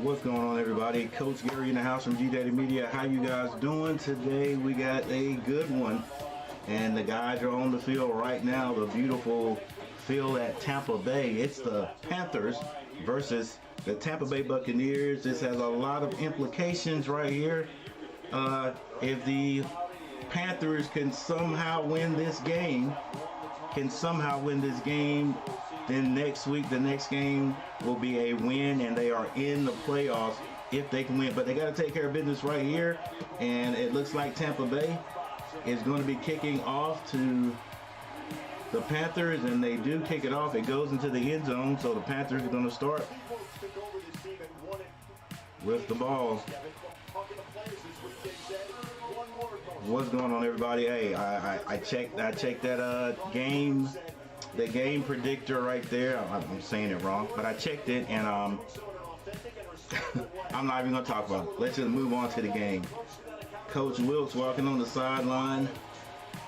What's going on, everybody? Coach Gary in the house from G Daddy Media. How you guys doing today? We got a good one, and the guys are on the field right now. The beautiful field at Tampa Bay. It's the Panthers versus the Tampa Bay Buccaneers. This has a lot of implications right here. If the Panthers can somehow win this game, then next week, the next game will be a win, and they are in the playoffs if they can win. But they got to take care of business right here, and it looks like Tampa Bay is going to be kicking off to the Panthers, and they do kick it off. It goes into the end zone, so the Panthers are going to start with the ball. What's going on, everybody? Hey, I checked that game predictor right there. I'm saying it wrong, but I checked it, and I'm not even gonna talk about it. Let's just move on to the game. Coach Wilkes walking on the sideline.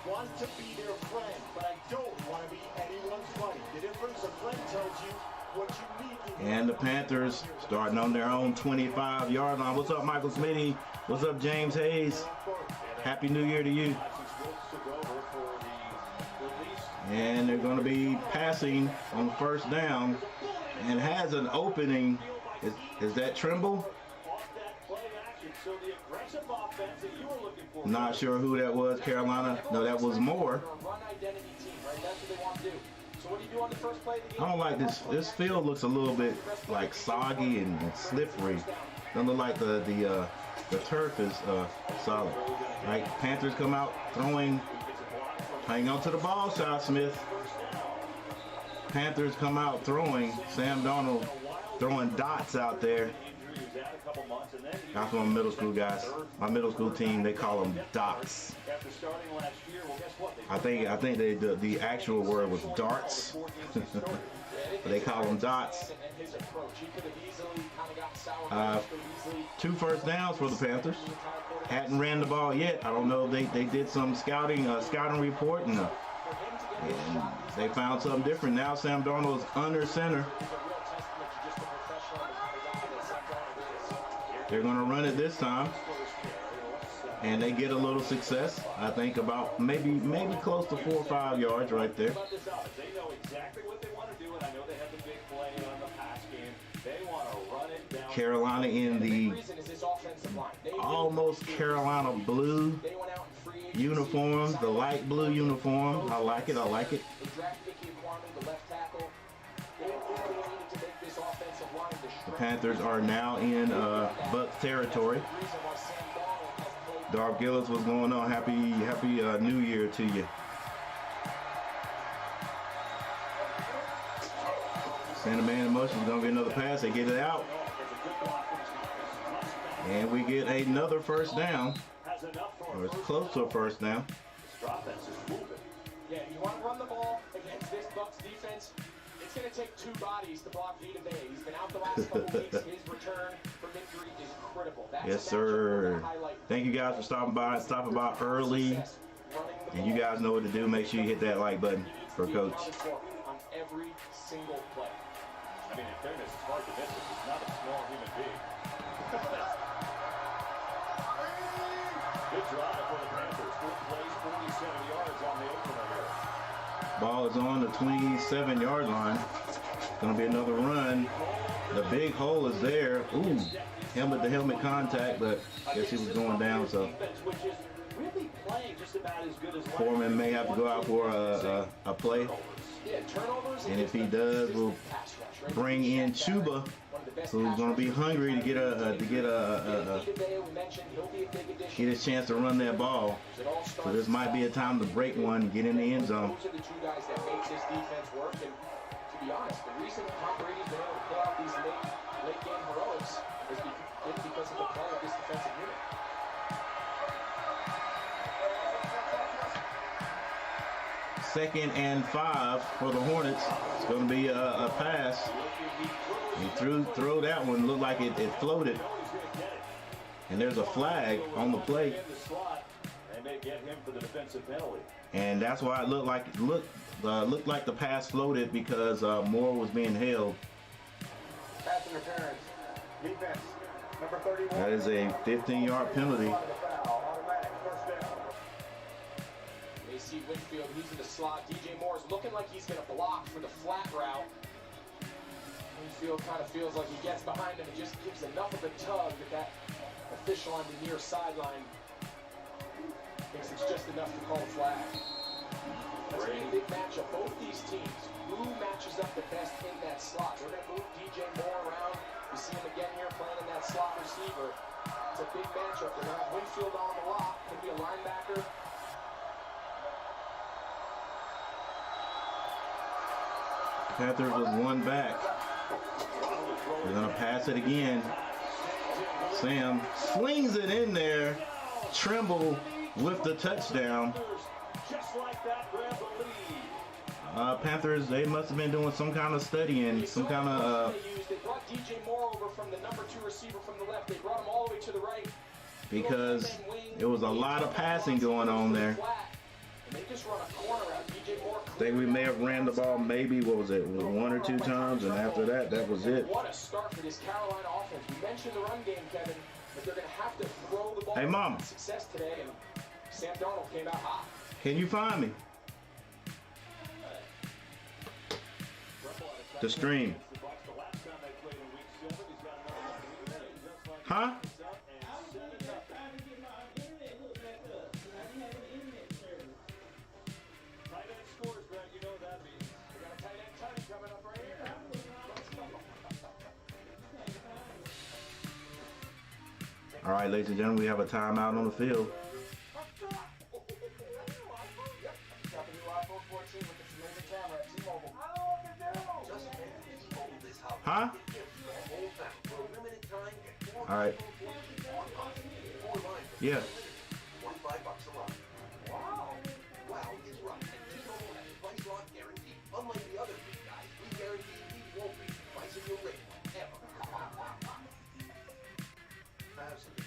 Want to be their friend, but I don't want to be anyone's buddy. The difference, a friend tells you what you need. And the Panthers starting on their own 25-yard line. What's up, Michael Smitty? What's up, James Hayes? Happy New Year to you. And they're going to be passing on first down, and has an opening. Is that Trimble? Not sure who that was. Carolina. No, that was Moore. I don't like this. This field looks a little bit like soggy and slippery. Doesn't look like the turf is solid. Right? Panthers come out throwing. Hang on to the ball, Shot Smith. Panthers come out throwing. Sam Darnold throwing dots out there. That's one of middle school guys. My middle school team, they call them dots. I think the actual word was darts. But they call them dots. 2 first downs for the Panthers. Hadn't ran the ball yet. I don't know if they did some scouting report, and they found something different. Now Sam Darnold is under center. They're going to run it this time, and they get a little success. I think about maybe close to 4 or 5 yards right there. They know exactly what they want to do, and I know they have the big play on the pass game. They want to run it down. Carolina in the almost Carolina blue uniform, the light blue uniform. I like it. The Panthers are now in Bucs territory. Dark Gillis, what's going on? Happy New Year to you. Send a man in motion. Gonna get another pass. They get it out, and we get another first down, or it's close to a first down. Yeah, you want to run the ball against this Bucs defense. It's going to take 2 bodies to block Vita Vea. He's been out the last couple weeks. His return from injury is critical. Yes, sir. Thank you guys for stopping by early. And you guys know what to do. Make sure you hit that like button for Coach. On every single play. I mean, in fairness, it's hard to miss it. He's not a small human being. Good drive for the Panthers. 4 plays, 47 yards on the opener here. Ball is on the 27-yard line. Going to be another run. The big hole is there. Ooh, helmet-to-helmet contact, but I guess he was going down, so Foreman may have to go out for a play. And if he does, we'll bring in Chuba, who's going to be hungry to get his chance to run that ball. So this might be a time to break one, get in the end zone. Those are the 2 guys that make this defense work. And to be honest, the reason Tom Brady's been able to pull out these late game heroics is because of the play of this defensive unit. Second and 5 for the Hornets. It's going to be a pass. He threw that one. Looked like it floated. And there's a flag on the play. And they get him for the defensive penalty. And that's why it looked like the pass floated, because Moore was being held. Pass interference. Defense, number 31. That is a 15-yard penalty. Automatic first down. They see Winfield, he's in the slot. DJ Moore's looking like he's going to block for the flat route. Winfield kind of feels like he gets behind him and just gives enough of a tug that official on the near sideline thinks it's just enough to call a flag. That's a big matchup. Both these teams, who matches up the best in that slot? We're going to move DJ Moore around. You see him again here playing in that slot receiver. It's a big matchup. They're going to have Winfield on the lock. Could be a linebacker. Panthers with one back. They're going to pass it again. Sam slings it in there. Trimble with the touchdown. Just like that, grab the lead. Panthers, they must have been doing some kind of studying, some kind of They brought DJ Moore over from the number 2 receiver from the left. They brought him all the way to the right. because there was a lot of passing going on there. And they just run a corner out. DJ Moore. I think we may have ran the ball maybe, what was it, 1 or 2 times, and after that, that was it. What a start for this Carolina offense. We mentioned the run game, Kevin, but they're going to have to throw the ball. Hey, Mama. Success today, and Sam Darnold came out hot. Can you find me the stream? Huh? All right, ladies and gentlemen, we have a timeout on the field. Huh? All right. Yeah. $25 a lot. Wow. Wow is right. And we don't have a price lock guarantee. Unlike the other big guys, we guarantee we won't be pricing your rate ever. Absolutely.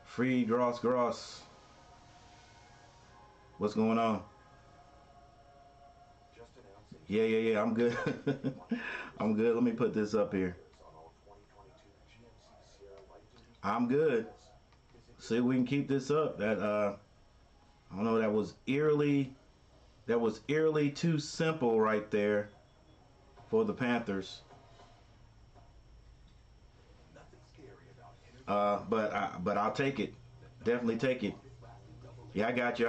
Free Gross. What's going on? Just announcing. Yeah. I'm good. I'm good. Let me put this up here. On all 2022 GMC Sierra light duty. I'm good. See if we can keep this up. That I don't know, that was eerily too simple right there for the Panthers. Nothing scary about it. But I'll take it. Definitely take it. Yeah, I got you.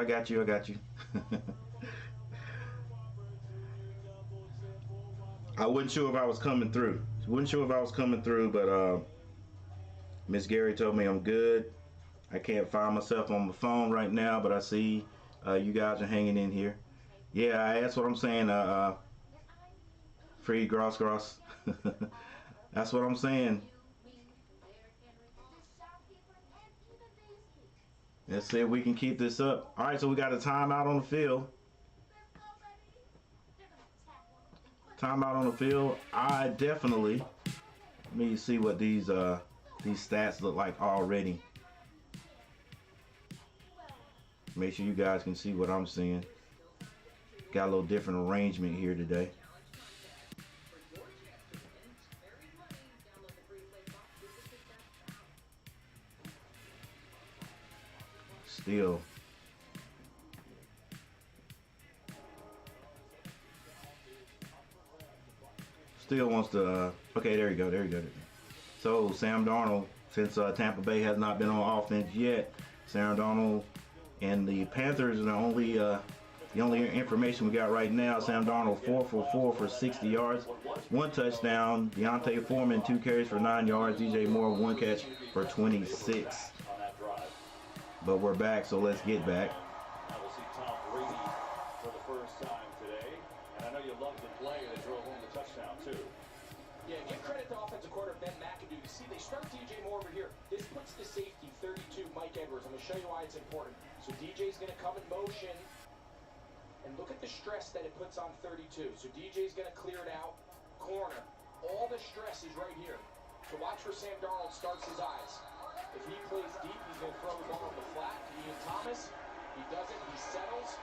I wasn't sure if I was coming through. But Miss Gary told me I'm good. I can't find myself on my phone right now, but I see you guys are hanging in here. Yeah, that's what I'm saying. Free Gross. That's what I'm saying. Let's see if we can keep this up. All right, so we got a timeout on the field. I definitely. Let me see what these stats look like already. Make sure you guys can see what I'm seeing. Got a little different arrangement here today. Still wants to. Okay, there you go. So Sam Darnold, since Tampa Bay has not been on offense yet, Sam Darnold and the Panthers are the only information we got right now. Sam Darnold 4 for 4 for 60 yards, 1 touchdown. Deontay Foreman 2 carries for 9 yards. DJ Moore 1 catch for 26. But we're back, so let's get back. I will see Tom Brady for the first time today, and I know you love the play that drove home the touchdown too. Yeah, give credit to offensive quarterback Ben McAdoo. You see, they start DJ Moore over here. This puts the safety 32, Mike Edwards. I'm going to show you why it's important. So DJ's going to come in motion, and look at the stress that it puts on 32. So DJ's going to clear it out, corner. All the stress is right here. So watch where Sam Darnold starts his eyes. If he plays deep, he's going to throw the ball on the flat to Ian Thomas. He doesn't, he settles,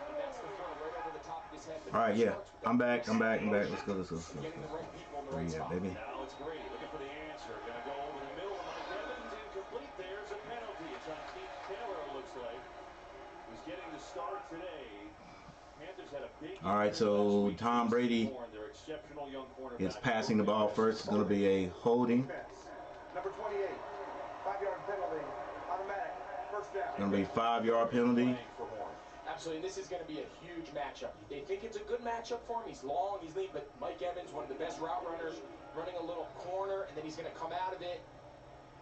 and that's the throw right over the top of his head. All right, yeah, I'm back. Let's go. Getting the right people in the Where right you at, spot. baby? Now it's Brady looking for the answer. Gonna go over the middle. Mike Evans incomplete. There's a penalty. It's on Keith Taylor, it looks like. Who's getting the start today. Panthers had a big. All right, so Tom Brady is passing the ball first. It's going to be a holding. Number 28, 5-yard penalty, automatic, first down. It's going to be a 5-yard penalty. Absolutely, and this is going to be a huge matchup. They think it's a good matchup for him. He's long, he's lean, but Mike Evans, one of the best route runners, running a little corner, and then he's going to come out of it.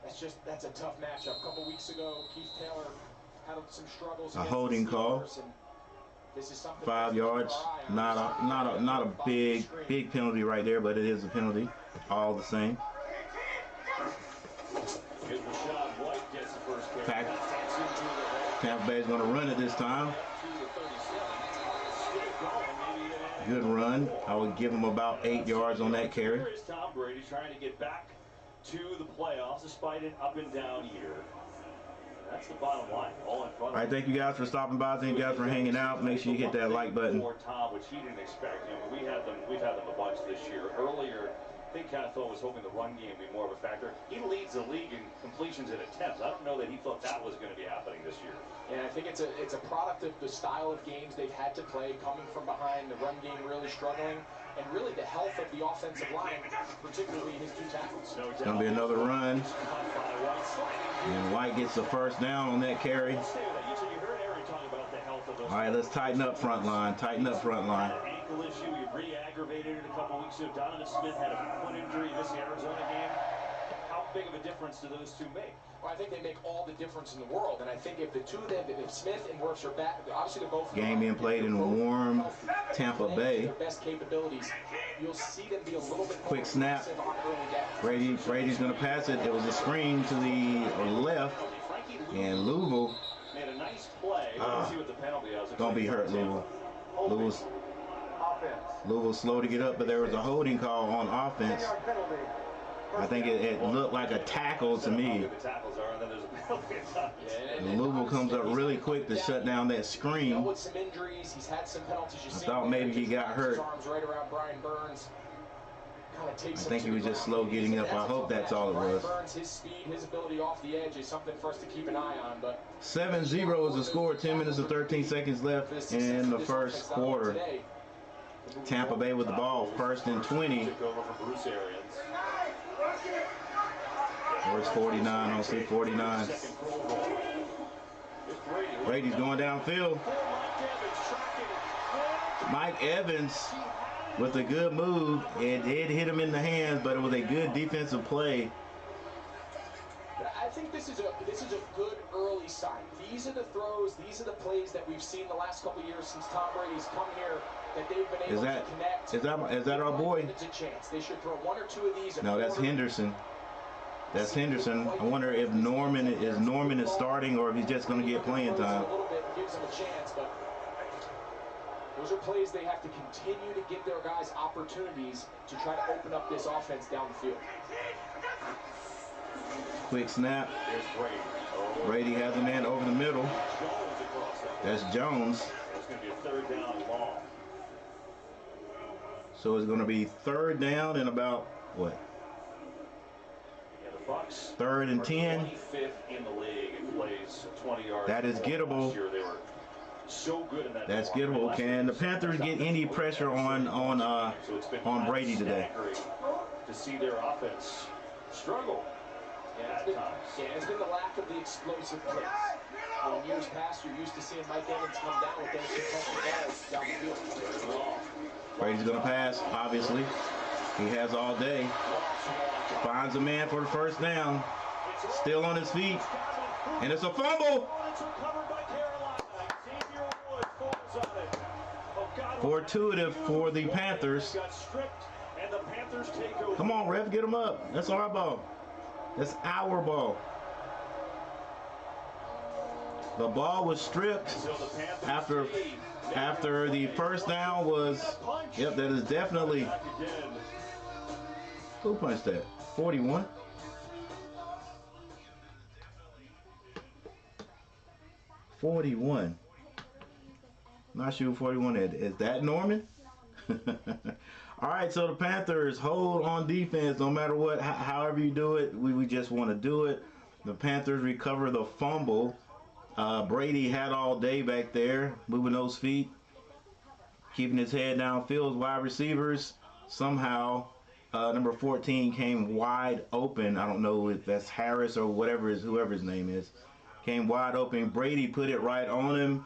That's a tough matchup. A couple weeks ago, Keith Taylor had some struggles. A holding call. This is 5 yards. Not a big penalty right there, but it is a penalty. All the same. Tampa Bay is going to run it this time. Good run. I would give him about 8 yards on that carry. Here is Tom Brady trying to get back to the playoffs despite an up and down year. That's the bottom line. All in front. All right, thank you guys for stopping by. Thank you guys for hanging out. Make sure you hit that like button. Tom, which he didn't expect. We've had them a bunch this year. Earlier, I think kind of thought was hoping the run game would be more of a factor. He leads the league in completions and attempts. I don't know that he thought that was going to be happening this year. And I think it's a product of the style of games they've had to play, coming from behind, the run game really struggling, and really the health of the offensive line, particularly his 2 tackles. It's going to be another run. And White gets the first down on that carry. All right, let's tighten up front line. Tighten up front line. Ankle issue, he re-aggravated it a couple weeks ago. Donovan Smith had a foot injury in this Arizona game. How big of a difference do those two make? Well, I think they make all the difference in the world, and I think if the two of them, if Smith and Wirfs are back, obviously they're both game being played in warm Tampa Bay. Their best capabilities, you'll see them be a little bit quick snap. Brady's going to pass it. There was a screen to the left, and Louisville. Made a nice play. Let's see what the penalty is. Don't be hurt, Louisville. Louisville's slow to get up, but there was a holding call on offense. I think it looked like a tackle to me. And Louisville comes up really quick to shut down that screen. With some injuries, he's had some penalties. I thought maybe he got hurt. Right around Brian Burns. I think he was just slow getting up. I hope that's all it was. Burns, his speed, his ability off the edge is something for us to keep an eye on. But 7-0 is the score. 10 minutes and 13 seconds left in the first quarter. Tampa Bay with the ball, 1st and 20. Where's 49? I don't see 49. Brady's going downfield. Mike Evans with a good move. It did hit him in the hands, but it was a good defensive play. I think this is a good early sign. These are the throws, these are the plays that we've seen the last couple of years since Tom Brady's come here that they've been able to connect. Is that our boy? It's a chance. They should throw 1 or 2 of these. No, that's Henderson. That's Henderson. I wonder if Norman is starting or if he's just going to get playing time. A little bit gives him a chance, but those are plays they have to continue to give their guys opportunities to try to open up this offense down the field. Quick snap. Brady has a man over the middle. That's Jones. It's going to be a 3rd down and long. So it's going to be 3rd down and about what? Yeah, the Bucs 3rd and 10. 25th in the league and plays 20 yards. That is gettable. Last year they were so good in that. That's gettable. Can the Panthers get any pressure on Brady today? To see their offense struggle. It's been the lack of the explosive plays. In years past, you're used to seeing Mike Evans come down with those contested balls down the field. Brady's going to pass, obviously. He has all day. Finds a man for the 1st down. Still on his feet. And it's a fumble. Fortuitive for the Panthers. Come on, ref, get him up. That's our ball. That's our ball. The ball was stripped after the 1st down was. Yep, that is definitely. Who punched that? 41. 41. Not sure who 41 is that Norman? All right, so the Panthers hold on defense no matter what, however you do it. We just want to do it. The Panthers recover the fumble. Brady had all day back there, moving those feet, keeping his head downfield. Wide receivers, somehow, number 14 came wide open. I don't know if that's Harris or whoever his name is. Came wide open. Brady put it right on him.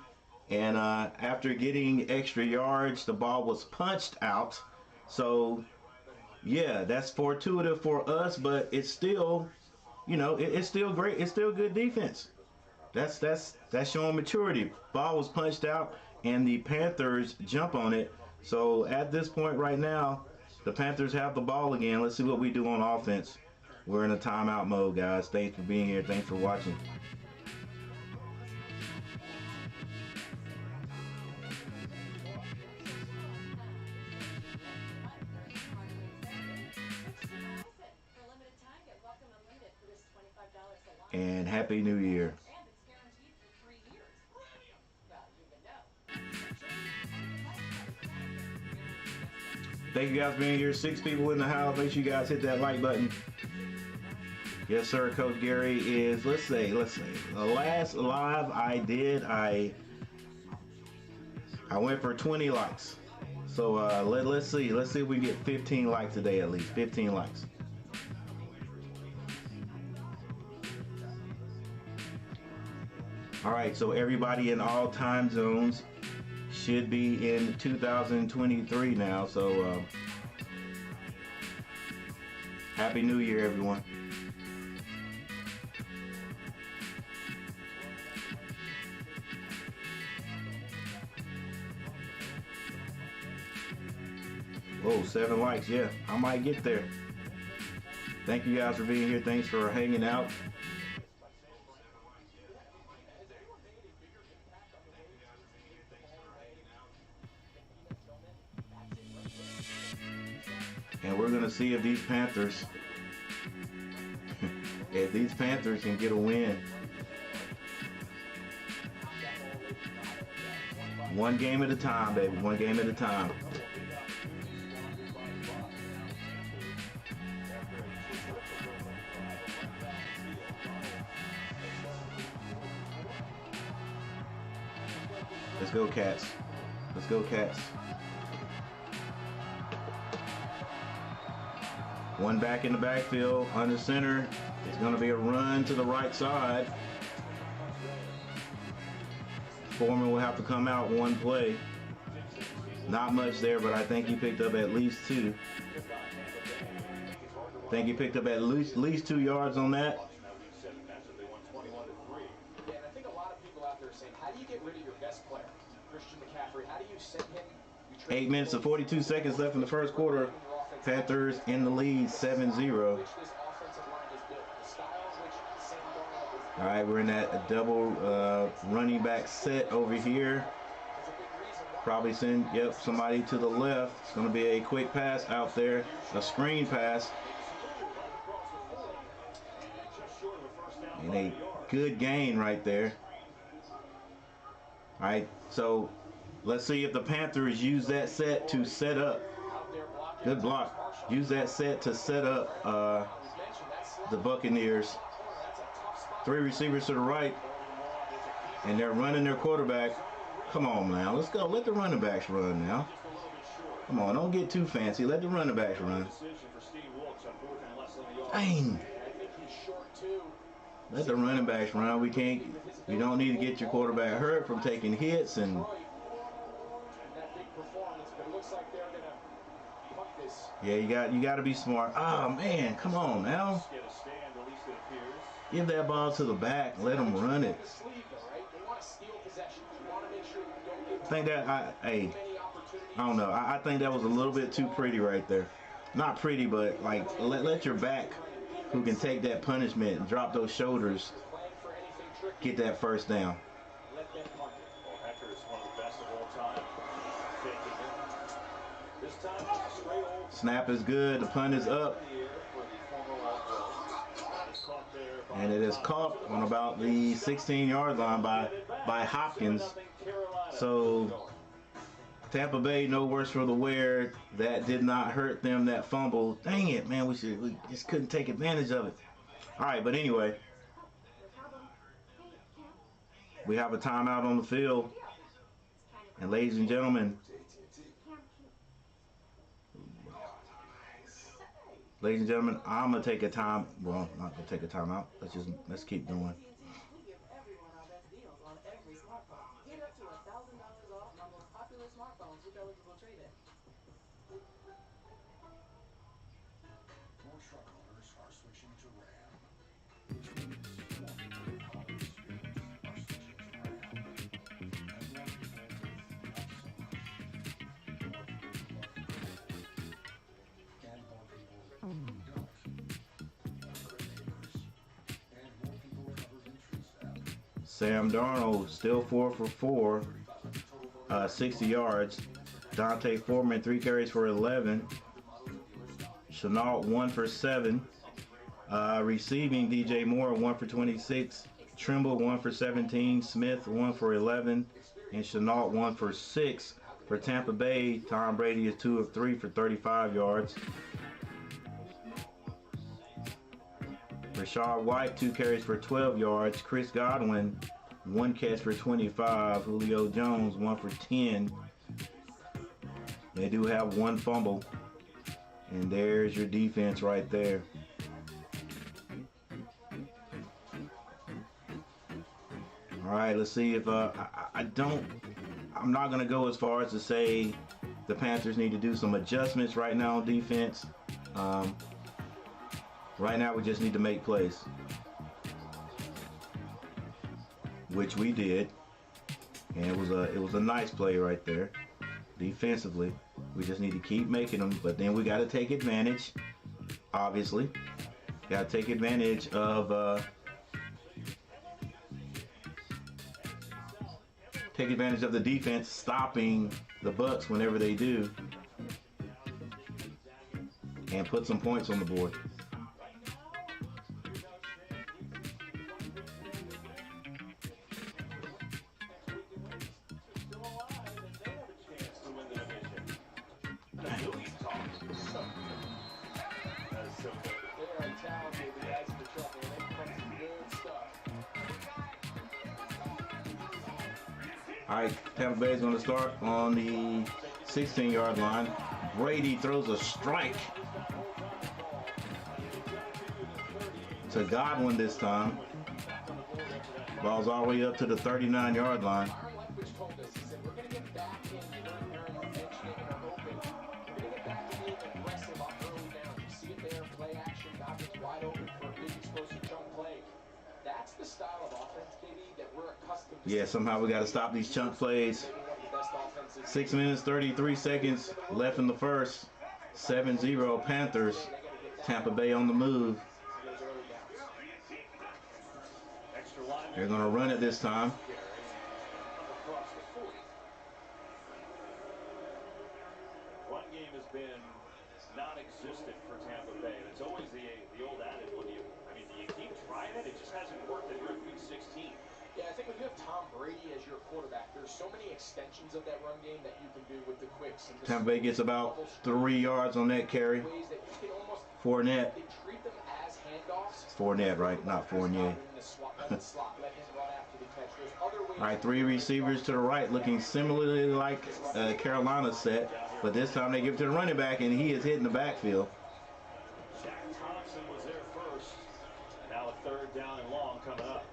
And after getting extra yards, the ball was punched out. So, yeah, that's fortuitous for us, but it's still, you know, it's still great. It's still good defense. That's showing maturity. Ball was punched out, and the Panthers jump on it. So at this point right now, the Panthers have the ball again. Let's see what we do on offense. We're in a timeout mode, guys. Thanks for being here. Thanks for watching. And Happy New Year. Thank you guys for being here. 6 people in the house. Make sure you guys hit that like button. Yes, sir. Coach Gary is, let's say, the last live I did, I went for 20 likes. So let's see if we can get 15 likes today at least. 15 likes. All right, so everybody in all time zones should be in 2023 now. So Happy New Year, everyone. Whoa, 7 likes. Yeah, I might get there. Thank you guys for being here. Thanks for hanging out. And we're going to see if these Panthers can get a win. One game at a time, baby. One game at a time. Let's go, Cats. Let's go, Cats. One back in the backfield, under center. It's going to be a run to the right side. Foreman will have to come out one play. Not much there, but I think he picked up at least 2. I think he picked up at least 2 yards on that. Yeah, and I think a lot of people out there are saying, how do you get rid of your best player, Christian McCaffrey? How do you send him? 8 minutes and 42 seconds left in the first quarter. Panthers in the lead, 7-0. All right, we're in that double running back set over here. Probably send, somebody to the left. It's going to be a quick pass out there, a screen pass. And a good gain right there. All right, so let's see if the Panthers use that set to set up. Good block. Use that set to set up the Buccaneers. 3 receivers to the right. And they're running their quarterback. Come on now. Let's go. Let the running backs run now. Come on. Don't get too fancy. Let the running backs run. Dang. Let the running backs run. We don't need to get your quarterback hurt from taking hits and yeah, you got to be smart. Oh man, come on now. Give that ball to the back. Let them run it. I think that I don't know. I think that was a little bit too pretty right there. Not pretty, but like let your back, who can take that punishment and drop those shoulders, get that first down. Snap is good. The punt is up. And it is caught on about the 16-yard line by by Hopkins. So Tampa Bay, no worse for the wear. That did not hurt them, that fumble. Dang it, man, we just couldn't take advantage of it. All right, but anyway, we have a timeout on the field. And ladies and gentlemen, I'm gonna take a time. Well, I'm not gonna take a timeout. Let's keep doing. Sam Darnold still 4 for 4, 60 yards. Dante Foreman 3 carries for 11. Chenault 1 for 7. Receiving DJ Moore 1 for 26. Trimble 1 for 17. Smith 1 for 11. And Chenault 1 for 6. For Tampa Bay, Tom Brady is 2 of 3 for 35 yards. Rashad White 2 carries for 12 yards. Chris Godwin 1 catch for 25. Julio Jones 1 for 10. They do have 1 fumble. And there's your defense right there. All right, let's see if I'm not going to go as far as to say the Panthers need to do some adjustments right now on defense. Right now, we just need to make plays, which we did, and it was a nice play right there. Defensively, we just need to keep making them, but then we got to take advantage. Obviously, got to take advantage of the defense stopping the Bucs whenever they do, and put some points on the board. All right, Tampa Bay is going to start on the 16-yard line. Brady throws a strike to Godwin this time. Ball's all the way up to the 39-yard line. Yeah, somehow we got to stop these chunk plays. 6 minutes, 33 seconds left in the first. 7-0 Panthers. Tampa Bay on the move. They're going to run it this time. Run game has been non-existent for Tampa Bay. And it's always the old adage when do you keep trying it? It just hasn't worked in week 16. Yeah, I think when you have Tom Brady as your quarterback, there's so many extensions of that run game that you can do with the quicks. And Tampa Bay gets about 3 yards on that carry. Fournette. They treat them as handoffs. It's Fournette, right? Not Fournier. All right, 3 receivers to the right, looking similarly like Carolina's set, but this time they give it to the running back, and he is hitting the backfield. Jack Thompson was there first. Now a 3rd down and long coming up.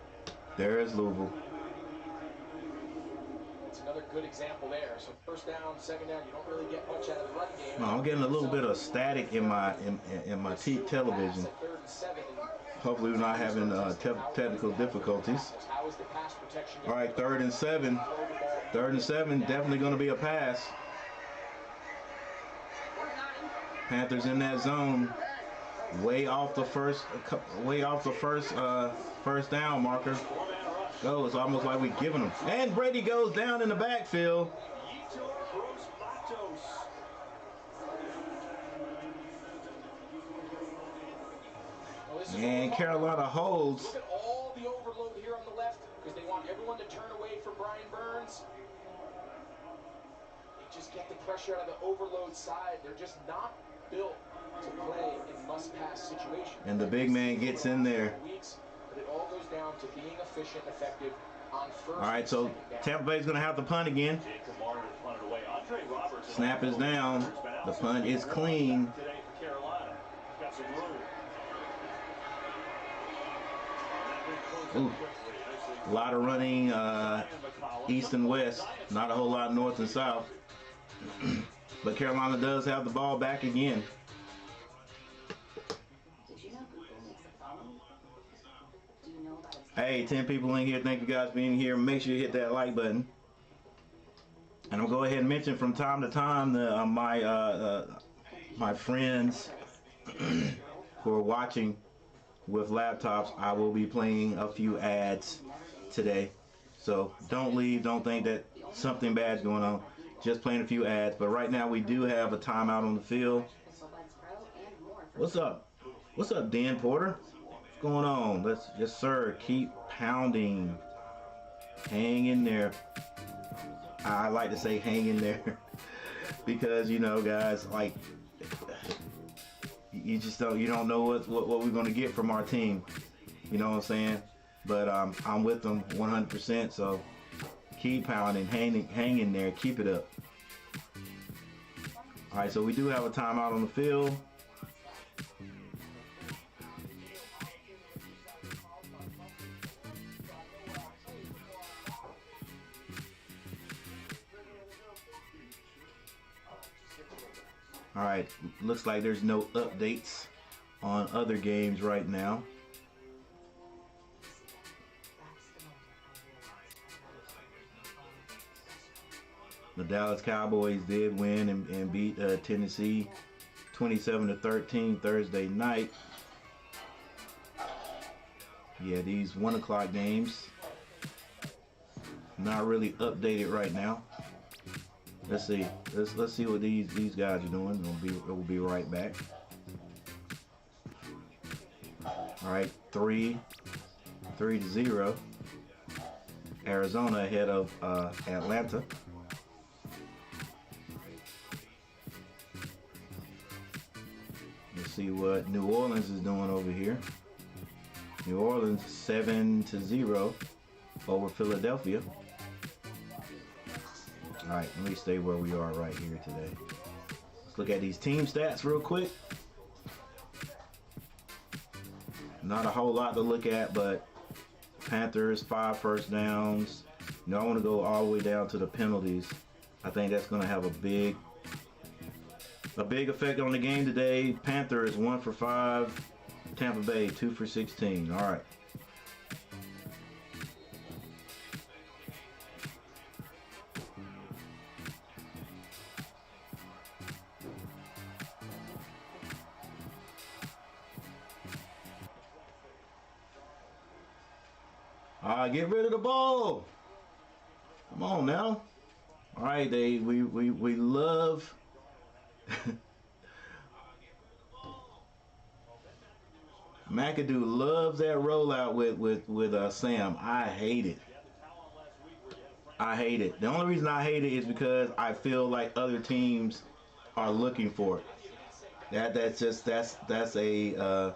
There's Louisville. It's another good example there. So 1st down, 2nd down, you don't really get much out of the run game. No, I'm getting a little bit of static in my television. Hopefully we're not having technical difficulties. All right, 3rd and 7. 3rd and 7, definitely going to be a pass. Panthers in that zone, way off the first first down marker. Go, it's almost like we're giving them. And Brady goes down in the backfield. And Carolina holds. Look at all the overload here on the left. because they want everyone to turn away from Brian Burns. They just get the pressure out of the overload side. They're just not built to play in must-pass situations. And the big man gets in there. But it all goes down to being efficient and effective on first. All right, so Tampa Bay's going to have to punt again. Snap is down. The punt is clean. Ooh. A lot of running east and west. Not a whole lot north and south. But Carolina does have the ball back again. Hey, 10 people in here. Thank you guys for being here. Make sure you hit that like button. And I'll go ahead and mention from time to time my friends who are watching with laptops. I will be playing a few ads today. So don't leave. Don't think that something bad's going on. Just playing a few ads. But right now we do have a timeout on the field. What's up? What's up, Dan Porter? What's going on? Yes, sir. Keep pounding. Hang in there. I like to say hang in there because, you know, guys, like, you don't know what we're going to get from our team. You know what I'm saying? But I'm with them 100%. So keep pounding, hang in there, keep it up. All right, so we do have a timeout on the field. All right, looks like there's no updates on other games right now. The Dallas Cowboys did win and beat Tennessee 27-13 Thursday night. Yeah, these 1 o'clock games not really updated right now. Let's see. Let's see what these guys are doing. We'll be right back. All right, 3-0. Arizona ahead of Atlanta. Let's see what New Orleans is doing over here. New Orleans 7-0 over Philadelphia. All right, let me stay where we are right here today. Let's look at these team stats real quick. Not a whole lot to look at, but Panthers 5 first downs. You know, I want to go all the way down to the penalties. I think that's going to have a big effect on the game today. Panthers 1 for 5. Tampa Bay 2 for 16. All right. Get rid of the ball. Come on now. All right, we love McAdoo loves that rollout with Sam. I hate it. I hate it. The only reason I hate it is because I feel like other teams are looking for it. That's a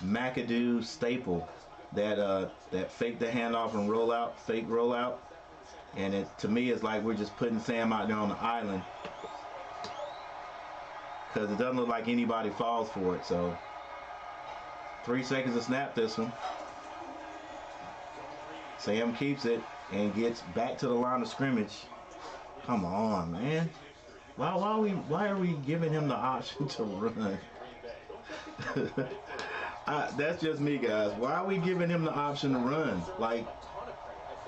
McAdoo staple. That fake the handoff and rollout, fake rollout, and it to me it's like we're just putting Sam out there on the island because it doesn't look like anybody falls for it. So 3 seconds to snap this one. Sam keeps it and gets back to the line of scrimmage. Come on, man. Why are we giving him the option to run? That's just me, guys. Why are we giving him the option to run? Like,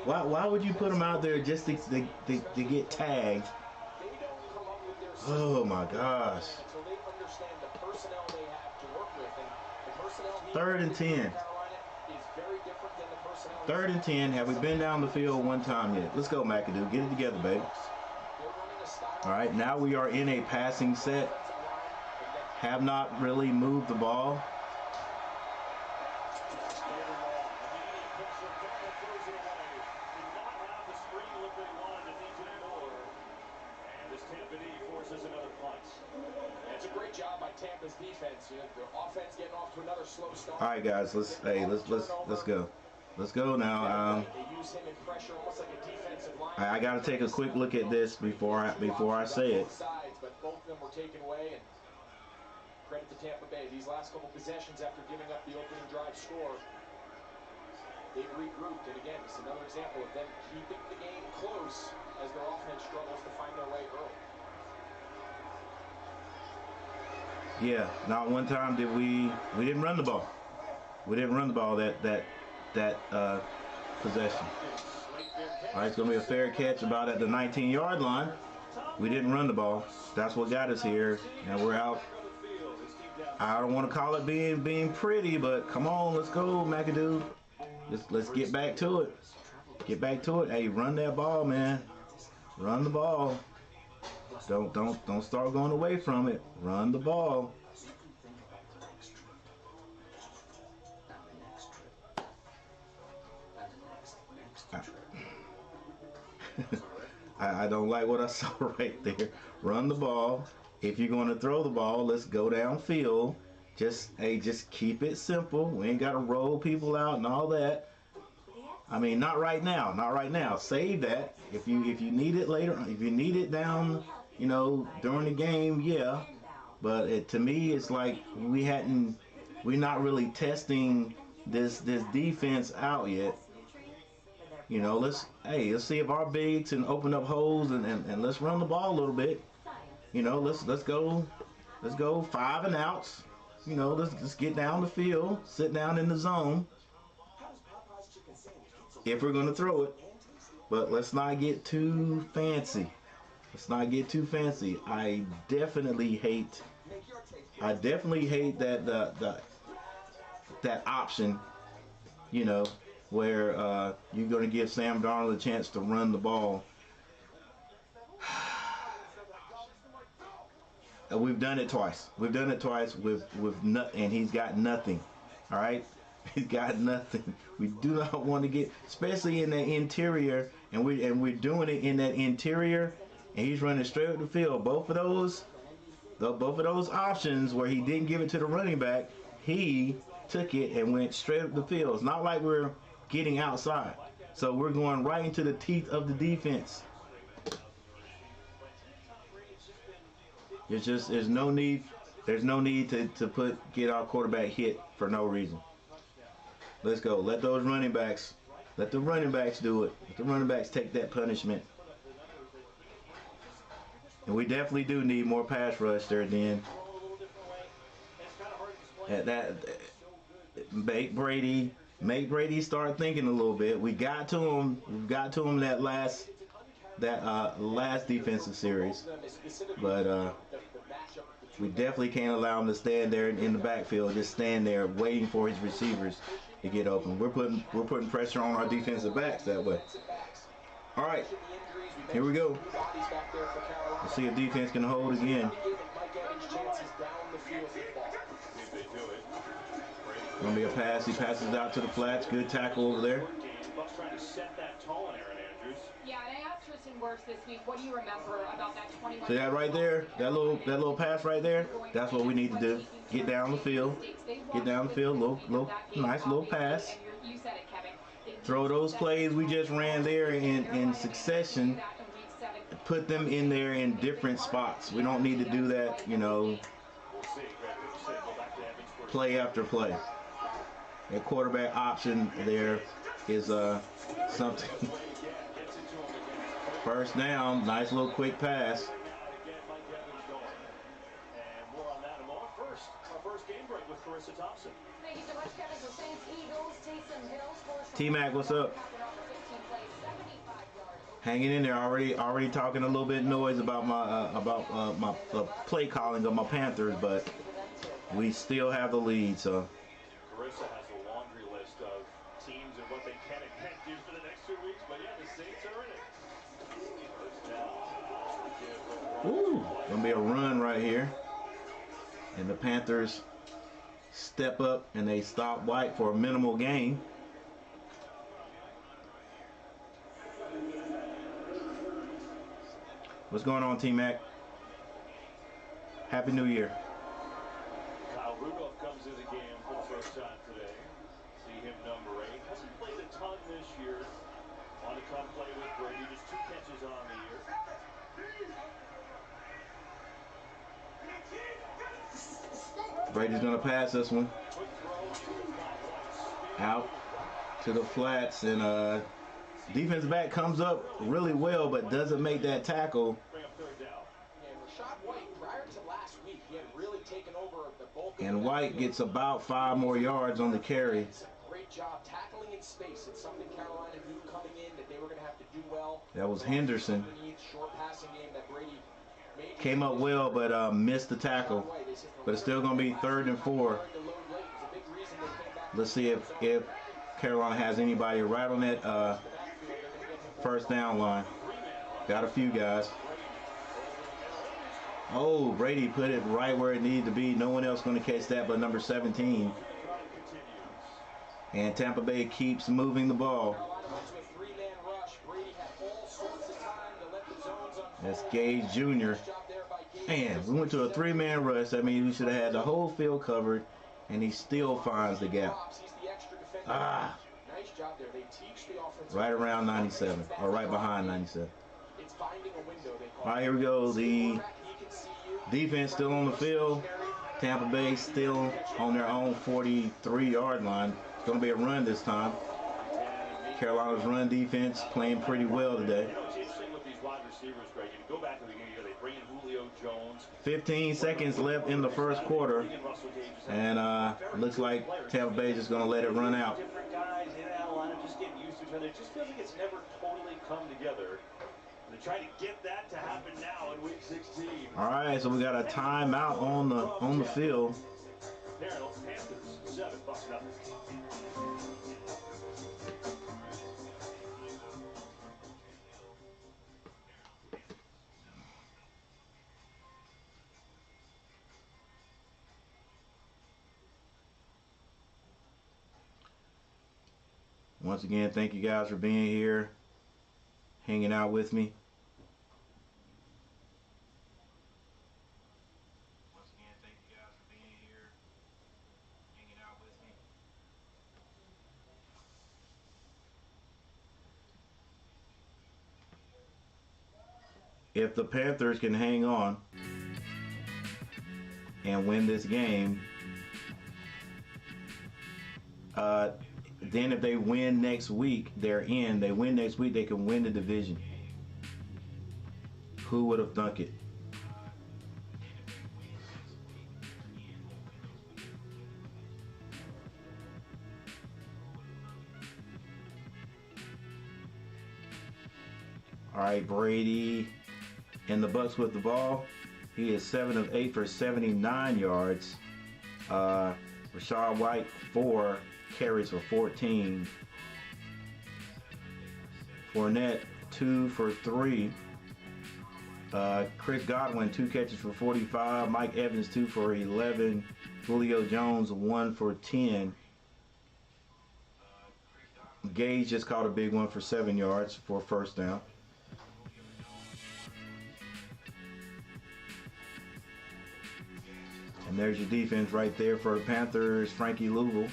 why would you put him out there just to get tagged? Oh my gosh. 3rd and 10. 3rd and 10. Have we been down the field one time yet? Let's go, McAdoo. Get it together, baby. All right, now we are in a passing set. Have not really moved the ball. throws it away. Did not have the screen look that he wanted to DJ Moore. And this Tampa D forces another punt. It's a great job by Tampa's defense. You know, the offense getting off to another slow start. All right, guys, let's go. Let's go now. They use him in pressure, almost like a defensive line. I got to take a quick look at this before I say it. Sides, but both of them were taken away, and credit to Tampa Bay. These last couple possessions after giving up the opening drive score, they've regrouped, and again, it's another example of them keeping the game close as their offense struggles to find their way early. Yeah, not one time did we didn't run the ball. We didn't run the ball that possession. All right, it's gonna be a fair catch about at the 19-yard line. We didn't run the ball. That's what got us here, and we're out. I don't want to call it being pretty, but come on, let's go, McAdoo. Let's get back to it. Get back to it. Hey, run that ball, man. Run the ball. Don't start going away from it. Run the ball. I don't like what I saw right there. Run the ball. If you're going to throw the ball, let's go downfield. Just keep it simple. We ain't got to roll people out and all that. I mean, not right now. Not right now. Save that. If you need it later, if you need it down, you know, during the game, yeah. But to me, it's like we're not really testing this defense out yet. You know, let's see if our bigs can open up holes and let's run the ball a little bit. You know, let's go 5 and outs. You know, let's get down the field, sit down in the zone. If we're gonna throw it, but let's not get too fancy. Let's not get too fancy. I definitely hate that that option. You know, where you're going to give Sam Darnold a chance to run the ball. We've done it twice. We've done it twice with and he's got nothing. All right, he's got nothing. We do not want to get, especially in the interior, and we're doing it in that interior, and he's running straight up the field. Both of those options where he didn't give it to the running back, he took it and went straight up the field. It's not like we're getting outside, so we're going right into the teeth of the defense. There's no need to get our quarterback hit for no reason. Let's go. Let the running backs do it. Let the running backs take that punishment. And we definitely do need more pass rush there, then. Make Brady start thinking a little bit. We got to him that last defensive series, but we definitely can't allow him to stand there in the backfield, just stand there waiting for his receivers to get open. We're putting pressure on our defensive backs that way. All right, here we go. Let's see if defense can hold again. Gonna be a pass. He passes out to the flats. Good tackle over there. Yeah, and I asked Tristan Wirfs this week, what do you remember about that 21? See that right there? That little pass right there? That's what we need to do. Get down the field. Get down the field. Nice little pass. You said it, Kevin. Throw those plays we just ran there in succession. Put them in there in different spots. We don't need to do that, you know, play after play. That quarterback option there is something. First down, nice little quick pass. T-Mac, what's up? Hanging in there, already talking a little bit of noise about my play calling of my Panthers, but we still have the lead, so. Carissa has a laundry list of teams and what they can and can't do for the next 2 weeks, but yeah, the Saints are in it. Ooh, gonna be a run right here, and the Panthers step up and they stop White for a minimal gain. What's going on, T-Mac? Happy New Year. Kyle Rudolph comes in the game for the first time today. See him number 8. Hasn't played a ton this year. Want to come play with Brady. Just 2 catches on the year. Brady's gonna pass this one. Quick throw. Out to the flats, and defensive back comes up really well, but doesn't make that tackle. Bring up 3rd down. Yeah, Rashad White, prior to last week, he had really taken over the bulk of And that White field. gets about 5 more yards on the carry. Great job tackling in space. It's something Carolina knew coming in that they were going to have to do well. That was Henderson. Short passing game that Brady made. Came up well, but missed the tackle. But it's still going to be 3rd and 4. Let's see if Carolina has anybody right on that first down line. Got a few guys. Oh, Brady put it right where it needed to be. No one else going to catch that but number 17. And Tampa Bay keeps moving the ball. That's Gage Jr. Man, we went to a 3-man rush. That means we should have had the whole field covered, and he still finds the gap. Ah, right around 97, or right behind 97. All right, here we go. The defense still on the field. Tampa Bay still on their own 43-yard line. It's going to be a run this time. Carolina's run defense playing pretty well today. You know, it's interesting with these wide receivers, Greg. If you go back to the beginning, they bring in Julio Jones. 15 seconds left in the first quarter, and looks like Tampa Bay is just going to let it run out. Different guys in and out of line, just getting used to each other. It just feels like it's never totally come together. They're trying to get that to happen now in week 16. All right, so we got a timeout on the field. Panthers 7 bucks nothing. Once again, thank you guys for being here, hanging out with me. Once again, thank you guys for being here, hanging out with me. If the Panthers can hang on and win this game, then if they win next week, they're in. They win next week, they can win the division. Who would have thunk it? All right, Brady and the Bucks with the ball. He is 7 of 8 for 79 yards. Rashad White 4 carries for 14. Fournette 2 for 3. Chris Godwin 2 catches for 45. Mike Evans 2 for 11. Julio Jones 1 for 10. Gage just caught a big one for 7 yards for a first down. And there's your defense right there for the Panthers. Frankie Louisville.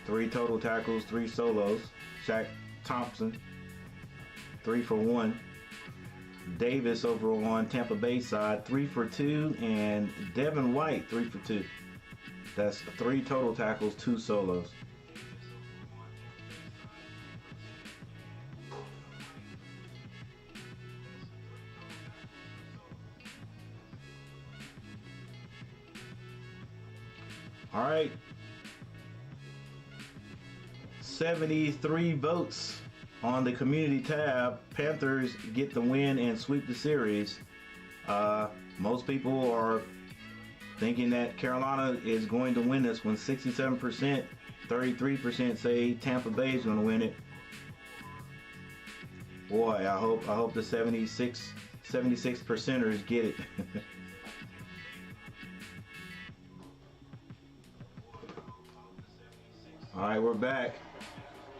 3 total tackles, 3 solos. Shaq Thompson, 3 for 1. Davis over on Tampa Bay side, 3 for 2. And Devin White, 3 for 2. That's 3 total tackles, 2 solos. All right. 73 votes on the community tab. Panthers get the win and sweep the series. Most people are thinking that Carolina is going to win this one. 67%, 33% say Tampa Bay is going to win it. Boy, I hope the 76 percenters get it. All right, we're back.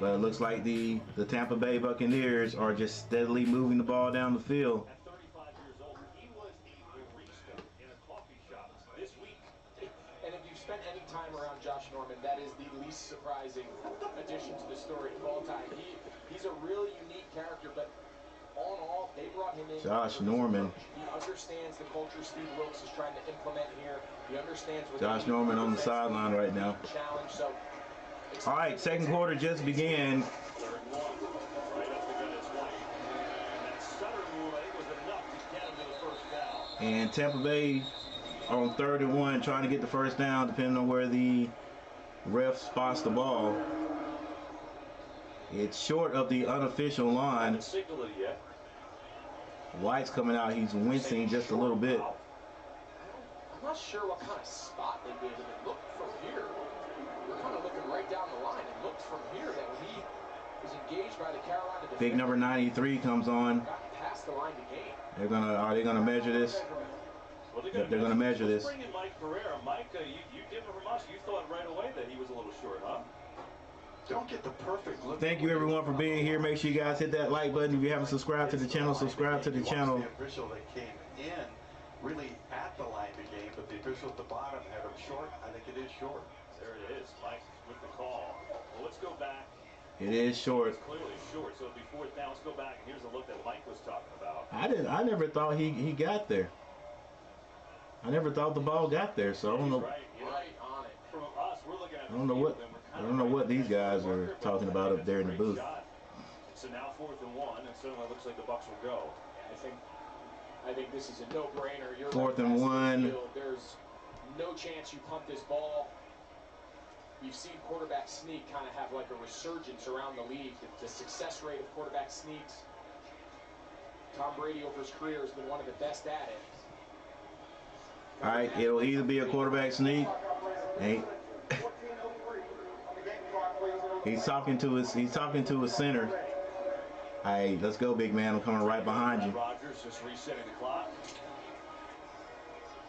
But it looks like the Tampa Bay Buccaneers are just steadily moving the ball down the field. At 35 Josh Norman. That is the least surprising addition to the story of all time. He's a really unique character, but all in all, they brought him in. Josh Norman. He understands the culture Steve Wilkes is trying to implement here. He understands what Josh Norman on the sideline right now. Challenge. So, all right, second quarter just began. Third and 1. Right up the gut is White. And that stutter move, I think, was enough to get him to the first down. And Tampa Bay on 3rd and 1 trying to get the first down depending on where the ref spots the ball. It's short of the unofficial line. Haven't signaled it yet. White's coming out. He's wincing just a little bit. I'm not sure what kind of spot they gave him. It looked from here. We're kind of looking right down the line. It looked from here that when he was engaged by the Carolina defense. Big number 93 comes on. Got past the line to gain. Are they gonna measure this? Well, Yep, they're gonna measure this. Bring in Mike Pereira. Mike, you did it from us. You thought right away that he was a little short, huh? Don't get the perfect look. Thank you everyone for being here. Make sure you guys hit that like button. If you haven't subscribed to the channel, subscribe to the channel. The official that came in really at the line to game, but the official at the bottom had him short. I think it is short. There it is. Mike with the call. Well, let's go back. It is short. It's clearly short, so it'll be 4th down. Let's go back, and here's a look that Mike was talking about. I never thought he got there. I never thought the ball got there, so I don't know. Right, you know, Right on it. from us, we're looking at I don't know what these guys are talking about up there in the booth. So now 4th and 1, and suddenly it looks like the Bucs will go. I think this is a no-brainer. You're 4th right and past the 1. field. There's no chance you punt this ball. You've seen quarterback sneak kind of have like a resurgence around the league. The success rate of quarterback sneaks. Tom Brady over his career has been one of the best at it. All right, it'll either be a quarterback sneak. He's talking to his center. All right, let's go, big man. I'm coming right behind you. Rodgers just resetting the clock.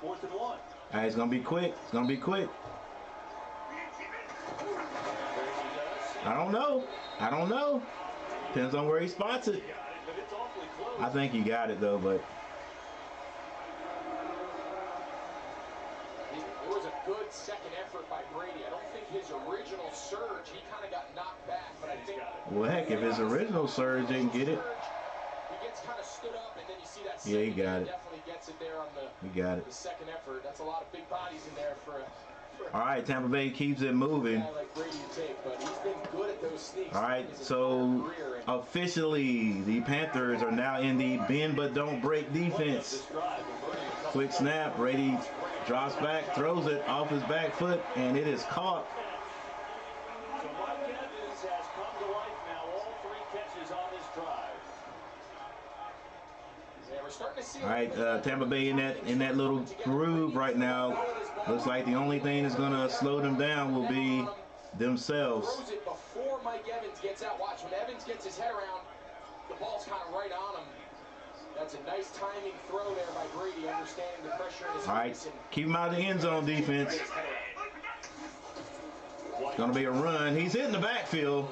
4th and 1. All right, it's gonna be quick. It's gonna be quick. I don't know. Depends on where he spots it. But it's awfully close. I think he got it though, but It was a good second effort by Brady. I don't think his original surge, he kind of got knocked back, but I think well, heck, if his original surge didn't get it, he gets kind of stood up, and then you see that. Yeah, he got it. Definitely gets it there on the. he got it. The second effort. That's a lot of big bodies in there for a All right, Tampa Bay keeps it moving. guy like Brady to take, but he's been good at those sneaks. All right, his so entire career, and officially the Panthers are now in the bend but don't break defense. Quick snap, Brady drops back, throws it off his back foot, and it is caught. So Mike Evans has come to life now. All 3 catches on this drive. yeah, we're starting to see. All right, Tampa Bay in that little groove right now. Looks like the only thing that's gonna slow them down will be themselves. Throws it before Mike Evans gets out. Watch, when Evans gets his head around, the ball's kind of right on him. That's a nice timing throw there by Brady, understanding the pressure in his All right, face. And keep him out of the end zone defense. It's gonna be a run. He's hitting the backfield.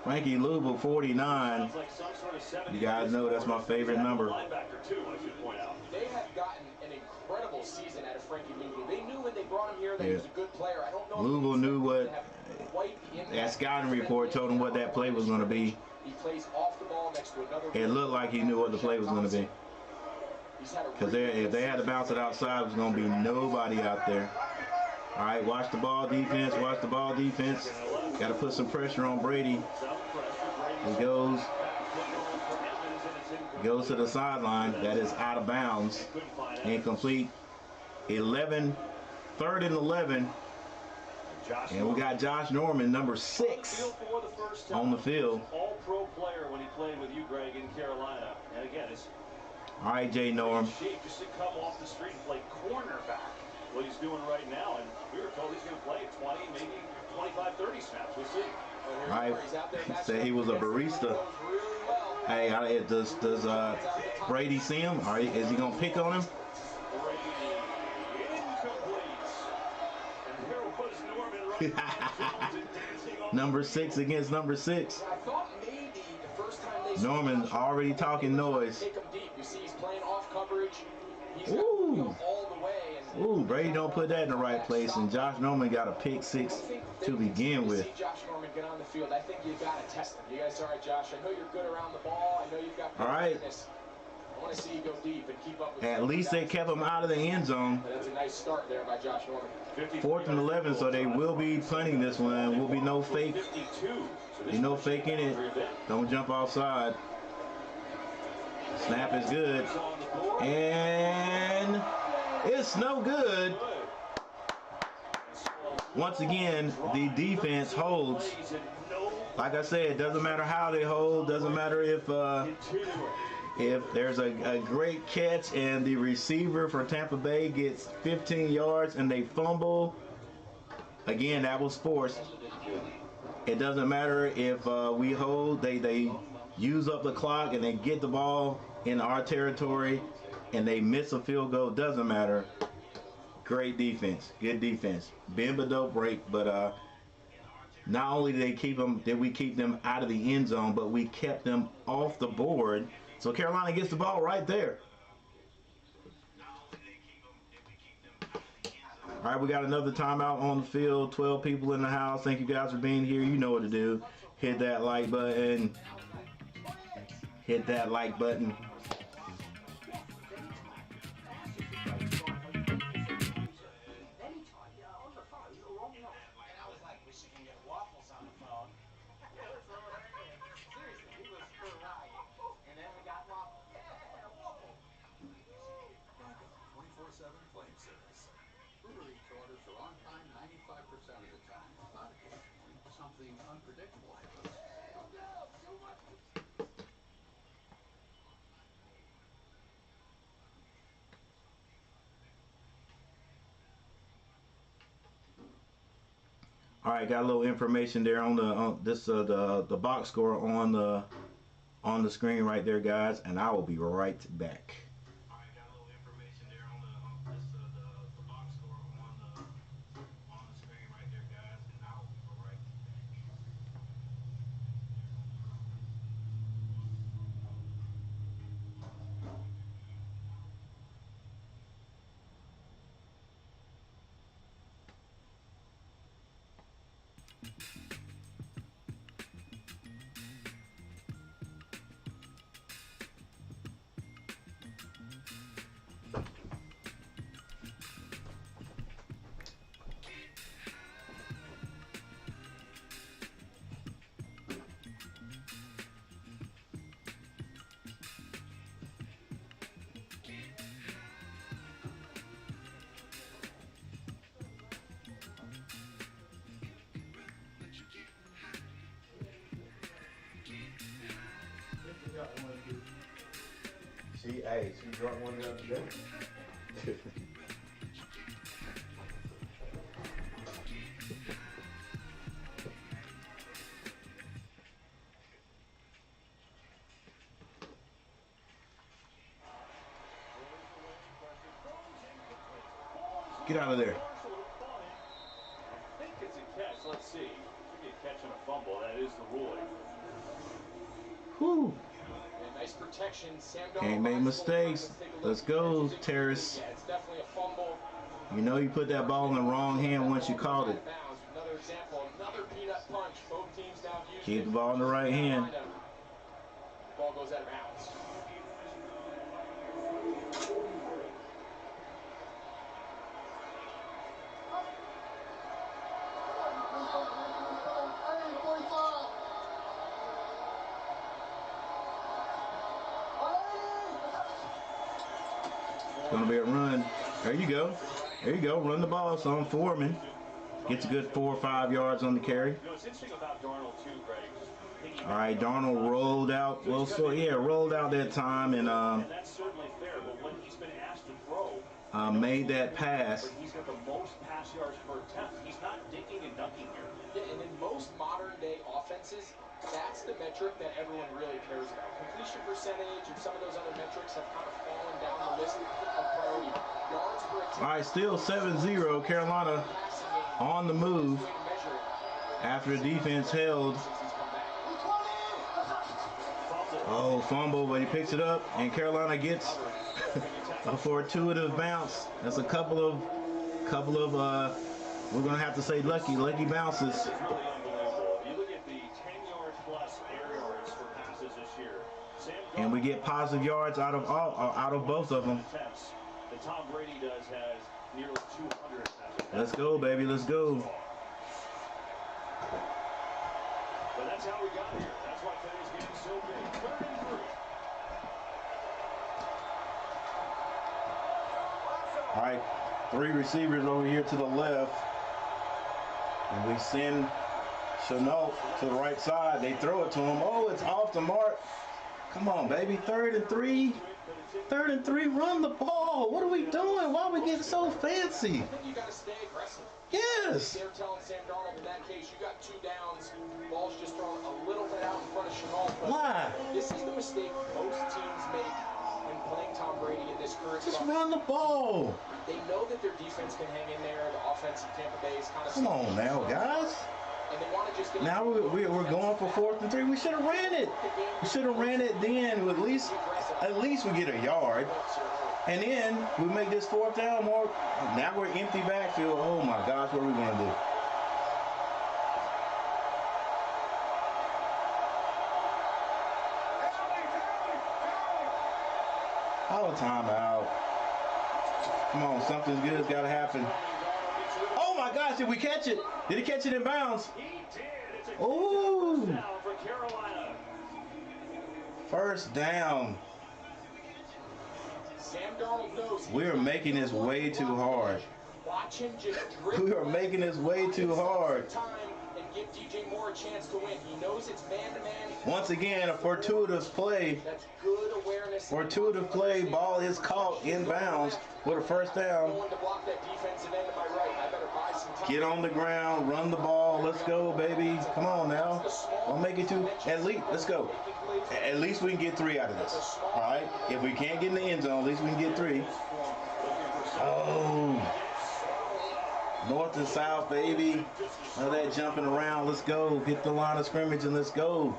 Frankie Louvu, 49. Sounds like some sort of 70. You guys know that's my favorite number. Linebacker too, I should point out. They have gotten an incredible season out of Frankie Louvu. They knew when they brought him here that he was a good player. I don't know. Louvu knew what quite the that impact scouting report told him what that play was gonna be. He plays off the ball next to another. It looked like he knew what the play was gonna be. He's had a Because really if they had to bounce it outside, there's going to be nobody out there. All right, watch the ball defense. Watch the ball defense. Got to put some pressure on Brady. He goes to the sideline. That is out of bounds. Incomplete. 3rd and 11. And we got Josh Norman, number 6, on the field. All-pro player when he played with you, Greg, in Carolina. And again, it's All right, Jay Norm. shape just to come off the street and play cornerback. What he's doing right now, and we were told he's going to play 20, maybe 25, 30 snaps. We'll see. All right, said he was a barista. Hey, does Brady see him? All right, is he going to pick on him? Number 6 against number 6. I thought maybe the first time they Norman already talking noise. take him deep. You see he's playing off coverage. He's got Ooh. the field all the way, and Ooh, Brady don't put that in the right place, and Josh Norman got a pick six to begin with. See Josh Norman get on the field. I think you got to test him. You guys, all right, Josh? I know you're good around the ball. I know you've got good awareness. I want to see you go deep and keep up with. At least they kept him out of the end zone. That's a nice start there by Josh Norman. 4th and 11, so they will be punting this one. Will be no fake. Be no faking it. Don't jump outside. Snap is good. And it's no good. Once again, the defense holds. Like I said, it doesn't matter how they hold. Doesn't matter if there's a great catch and the receiver for Tampa Bay gets 15 yards and they fumble. Again, that was forced. It doesn't matter if we hold. They use up the clock and they get the ball in our territory and they miss a field goal. Doesn't matter. Great defense. Good defense. Bend but don't break. But not only did we keep them out of the end zone, but we kept them off the board. So Carolina gets the ball right there. All right, we got another timeout on the field. 12 people in the house. Thank you guys for being here. You know what to do. Hit that like button. Hit that like button. All right, got a little information there on the box score on the screen right there, guys, and I will be right back. All right, got a little information there on the box score on the screen right there, guys, and I will be right back. She dropped one the other day. Get out of there. I think it's a catch. Let's see. It could be a catch and a fumble. That is the ruling. Whew. Nice protection. Sam Can't make mistakes. Let's go, Terrace. Yeah, it's definitely a fumble. You know you put that ball in the wrong hand once you caught it. Another example, another peanut punch. Both teams now use Keep the ball in the right hand. The ball goes out of bounds. Gonna be a run. There you go. There you go. Run the ball. So I'm Foreman. Gets a good 4 or 5 yards on the carry. You know, it's interesting about Darnold too, Greg. All right, Darnold rolled out. Well, so yeah, rolled out that time and that's certainly fair. But when he's been asked to throw, made that pass. but he's got the most pass yards per attempt. He's not dinking and dunking here. Yeah, and in most modern day offenses, that's the metric that everyone really cares about. Completion percentage and some of those other metrics have kind of fallen down the list of priority. Yards per attempt. All right, still 7-0. Carolina on the move after the defense held. Oh, fumble, but he picks it up, and Carolina gets a fortuitous bounce. That's a couple of we're gonna have to say lucky bounces. It's really unbelievable. If you look at the 10-yard plus air yards for passes this year, And we get positive yards out of both of them. attempts that Tom Brady does has nearly 200 passes. Let's go, baby. Let's go. But that's how we got here. That's why today's game is so big. 3rd and 3. All right, 3 receivers over here to the left. And we send Chenault to the right side. They throw it to him. Oh, it's off the mark. Come on, baby. 3rd and 3. 3rd and 3. Run the ball. What are we doing? Why are we getting so fancy? I think you got to stay aggressive. Yes. They're telling Sam Darnold in that case, you got 2 downs. Ball's just thrown a little bit out in front of Chenault. Why? This is the mistake most teams make when playing Tom Brady in this current Just spot. run the ball. They know that their defense can hang in there. The offense in Tampa Bay is kind of... Come on now, guys. And they want to just get... Now we're going for 4th and 3. We should have ran it. We should have ran it then. At least we get a yard. And then we make this 4th down more. Now we're empty backfield. Oh my gosh, what are we going to do? Oh, timeout. Come on, something good's got to happen. Oh my gosh, did we catch it? Did he catch it in bounds? He did. It's a Ooh. first down for Carolina. First down. Sam Darnold knows We are making this way too hard. Watch him just drip We are making this way too hard. time and give DJ Moore a chance to win. He knows it's man-to-man. Once again, a fortuitous play. That's good awareness. Fortuitous play. Ball is caught in bounds with a first down. Going to block that defensive end to my right. I better buy some time. Get on the ground. Run the ball. Let's go, baby. Come on now. Don't make it too. At least, let's go. At least we can get 3 out of this. All right. If we can't get in the end zone, at least we can get 3. Oh. North and south, baby. None of that jumping around. Let's go. Get the line of scrimmage and let's go.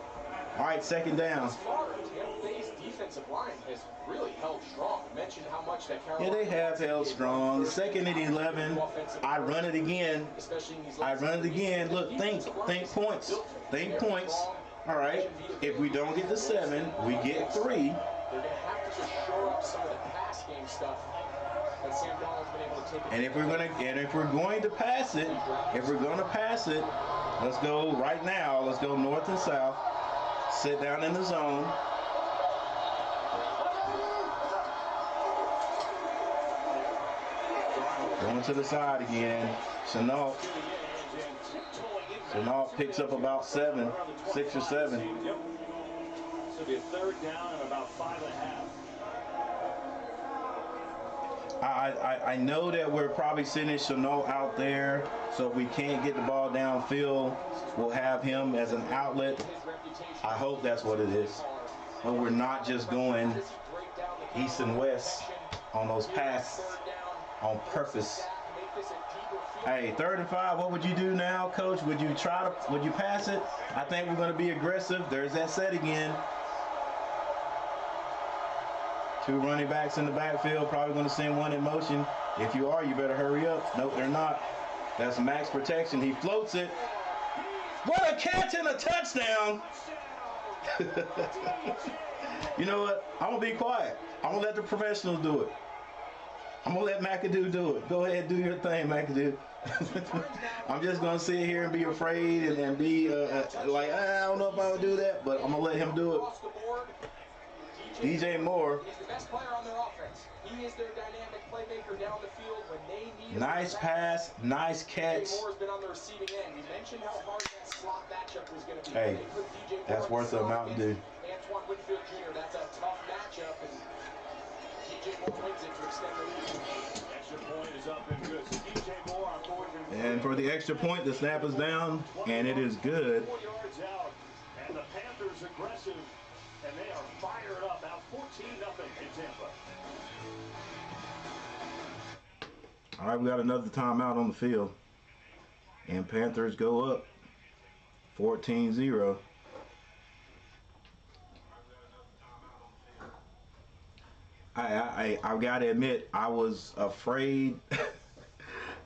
All right, 2nd down. Tampa Bay's defensive line has really held strong. I mentioned how much that Yeah, Carolina they have held strong. 2nd and 11. I run it again. especially in these I run it again. Look, think points. Think points. All right. If we don't get the 7, we get 3. They're going to have to just shore up some of the pass game stuff that Sam Darnold's been able to take. And if we're going to pass it, let's go right now. Let's go north and south. Sit down in the zone. Going to the side again. Chenault picks up about 7, 6 or 7. Yep. This will be a 3rd down and about 5.5. I know that we're probably sending Chenault out there, so if we can't get the ball downfield, we'll have him as an outlet. I hope that's what it is. But we're not just going east and west on those passes on purpose. Hey, 3rd and 5, what would you do now, Coach? Would you pass it? I think we're going to be aggressive. There's that set again. 2 running backs in the backfield, probably going to send 1 in motion. If you are, you better hurry up. Nope, they're not. That's max protection. He floats it. What a catch and a touchdown. You know what? I'm going to be quiet. I'm going to let the professionals do it. I'm going to let McAdoo do it. Go ahead, do your thing, McAdoo. I'm just going to sit here and be afraid and be like, I don't know if I would do that, but I'm going to let him do it. DJ Moore. He's the best player on their offense. He is their dynamic playmaker down the field when they need him. Nice pass, nice catch. DJ Moore's been on the receiving end. We mentioned how hard that slot matchup was going to be. Hey, They put DJ Moore that's in worth the a slot Mountain Dew. against Antoine Winfield Jr. That's a tough matchup, and DJ Moore wins it to extend the lead. Extra point is up and good. So DJ Moore on 4th and 3. And for the extra point, the snap is down, and it is good. 4 yards out, and the Panthers aggressive, and they are fired up. Now 14-0 in Tampa. All right, we got another timeout on the field. And Panthers go up 14-0. I've got to admit, I was afraid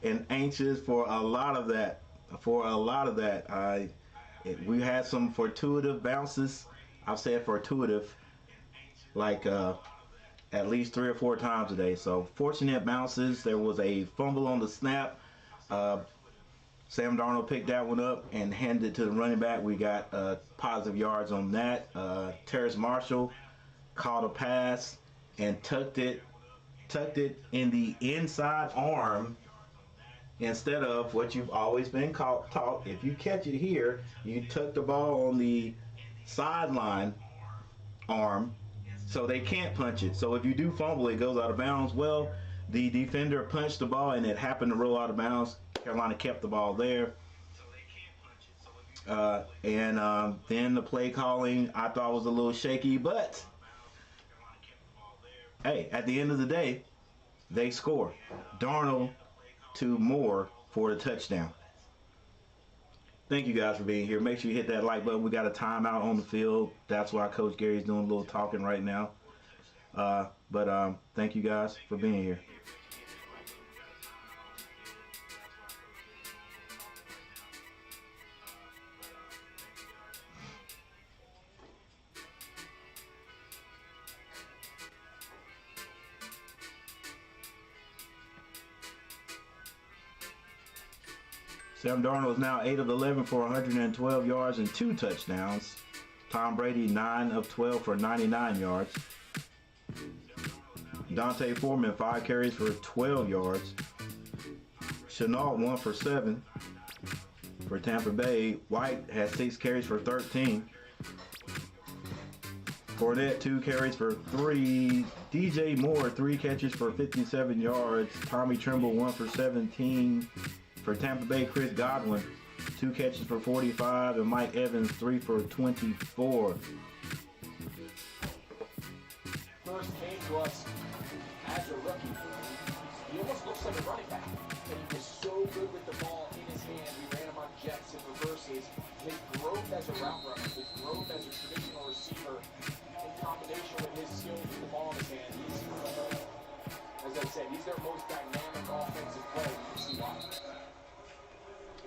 and anxious for a lot of that. We had some fortuitous bounces. I've said fortuitous like at least 3 or 4 times today. So fortunate bounces. There was a fumble on the snap. Sam Darnold picked that one up and handed it to the running back. We got positive yards on that. Terrace Marshall caught a pass and tucked it in the inside arm instead of what you've always been taught. If you catch it here, you tuck the ball on the sideline arm so they can't punch it. So if you do fumble, it goes out of bounds. Well, the defender punched the ball and it happened to roll out of bounds. Carolina kept the ball there. Then the play calling I thought was a little shaky, but hey, at the end of the day, they score. Darnold to Moore for the touchdown. Thank you guys for being here. Make sure you hit that like button. We got a timeout on the field. That's why Coach Gary's doing a little talking right now. But thank you guys for being here. Sam Darnold is now 8 of 11 for 112 yards and 2 touchdowns. Tom Brady 9 of 12 for 99 yards. Dante Foreman 5 carries for 12 yards. Chenault 1 for 7 for Tampa Bay. White has 6 carries for 13. Fournette 2 carries for 3. DJ Moore 3 catches for 57 yards. Tommy Tremble 1 for 17. For Tampa Bay, Chris Godwin 2 catches for 45, and Mike Evans 3 for 24. First came to us as a rookie. He almost looks like a running back, and he was so good with the ball in his hand. We ran him on jets and reverses. His growth as a route runner, his growth as a traditional receiver, in combination with his skills with the ball in his hand, as I said, he's their most dynamic offensive player. You can see why.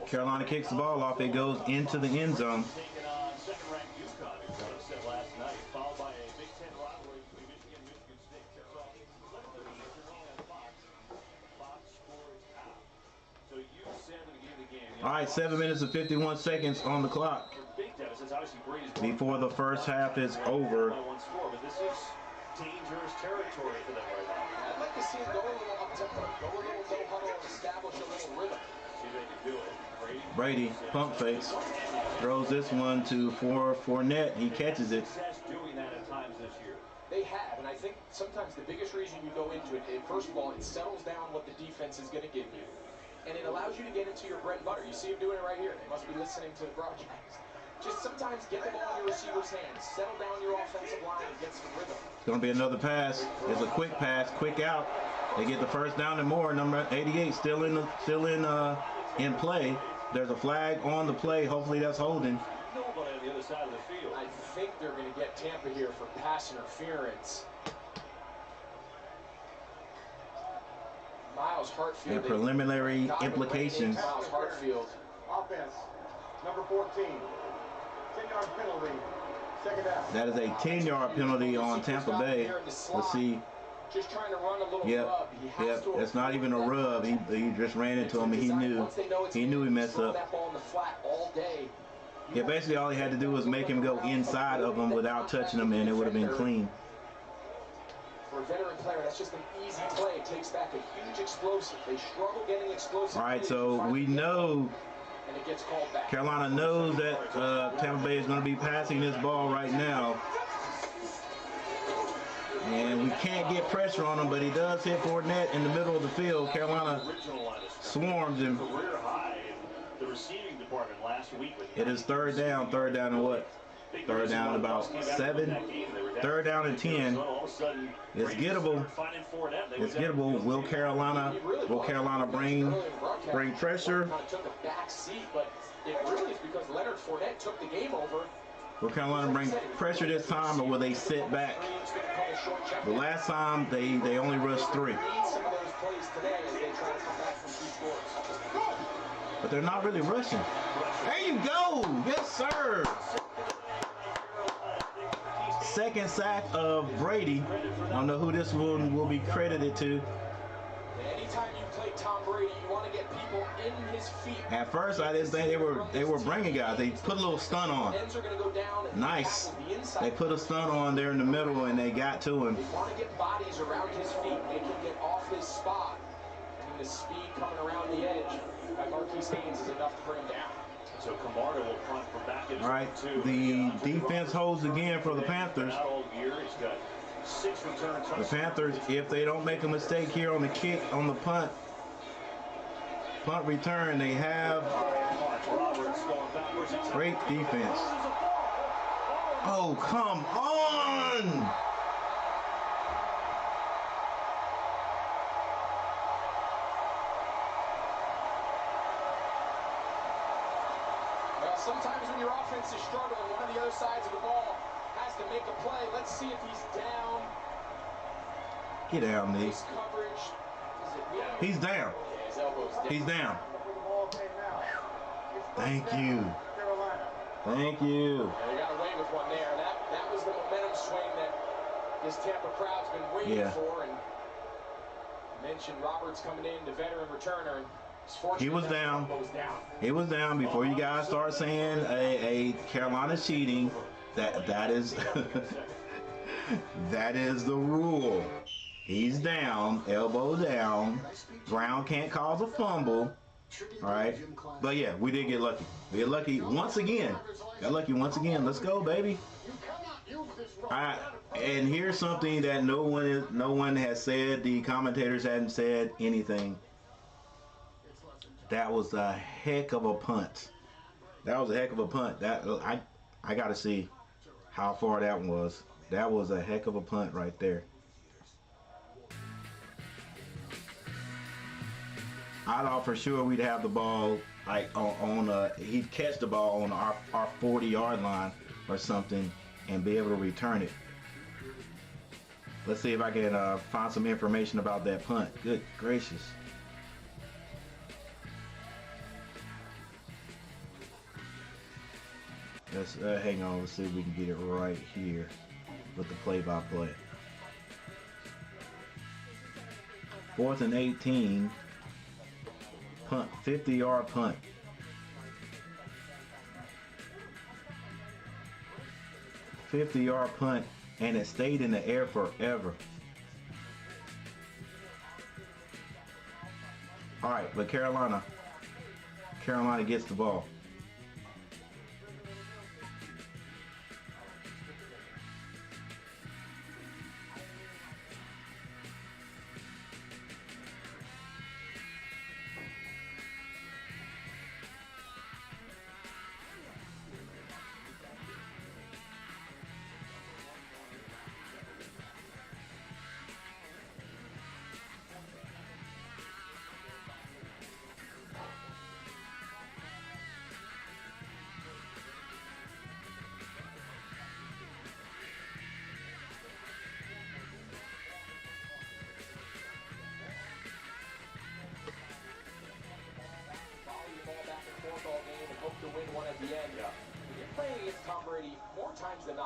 Carolina kicks the ball off. It goes into the end zone. Taking on second-ranked UConn, who got upset last night, followed by a Big Ten rivalry between Michigan and Michigan State. Kicks off 7:30 Eastern on Fox. Fox Sports app. So you said at the beginning of the game. All right, 7 minutes and 51 seconds on the clock Big deficits. Obviously, Brady's before the first half is over. One score, but this is dangerous territory for them right now. I'd like to see him go a little up-tempo, go a little no huddle, and establish a little rhythm. See if they can do it. Brady, pump fakes, throws this one to Fournette. He catches it. Doing that at times this year. They have, and I think sometimes the biggest reason you go into it, first of all, it settles down what the defense is going to give you, and it allows you to get into your bread and butter. You see him doing it right here. They must be listening to the broadcast. Just sometimes get the ball in your receiver's hands, settle down your offensive line, and get some rhythm. It's going to be another pass. It's a quick pass, quick out. They get the first down and more. Number 88 still in play. There's a flag on the play. Hopefully that's holding. Nobody on the other side of the field. I think they're going to get Tampa here for pass interference. Miles Hartfield. And preliminary implications. Miles Hartfield. Offense, number 14. 10-yard penalty. Second down. That is a 10-yard penalty on Tampa Bay. Let's see. Just trying to run a little rub. Yep. It's not even a rub. He just ran into him and he knew he messed up. That ball in the flat all day. Yeah, basically all he had to do was make him go inside of him without touching him, and it would have been clean. For a veteran player, that's just an easy play. It takes back a huge explosive. They struggle getting explosive. All right, so we know and it gets called back. Carolina knows that Tampa Bay is going to be passing this ball right now. And we can't get pressure on him, but he does hit Fournette in the middle of the field. Carolina swarms him. The receiving department last week. It is third down. Third down and what? Third down about 7. Third down and 10. It's gettable. It's gettable. Will Carolina bring pressure? Took a back seat, but it really is because Leonard Fournette took the game over. Will Carolina bring pressure this time, or will they sit back? The last time they only rushed 3. But they're not really rushing. There you go. Yes, sir. Second sack of Brady. I don't know who this one will be credited to. Anytime you play Tom Brady, you want to get people in his feet. At first, I didn't think they were bringing guys. They put a little stun on. Ends are going to go down. Nice. They put a stun on there in the middle, and they got to him. They want to get bodies around his feet. They can get off his spot. And the speed coming around the edge by Marquise Haynes is enough to bring him down. So Camarda will punt from back in. All right, the defense holds again for the Panthers. All year, he's got 6 returns. The Panthers, if they don't make a mistake here on the kick, on the punt return, they have great defense. Oh, come on! Sometimes when your offense is struggling, one of the other sides of the ball has to make a play. Let's see if he's down. Get down, Nick. His coverage. He's down. Yeah, his elbow's down. He's down. Thank you. Thank you. Yeah, they got away with one there. That was the momentum swing that this Tampa crowd's been waiting for. And mentioned Roberts coming in, the veteran returner. He was down. He was down before you guys start saying a Carolina cheating. That is that is the rule. He's down, elbow down. Brown can't cause a fumble. All right, but yeah, we did get lucky. We get lucky once again. Got lucky once again. Let's go, baby. And here's something that no one has said. The commentators hadn't said anything. That was a heck of a punt. That was a heck of a punt. That I got to see how far that was. That was a heck of a punt right there. I thought for sure we'd have the ball like he'd catch the ball on our 40-yard line or something and be able to return it. Let's see if I can find some information about that punt. Good gracious. Let's hang on. Let's see if we can get it right here with the play-by-play. 4th and 18. Punt, 50-yard punt. And it stayed in the air forever. All right, but Carolina gets the ball.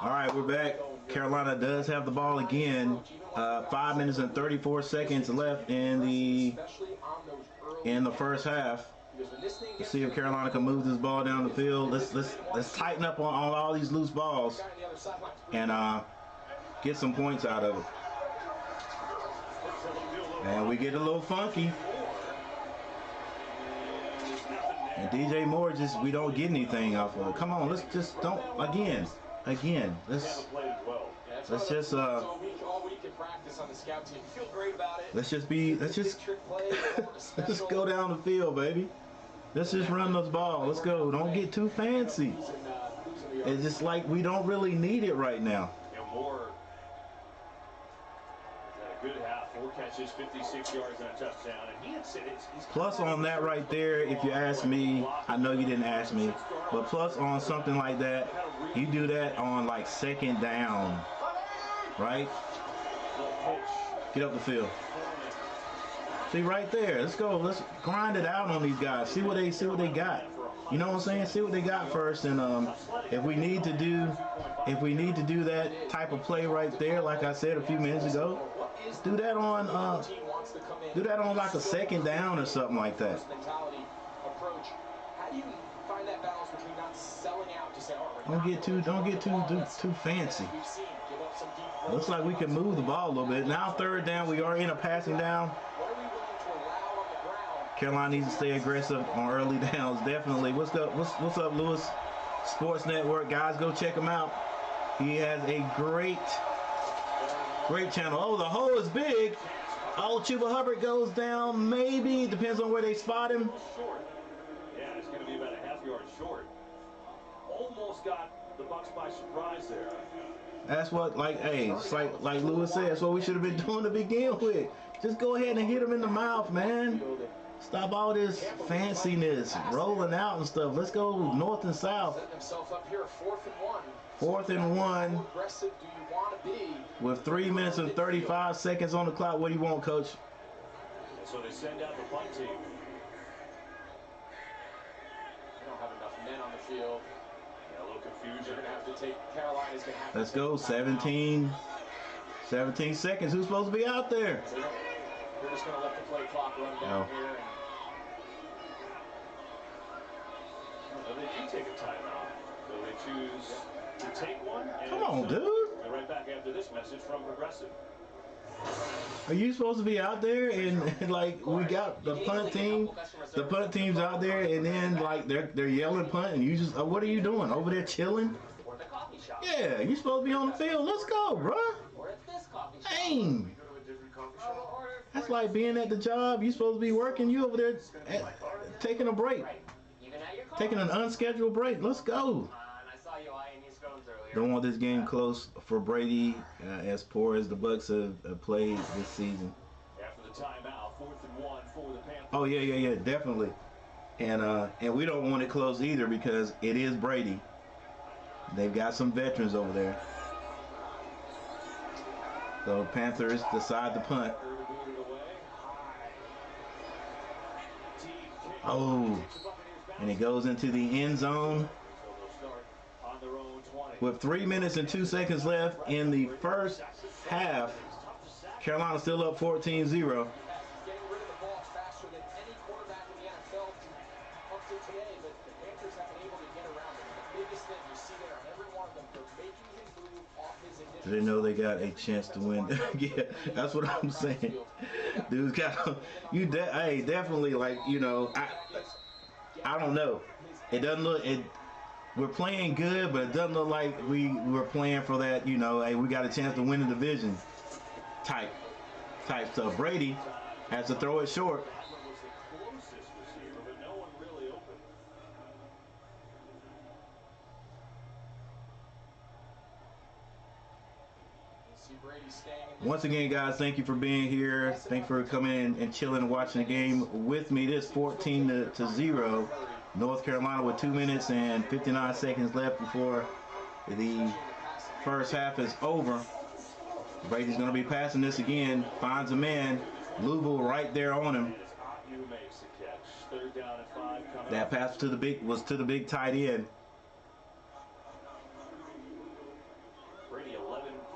All right, we're back. Carolina does have the ball again. 5 minutes and 34 seconds left in the first half. Let's see if Carolina can move this ball down the field. Let's tighten up on all these loose balls and get some points out of it. And we get a little funky. And DJ Moore we don't get anything off of it. Come on, let's just don't again. Let's just let's just go down the field, baby. Let's just run this ball. Let's go. Don't get too fancy. It's just like we don't really need it right now. Good half, 4 catches, 56 yards and a touchdown. And he had said he's Plus on that right there, if you ask me, I know you didn't ask me, but plus on something like that, you do that on like second down, right? Get up the field. See right there. Let's go. Let's grind it out on these guys. See what they got. You know what I'm saying? See what they got first. And if we need to do that type of play right there, like I said a few minutes ago, do that on like a second down or something like that. Don't get too fancy. Looks like we can move the ball a little bit. Now third down, we are in a passing down. Carolina needs to stay aggressive on early downs, definitely. What's up, Lewis? Sports Network, guys, go check him out. He has a great channel. Oh, the hole is big. Oh, Chuba Hubbard goes down. Maybe depends on where they spot him. Yeah, it's going to be about a half yard short. Almost got the Bucs by surprise there. That's what, it's like Lewis said, that's what we should have been doing to begin with. Just go ahead and hit him in the mouth, man. Stop all this fanciness, rolling out and stuff. Let's go north and south. Setting himself up here, 4th and 1. 4th and 1. How aggressive do you want to be? With 3 minutes and 35 seconds on the clock, what do you want, Coach? So they send out the punt team. They don't have enough men on the field. Yeah, a little confusion. They're going to have to take Carolina's going to have Let's to go. 17 seconds. Who's supposed to be out there? We're just going to let the play clock run down here. Well, they do take a timeout. So they choose to take one. Come on, dude. They're right back after this message from Progressive. Are you supposed to be out there and like we got the punt team? The punt team's out there and then like they're yelling punt and you just what are you doing over there chilling? Yeah, you supposed to be on the field. Let's go, bruh. Dang. That's like being at the job. You supposed to be working. You over there taking a break. Taking an unscheduled break. Let's go. Don't want this game close for Brady, as poor as the Bucs have played this season. After the timeout, 4th and 1 for the Panthers. Oh yeah, definitely. And we don't want it close either because it is Brady. They've got some veterans over there. So Panthers decide to punt. Oh, and it goes into the end zone. With 3 minutes and 2 seconds left in the first half, Carolina still up 14-0. Getting rid of the ball faster than any quarterback in the NFL up to today, but the Panthers have been able to get around it. The biggest thing you see there on every one of them, they're making him move off his initial. They know they got a chance to win. Yeah, that's what I'm saying. Dude's got definitely like, you know, I don't know. It doesn't look we're playing good, but it doesn't look like we're playing for that, you know, hey, we got a chance to win the division type stuff. Brady has to throw it short. Once again, guys, thank you for being here. Thanks for coming and chilling and watching the game with me. This 14-0. North Carolina with 2 minutes and 59 seconds left before the first half is over. Brady's going to be passing this again. Finds a man. Louisville right there on him. That pass to the big tight end.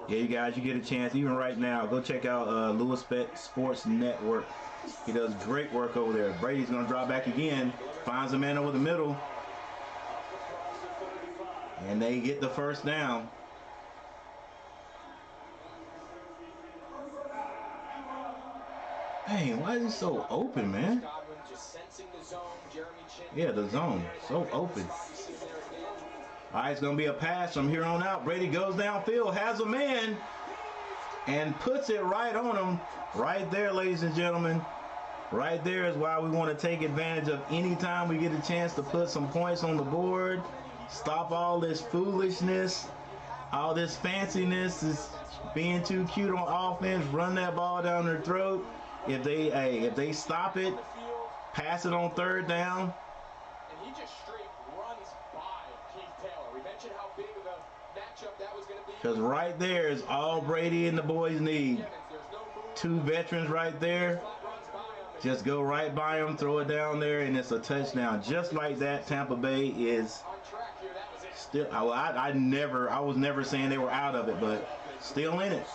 Yeah, you guys, you get a chance even right now. Go check out Lewis Sports Network. He does great work over there. Brady's going to drop back again. Finds a man over the middle. And they get the first down. Dang, why is he so open, man? Yeah, the zone. So open. All right, it's going to be a pass from here on out. Brady goes downfield, has a man, and puts it right on him. Right there, ladies and gentlemen. Right there is why we want to take advantage of any time we get a chance to put some points on the board. Stop all this foolishness, all this fanciness. being too cute on offense, run that ball down their throat. If they stop it, pass it on third down. And he just straight runs by Keith Taylor. We mentioned how big of a matchup that was going to be. Because right there is all Brady and the boys need. Two veterans right there. Just go right by them, throw it down there, and it's a touchdown. Just like that, Tampa Bay is still. I was never saying they were out of it, but still in it.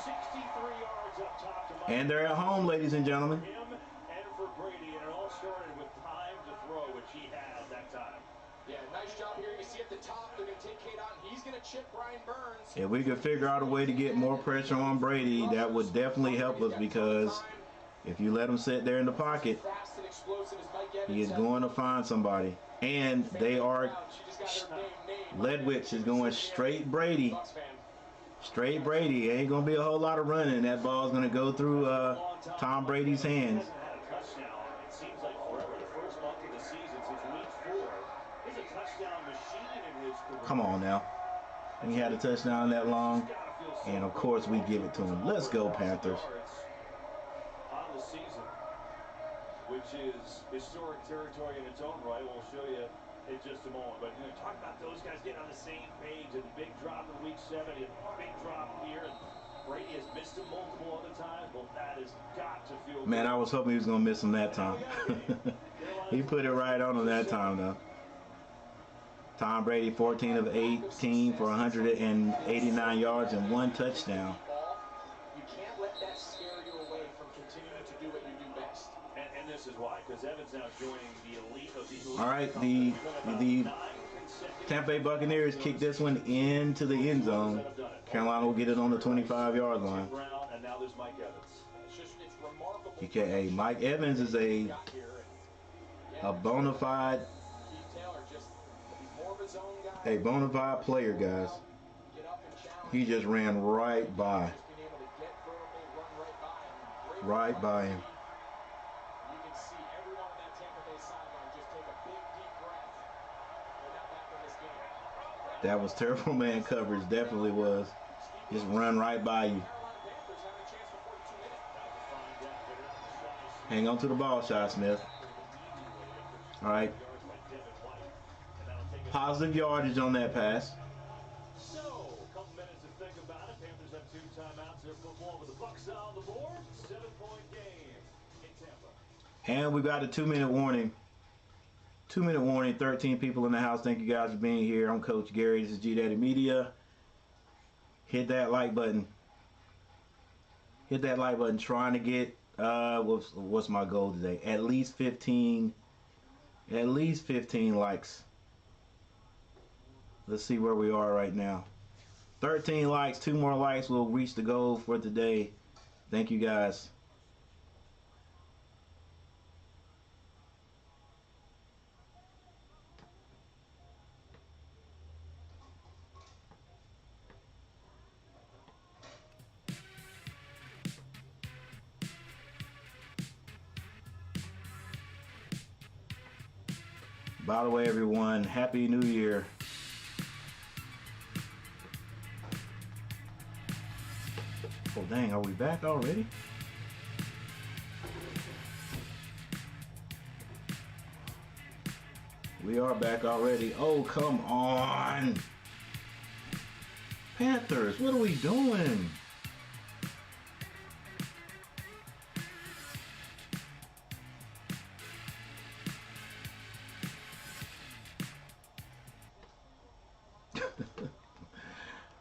And they're at home, ladies and gentlemen. Him and for Brady, and it all started with time to throw, which he had that time. Yeah, nice job here. You see at the top, they're going to take Kate out, and he's going to chip Brian Burns. If we could figure out a way to get more pressure on Brady, that would definitely help us, because if you let him sit there in the pocket, he is going to find somebody. And they are, Ledwich is going straight Brady. Straight Brady. Ain't going to be a whole lot of running. That ball's going to go through Tom Brady's hands. Come on now. He had a touchdown that long, and of course we give it to him. Let's go, Panthers. On the season, which is historic territory in its own right. We'll show you in just a moment. But you know, talk about those guys getting on the same page. And big drop in week 7, and big drop here. And Brady has missed him multiple other times. Well, that has got to feel Man, good. I was hoping he was going to miss him that time. He put it right on him that time, though. Tom Brady, 14 of 18 for 189 yards and 1 touchdown. You can't let that scare you away from continuing to do what you do best. And this is why, because Evans now joining the elite of the elite. All right, the Tampa Bay Buccaneers kick this one into the end zone. Carolina will get it on the 25-yard line. And now there's Mike Evans. It's remarkable. Hey, Mike Evans is a bona fide, player, guys. He just ran right by him. You can see everyone on that Tampa Bay sideline just take a big deep breath. They're not back in this game. That was terrible man coverage, definitely was. Just run right by you. Hang on to the ball, Shy Smith. All right. Positive yardage on that pass. So, a couple minutes to think about it. Panthers have 2 timeouts. They're football with the Bucs on the board. 7-point game in Tampa. And we got a 2-minute warning. 2-minute warning. 13 people in the house. Thank you guys for being here. I'm Coach Gary. This is G Daddy Media. Hit that like button. Hit that like button. Trying to get what's my goal today? At least 15 likes. Let's see where we are right now. 13 likes, 2 more likes will reach the goal for today. Thank you guys. By the way, everyone, Happy New Year. Oh, dang, are we back already? We are back already. Oh, come on. Panthers, what are we doing?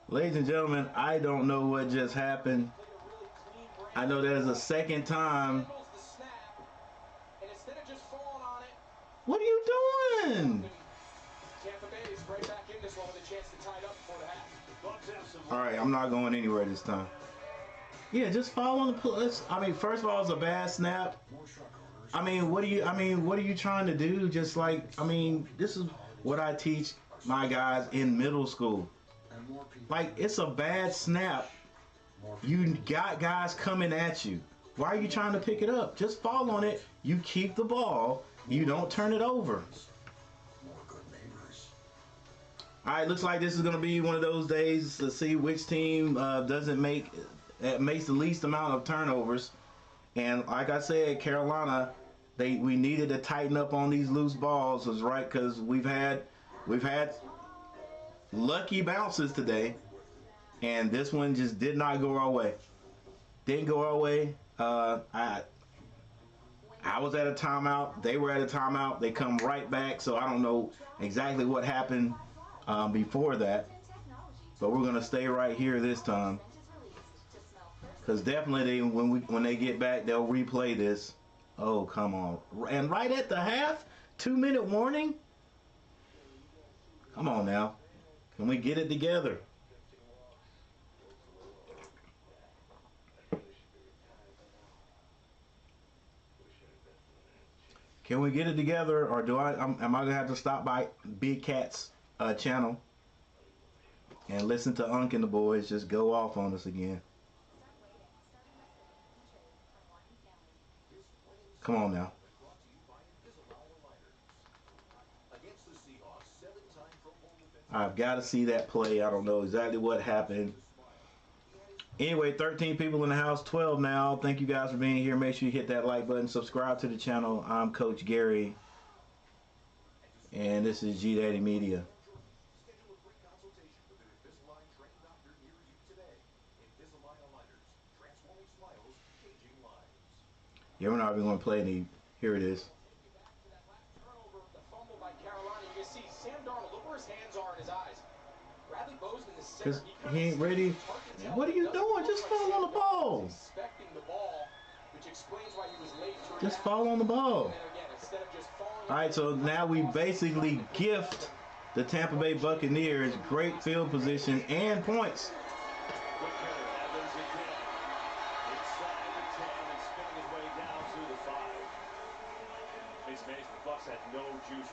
Ladies and gentlemen, I don't know what just happened. I know that is the second time. What are you doing? All right, I'm not going anywhere this time. Yeah, just follow the plus. I mean, first of all, it's a bad snap. I mean, what are you trying to do? Just like, I mean, this is what I teach my guys in middle school. Like, it's a bad snap. You got guys coming at you. Why are you trying to pick it up? Just fall on it. You keep the ball. You don't turn it over. All right, looks like this is going to be one of those days to see which team makes the least amount of turnovers. And like I said, Carolina, we needed to tighten up on these loose balls, was right, because we've had lucky bounces today, and this one just did not go our way. Didn't go our way. I was at a timeout. They were at a timeout. They come right back, so I don't know exactly what happened before that, but we're gonna stay right here this time, because definitely when they get back, they'll replay this. Oh, come on. And right at the half, 2-minute warning. Come on now, can we get it together? Can we get it together, or am I gonna have to stop by Big Cat's channel and listen to Unc and the boys just go off on us again? Come on now. I've got to see that play. I don't know exactly what happened. Anyway, 13 people in the house, 12 now. Thank you guys for being here. Make sure you hit that like button, subscribe to the channel. I'm Coach Gary, and this is G Daddy Media. Yeah, we're not even going to play any. Here it is. Because he ain't ready. What are you doing? Just fall on the ball. Just fall on the ball. All right, so now we basically gift the Tampa Bay Buccaneers great field position and points.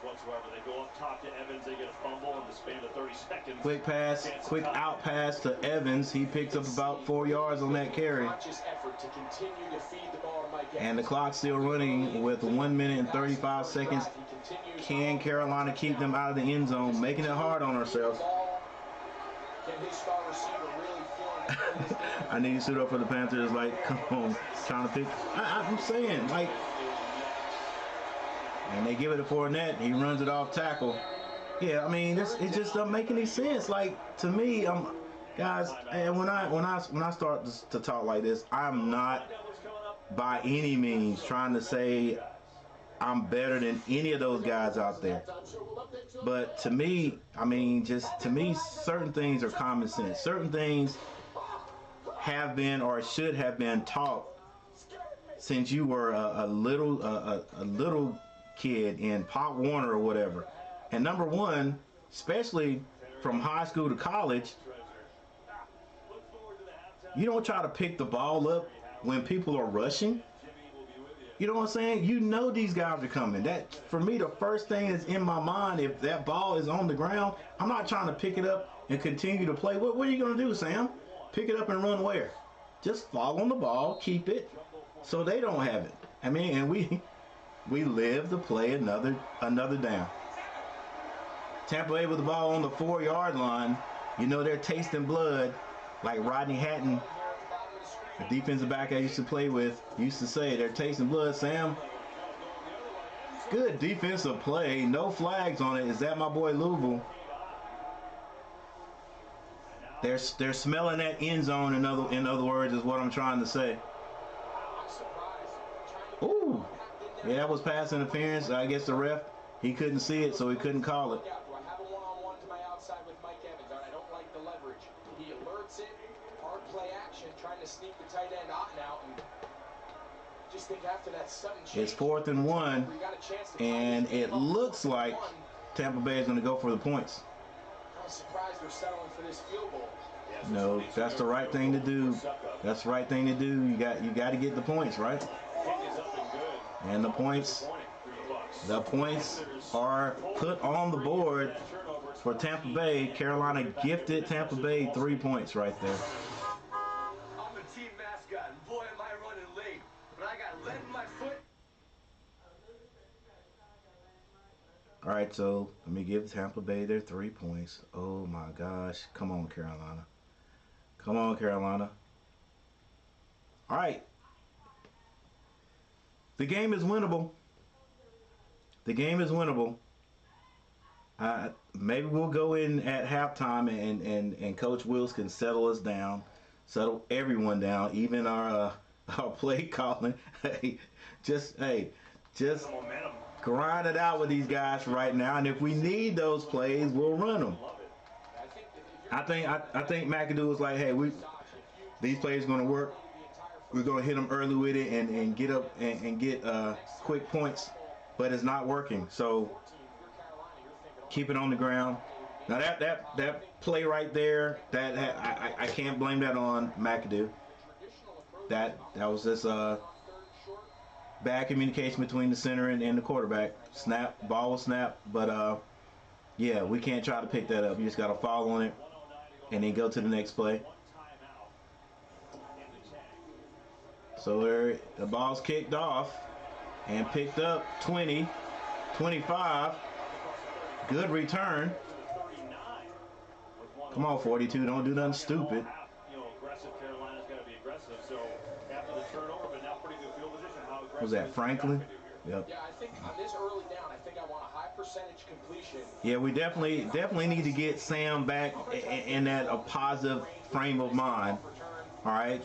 Whatsoever. They go up top to Evans, they get a fumble in the span of 30 seconds. Quick pass, quick out pass to Evans. He picks up about 4 yards on that carry. And the clock's still running with 1 minute and 35 seconds. Can Carolina keep them out of the end zone? Making it hard on ourselves. I need to suit up for the Panthers. Like, come on, trying to pick. I'm saying, like. And they give it to Fournette. He runs it off tackle. Yeah, I mean, it just doesn't make any sense. Like, to me, guys, and when I start to talk like this, I'm not by any means trying to say I'm better than any of those guys out there. But to me, I mean, just to me, certain things are common sense. Certain things have been or should have been taught since you were a little kid in Pop Warner or whatever. And number one, especially from high school to college, you don't try to pick the ball up when people are rushing. You know what I'm saying? You know these guys are coming. That, for me, the first thing that's in my mind, if that ball is on the ground, I'm not trying to pick it up and continue to play. What are you going to do, Sam? Pick it up and run where? Just fall on the ball, keep it, so they don't have it. I mean, and we live to play another down. Tampa Bay with the ball on the 4-yard line. You know they're tasting blood, like Rodney Hatton, the defensive back I used to play with, used to say. They're tasting blood, Sam. Good defensive play. No flags on it. Is that my boy Louisville? They're smelling that end zone. In other words, is what I'm trying to say. Ooh. Yeah, that was pass interference. I guess the ref, he couldn't see it, so he couldn't call it. Do I have a one-on-one to my outside with Mike Evans? I don't like the leverage. He alerts it, hard play action, trying to sneak the tight end out, and just think after that sudden change. It's 4th and 1, and it looks like Tampa Bay is going to go for the points. I'm surprised they're settling for this field goal. No, that's the right thing to do. That's the right thing to do. You got to get the points, right? And the points are put on the board for Tampa Bay. Carolina gifted Tampa Bay 3 points right there. I'm the team mascot, and boy am I running late, but I got lead in my foot. All right, so let me give Tampa Bay their 3 points. Oh my gosh. Come on, Carolina. Come on, Carolina. All right. The game is winnable. The game is winnable. Maybe we'll go in at halftime and Coach Wills can settle us down, settle everyone down, even our play calling. Just grind it out with these guys right now, and if we need those plays, we'll run them. I think McAdoo was like, hey, these plays are going to work. We're going to hit them early with it and get up and get quick points, but it's not working. So keep it on the ground. Now that play right there, I can't blame that on McAdoo. That was just bad communication between the center and the quarterback. Ball was snapped, but yeah, we can't try to pick that up. You just got to fall on it and then go to the next play. So the ball's kicked off and picked up 20, 25. Good return. Come on, 42. Don't do nothing stupid. Aggressive. Carolina's got to be aggressive. So after the turnover, but now pretty good field position. How aggressive Was that Franklin? Yep. Yeah, I think on this early down, I think I want a high percentage completion. Yeah, we definitely need to get Sam back in that a positive frame of mind. All right,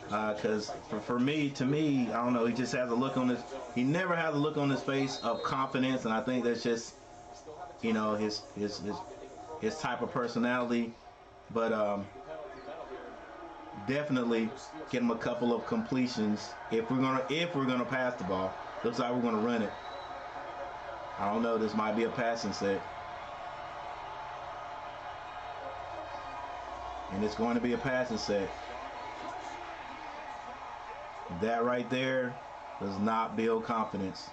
because to me, I don't know. He just has a look on his. He never has a look on his face of confidence, and I think that's just, his type of personality. But definitely get him a couple of completions if we're gonna pass the ball. Looks like we're gonna run it. I don't know. This might be a passing set, and it's going to be a passing set. That right there does not build confidence.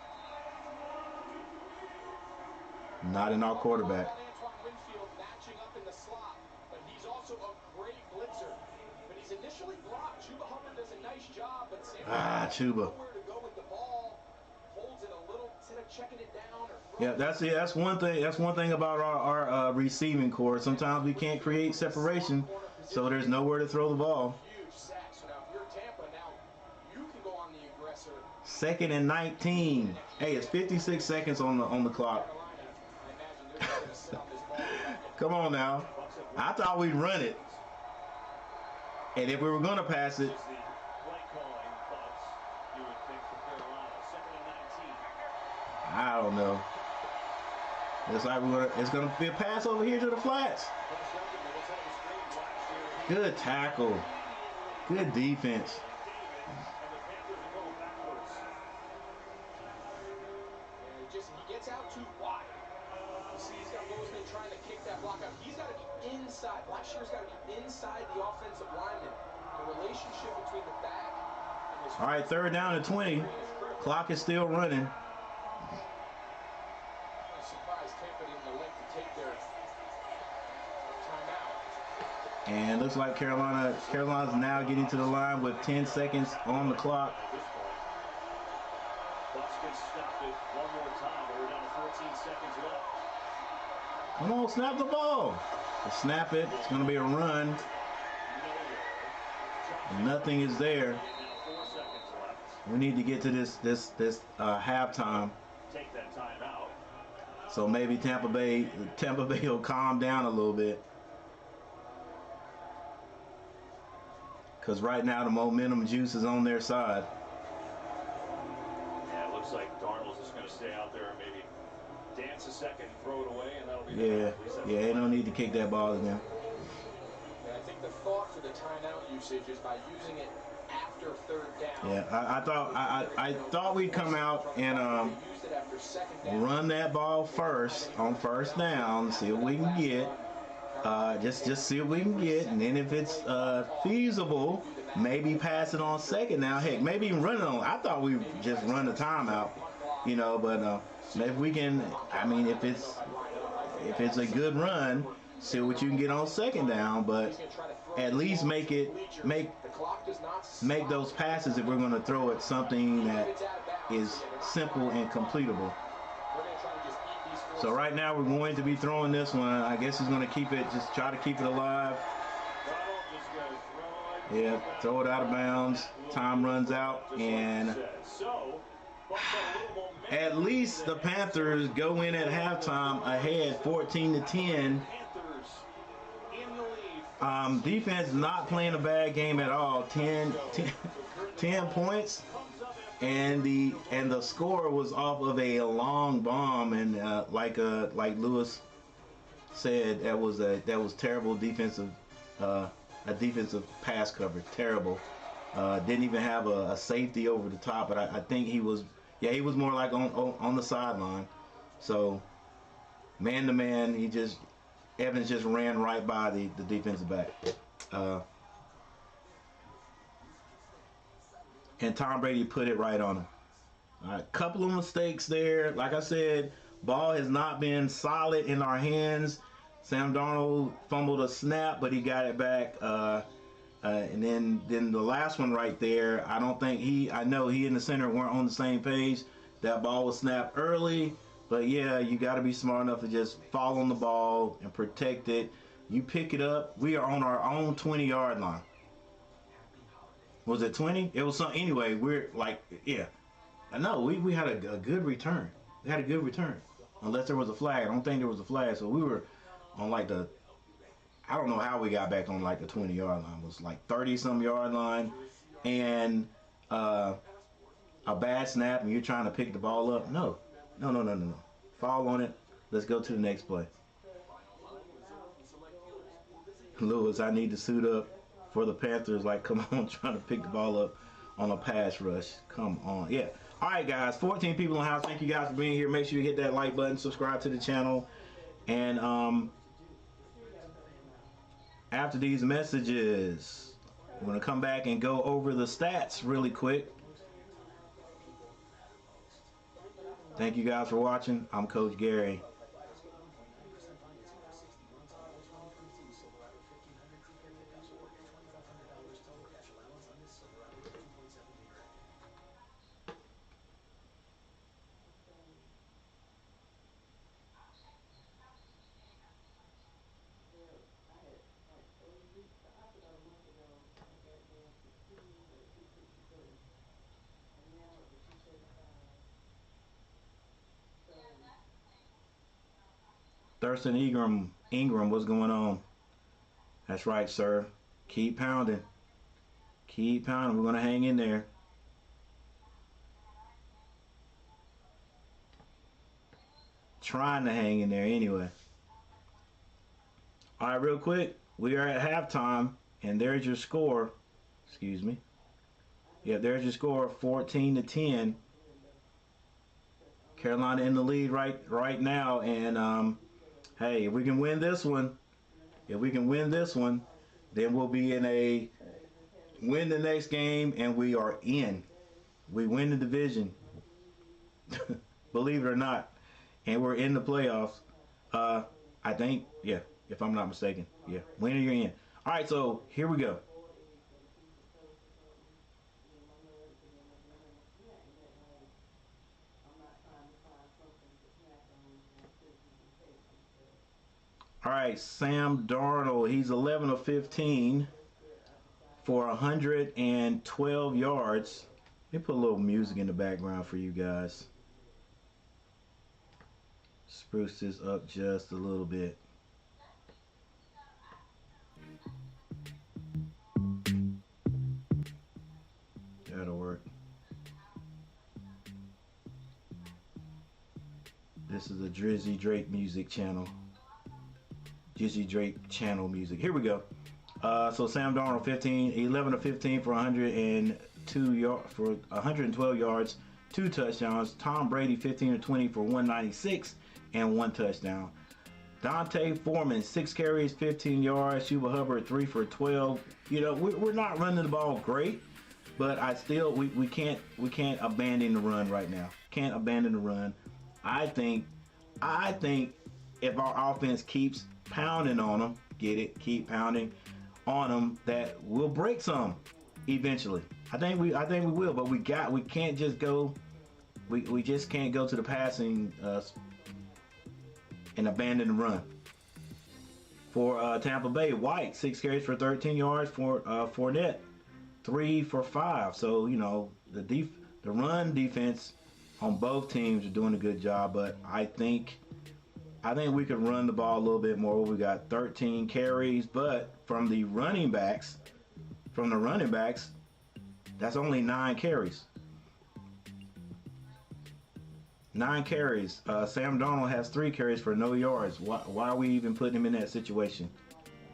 Not in our quarterback. Matching up in the slot, but he's also a great blitzer. But he's initially blocked. Chuba Hubbard does a nice job, but Sam Chuba. Nowhere to go with the ball. Holds it a little instead of checking it down or Yeah, that's one thing. That's one thing about our receiving core. Sometimes we can't create separation, so there's nowhere to throw the ball. huge sacks. So now if you're Tampa, now you can go on the aggressor. 2nd and 19. Hey, it's 56 seconds on the clock. Come on now. I thought we'd run it. And if we were going to pass it. I don't know. It's like it's going to be a pass over here to the flats. Good tackle. Good defense. He gets out too wide. You see, he's got Bozeman trying to kick that block out. He's got to be inside. Blackshear's got to be inside the offensive lineman. The relationship between the back and his. All right, 3rd down and 20. Clock is still running. I'm surprised Tampa didn't elect to take their timeout. And looks like Carolina's now getting to the line with 10 seconds on the clock. Bucks can stop it one more time, but we're down to 14 seconds left. Come on, snap the ball. Snap it. It's going to be a run. Nothing is there. We need to get to this halftime. Take that time out. So maybe Tampa Bay will calm down a little bit. Because right now the momentum juice is on their side. Yeah, it looks like Darnold's just going to stay out there and maybe dance a second, throw it away, and that'll be Yeah, they don't need to kick that ball again. And I think the thought for the timeout usage is by using it after 3rd down. Yeah, I thought we'd come out and Use it after 2nd down. run that ball first on 1st down, see what we can get. Just see what we can get, and then if it's feasible, maybe pass it on 2nd down. Heck, maybe even run it on. I thought we just run the timeout, but maybe we can. I mean, if it's a good run, see what you can get on 2nd down, but at least make those passes if we're going to throw it something that is simple and completable. So right now we're going to be throwing this one. I guess he's going to keep it, just try to keep it alive. Yeah, throw it out of bounds. Time runs out, and at least the Panthers go in at halftime ahead 14-10. Defense not playing a bad game at all. 10 points, and the score was off of a long bomb, and like Lewis said, that was terrible defensive a defensive pass coverage. Terrible. Didn't even have a safety over the top, but I think he was more like on the sideline. So man to man, Evans just ran right by the defensive back. And Tom Brady put it right on him. All right, couple of mistakes there. Like I said, ball has not been solid in our hands. Sam Darnold fumbled a snap, but he got it back. And then the last one right there, I know he and the center weren't on the same page. That ball was snapped early, but yeah, you got to be smart enough to just fall on the ball and protect it. You pick it up. We are on our own 20-yard line. Was it 20? It was something. Anyway, we're like, yeah. I know we had a good return. We had a good return, unless there was a flag. I don't think there was a flag, so we were on like I don't know how we got back on like the 20-yard line. It was like 30-some yard line, and a bad snap, and you're trying to pick the ball up. No. Fall on it. Let's go to the next play. Lewis, I need to suit up for the Panthers. Like, come on, trying to pick the ball up on a pass rush. Come on. Yeah. All right, guys. 14 people in the house. Thank you guys for being here. Make sure you hit that like button, subscribe to the channel, and after these messages, we're going to come back and go over the stats really quick. Thank you guys for watching. I'm Coach Gary. Thurston Ingram, what's going on? That's right, sir. Keep pounding. Keep pounding. We're going to hang in there. Trying to hang in there anyway. All right, real quick. We are at halftime, and there's your score. Excuse me. Yeah, there's your score, 14-10. Carolina in the lead right now, and hey, if we can win this one, then we'll be win the next game, and we are in. We win the division, believe it or not, and we're in the playoffs. I think, yeah, if I'm not mistaken, yeah, win or you're in. All right, so here we go. All right, Sam Darnold, he's 11 of 15 for 112 yards. Let me put a little music in the background for you guys. Spruce this up just a little bit. That'll work. This is a Drizzy Drake music channel. Drizzy Drake channel music. Here we go. So Sam Darnold, 11 of 15 for 112 yards, 2 touchdowns. Tom Brady, 15 of 20 for 196 and 1 touchdown. Dante Foreman, 6 carries, 15 yards. Chuba Hubbard, 3 for 12. You know, we're not running the ball great, but we can't abandon the run right now. Can't abandon the run. I think if our offense keeps pounding on them, keep pounding on them, that we'll break some eventually. I think we will, but we can't just go. We just can't go to the passing and abandon the run. For Tampa Bay, White 6 carries for 13 yards. For Fournette 3 for 5. So you know the run defense on both teams are doing a good job, but I think we could run the ball a little bit more. We got 13 carries, but from the running backs, that's only 9 carries. 9 carries. Sam Darnold has 3 carries for no yards. Why are we even putting him in that situation?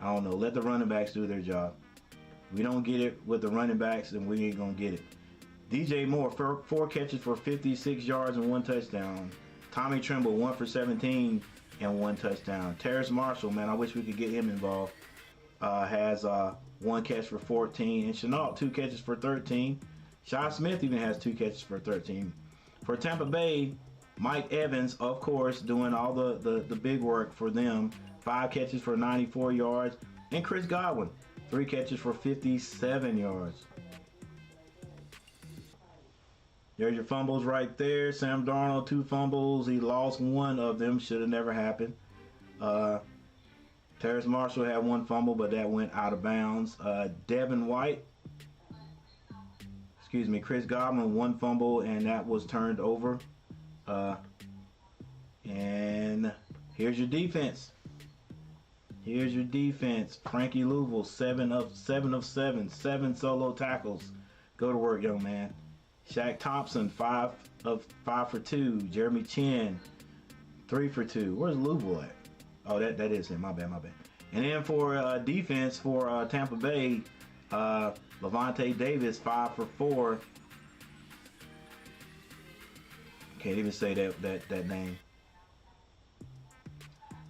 I don't know. Let the running backs do their job. We don't get it with the running backs, then we ain't gonna get it. DJ Moore, 4 catches for 56 yards and 1 touchdown. Tommy Tremble, 1 for 17 and 1 touchdown. Terrace Marshall, man, I wish we could get him involved. Has 1 catch for 14. And Chenault, 2 catches for 13. Shaw Smith even has 2 catches for 13. For Tampa Bay, Mike Evans, of course, doing all the big work for them. 5 catches for 94 yards. And Chris Godwin, 3 catches for 57 yards. There's your fumbles right there. Sam Darnold, 2 fumbles. He lost 1 of them. Should have never happened. Terrace Marshall had 1 fumble, but that went out of bounds. Chris Godwin, 1 fumble, and that was turned over. And here's your defense. Frankie Louisville, 7 of 7, 7 solo tackles. Go to work, young man. Shaq Thompson, 5 for 2. Jeremy Chin, 3 for 2. Where's Louisville at? Oh, that is him. My bad. And then for defense for Tampa Bay, Levante Davis, 5 for 4. Can't even say that name.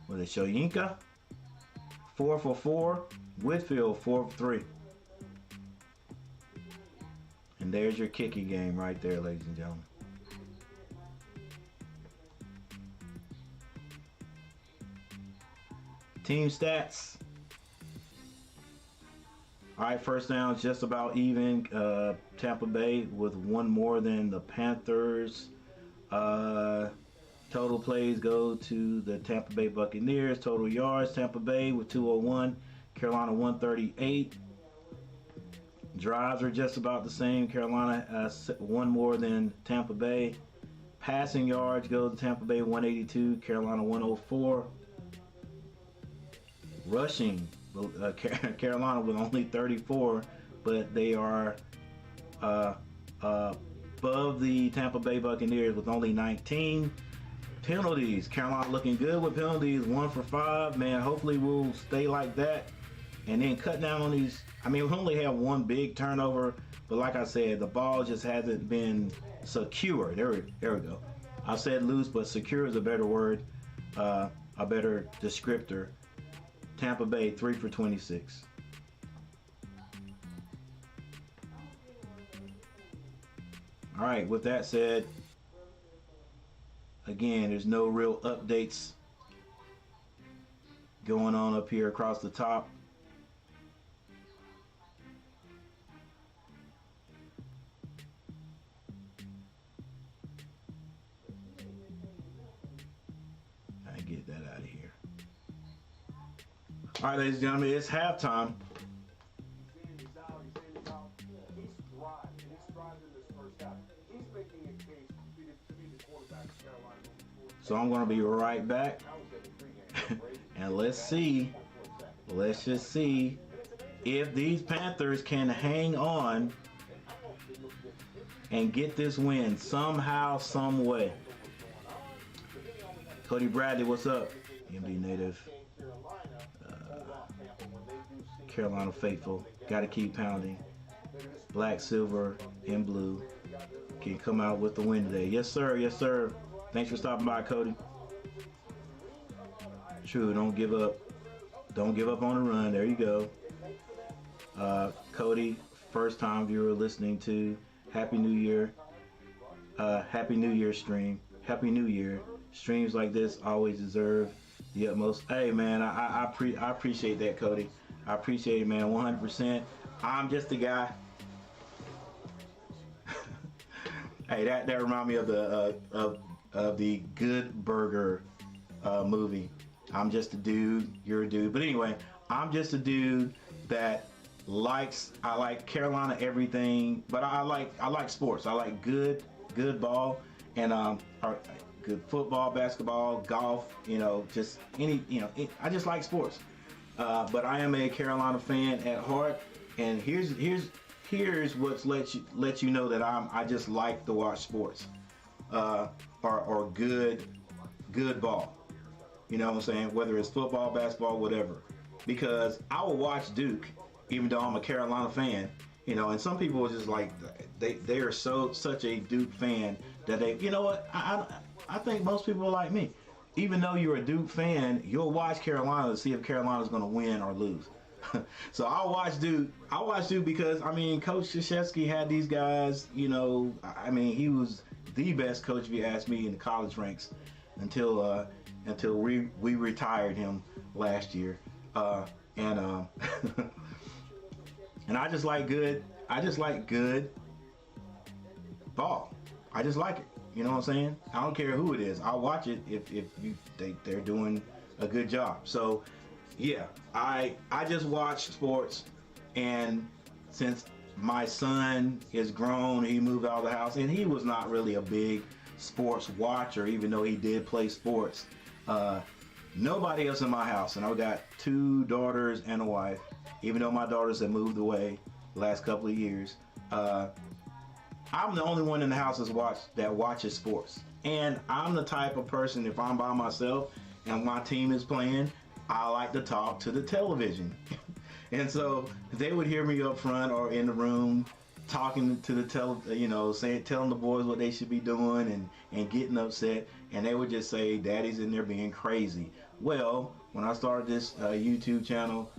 Was it Shoyinka? 4 for 4. Whitfield, 4 for 3. And there's your kicking game right there, ladies and gentlemen. Team stats. All right, first down just about even. Tampa Bay with 1 more than the Panthers. Total plays go to the Tampa Bay Buccaneers. Total yards, Tampa Bay with 201. Carolina 138. Drives are just about the same. Carolina 1 more than Tampa Bay. Passing yards go to Tampa Bay 182. Carolina 104. Rushing, Carolina with only 34, but they are above the Tampa Bay Buccaneers with only 19. Penalties, Carolina looking good with penalties, 1 for 5. Man, hopefully we'll stay like that and then cut down on these. I mean, we only have 1 big turnover, but like I said, the ball just hasn't been secure. There we go. I said loose, but secure is a better word, a better descriptor. Tampa Bay 3 for 26. All right, with that said, again, there's no real updates going on up here across the top. I get that out of here. All right, ladies and gentlemen, it's halftime. So I'm going to be right back. And let's just see if these Panthers can hang on and get this win somehow, some way. Cody Bradley, what's up? MD native. Carolina faithful. Got to keep pounding. Black, silver, and blue can come out with the win today. Yes, sir. Yes, sir. Thanks for stopping by, Cody. True, don't give up. Don't give up on the run. There you go. Cody, first time viewer listening to Happy New Year. Happy New Year stream. Happy New Year. Streams like this always deserve the utmost. Hey, man, I appreciate that, Cody. I appreciate it, man, 100%. I'm just a guy. Hey, that remind me of the Good Burger movie. I'm just a dude, you're a dude. But anyway, I'm just a dude that I like Carolina everything, but I like sports. I like good ball and or good football, basketball, golf, just any, I just like sports. But I am a Carolina fan at heart, and here's what lets you know that I just like to watch sports, or good ball. You know what I'm saying? Whether it's football, basketball, whatever. Because I will watch Duke, even though I'm a Carolina fan. And some people are just like they are such a Duke fan that they, you know what? I think most people are like me. Even though you're a Duke fan, you'll watch Carolina to see if Carolina's going to win or lose. So I'll watch Duke. Because Coach Krzyzewski had these guys. He was the best coach, if you ask me, in the college ranks until we retired him last year. And I just like good ball. I just like it. You know what I'm saying? I don't care who it is. I'll watch it if they're doing a good job. So yeah, I just watch sports, and since my son is grown, he moved out of the house, and he was not really a big sports watcher, even though he did play sports. Nobody else in my house, and I've got 2 daughters and a wife, even though my daughters have moved away the last couple of years. I'm the only one in the house that watches sports. And I'm the type of person, if I'm by myself and my team is playing, I like to talk to the television. And so they would hear me up front or in the room talking to the telling the boys what they should be doing and getting upset, and they would just say, "Daddy's in there being crazy." Well, when I started this YouTube channel,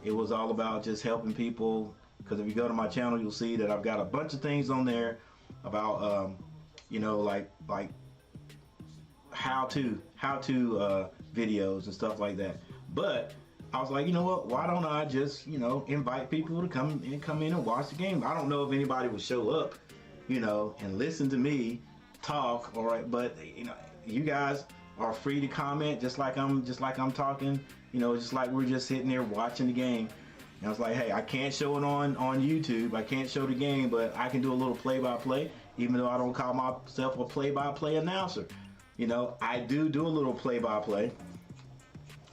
it was all about just helping people. Because if you go to my channel, you'll see that I've got a bunch of things on there about like how to videos and stuff like that. But I was like, you know what? Why don't I just invite people to come in and watch the game? I don't know if anybody would show up, and listen to me talk. All right, but you guys are free to comment just like I'm talking. Just like we're just sitting there watching the game. And I was like, hey, I can't show it on YouTube. I can't show the game, but I can do a little play-by-play, even though I don't call myself a play-by-play announcer. I do a little play-by-play.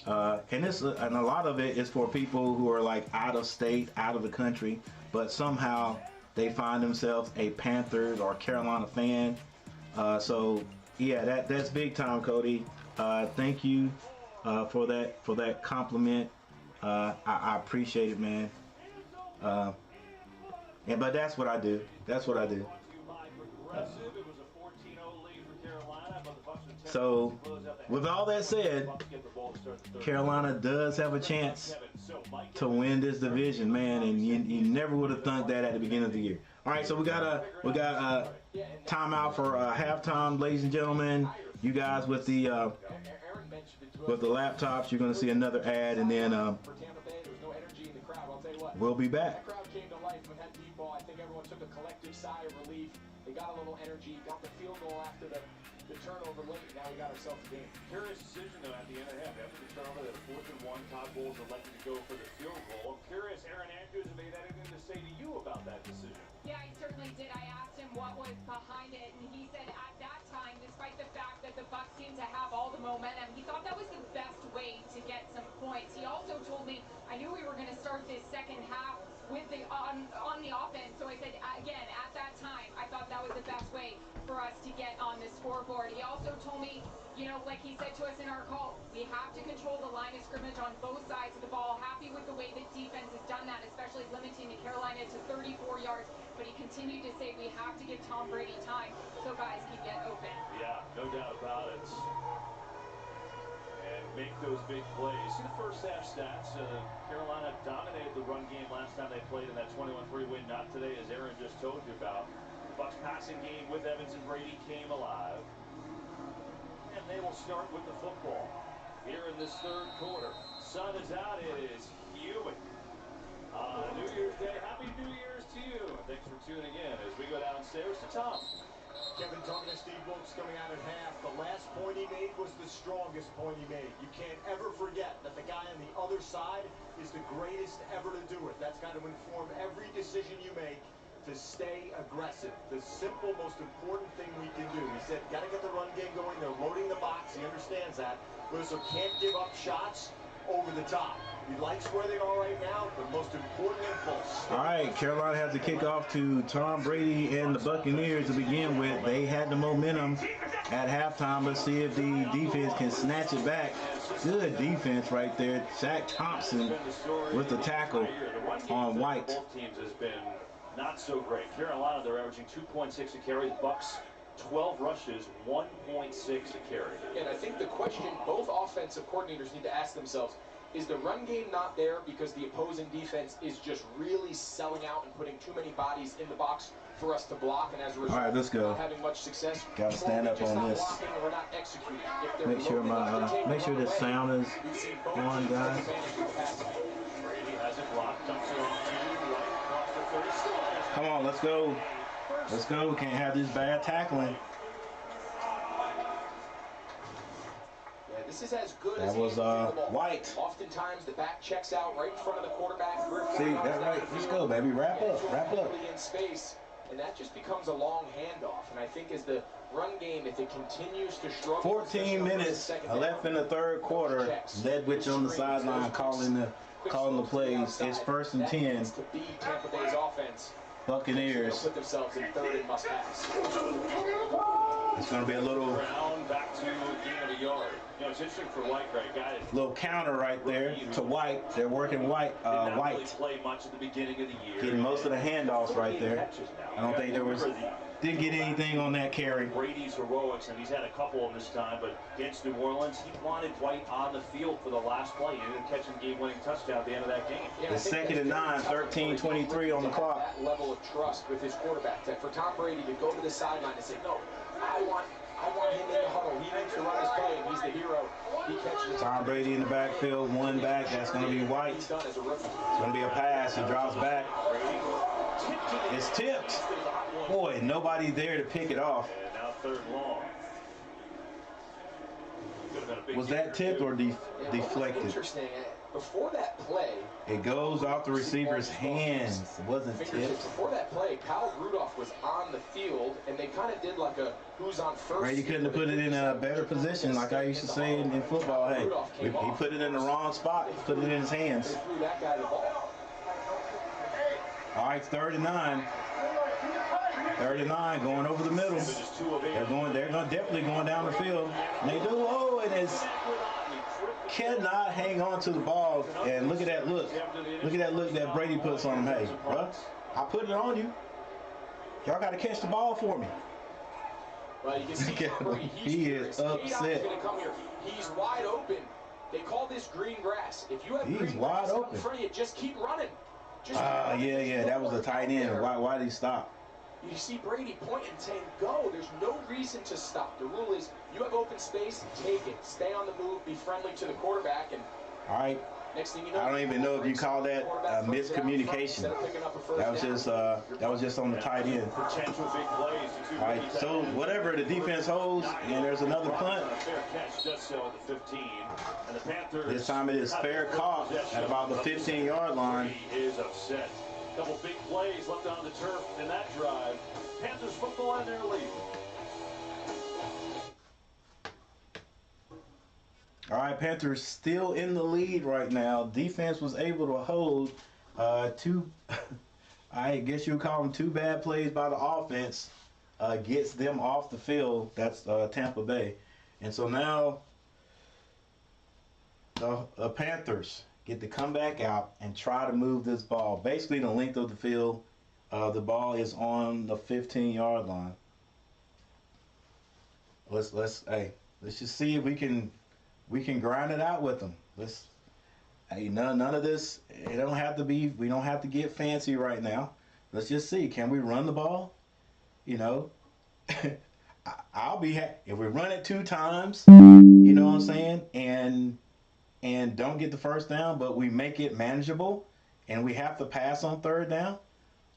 And a lot of it is for people who are like out of state, out of the country, but somehow they find themselves a Panthers or Carolina fan. So yeah, that's big time, Cody. Thank you for that compliment. I appreciate it, man. But that's what I do. So, with all that said, Carolina does have a chance to win this division, man, and you never would have thought that at the beginning of the year. All right, so we got a timeout for halftime, ladies and gentlemen. You guys with the laptops, you're going to see another ad, and then we'll be back. That crowd came to life when that deep ball. I think everyone took a collective sigh of relief. They got a little energy, got the field goal after the turnover late. Now we got ourselves a game. Curious decision, though, at the end of the half. After the turnover, that 4th and 1, Todd Bowles elected to go for the field goal. I'm curious, Aaron Andrews, if he had anything to say to you about that decision. Yeah, he certainly did. I asked him what was behind it, and he said at that time, despite the fact that the Bucs seemed to have all the momentum, he thought that was the best way to get some points. He also told me, I knew we were going to start this second half with on the offense, so I said, again, at that time, I thought that was the best way for us to get on the scoreboard. He also told me, like he said to us in our call, we have to control the line of scrimmage on both sides of the ball. Happy with the way the defense has done that, especially limiting the Carolina to 34 yards. But he continued to say we have to give Tom Brady time so guys can get open. Yeah, no doubt about it. And make those big plays. See the first half stats. Carolina dominated the run game last time they played in that 21-3 win. Not today, as Aaron just told you about. The Bucs passing game with Evans and Brady came alive. And they will start with the football here in this third quarter. Sun is out. It is humid. New Year's Day. Happy New Year's to you. Thanks for tuning in as we go downstairs to Tom. Kevin talking to Steve Wilkes coming out at half. The last point he made was the strongest point he made. You can't ever forget that the guy on the other side is the greatest ever to do it. That's got to inform every decision you make to stay aggressive. The simple, most important thing we can do. He said, got to get the run game going. They're loading the box. He understands that. But also can't give up shots over the top. He likes where they are right now. The most important impulse. All right, Carolina has the kickoff to Tom Brady and the Buccaneers to begin with. They had the momentum at halftime. Let's see if the defense can snatch it back. Good defense right there. Shaq Thompson with the tackle on White. Both teams has been not so great. Carolina, they're averaging 2.6 a carry. Bucks, 12 rushes, 1.6 a carry. And I think the question both offensive coordinators need to ask themselves, is the run game not there because the opposing defense is just really selling out and putting too many bodies in the box for us to block, and as a result, all right, let's go. not having much success? Gotta stand up on this. We're not executing. Make sure the sound is on, guys. Brady has it blocked, dumps it off to right across the 30. Come on, let's go. Let's go. We can't have this bad tackling. This is as good That as was White. Oftentimes the back checks out right in front of the quarterback. See, that's right. Let's go, baby. Wrap up. Wrap up. In space, and that just becomes a long handoff. And I think as the run game, if it continues to struggle, 14 minutes left in the third quarter. Ledwich on the sideline calling the plays. It's 1st and 10. To be Tampa Bay's offense. Buccaneers. Put themselves in third and must pass. It's going to be a little Brown back to gain of a yard. You know, it's interesting for White, right? little counter right there to White. They're working White. White really play much at the beginning of the year. getting most of the handoffs right there. I don't think didn't get anything on that carry. Brady's heroics, and he's had a couple in this time, but against New Orleans, he wanted White on the field for the last play. He ended up catching a game-winning touchdown at the end of that game. It's 2nd and 9, 13:23 on the clock. That level of trust with his quarterback. That for Tom Brady to go to the sideline and say, no, I want him in the huddle. He needs to run his play, and he's the hero. He catches it. Tom Brady in the backfield, one back. That's going to be White. He's done as a rookie. It's going to be a pass. He drops back. It's tipped. Boy, nobody there to pick it off. And now 3rd long. Was that tipped or deflected? Interesting. Before that play, It goes off the receiver's hands. It wasn't tipped. Before that play, Kyle Rudolph was on the field, and they kind of did like a who's on first. Brady couldn't have put it in a better position, like I used to say in football. Hey, he put it in the wrong spot. Put it in his hands. They threw that guy the ball. All right, 3rd and 9. 3rd and 9, going over the middle. They're definitely going down the field. And they do. Oh, and it's cannot hang on to the ball. And look at that look. Look at that look that Brady puts on him. Hey, bro, I put it on you. Y'all got to catch the ball for me. Well, you can see Brady, he is upset. He's wide open. They call this green grass. If you have He's green wide grass open. in front of you, just keep running. Yeah, that was a tight end. Why did he stop? You see Brady pointing and saying, go. There's no reason to stop. The rule is you have open space, take it. Stay on the move, be friendly to the quarterback. And all right. Next thing you know, I don't even know if you call that miscommunication. That was just on the tight end. Potential big plays. All right, so whatever the defense holds, and there's another punt. Fair catch does so at the 15. And the Panthers. This time it is fair caught at about the 15-yard line. He is upset. Couple big plays left on the turf in that drive. Panthers football in their lead. All right, Panthers still in the lead right now. Defense was able to hold two, I guess you would call them 2 bad plays by the offense, gets them off the field. That's Tampa Bay. And so now the Panthers get to come back out and try to move this ball. Basically, the length of the field, the ball is on the 15-yard line. Let's just see if we can grind it out with them. None of this. We don't have to get fancy right now. Let's just see. Can we run the ball? I'll be happy if we run it 2 times. You know what I'm saying? And don't get the first down, but we make it manageable, and we have to pass on 3rd down.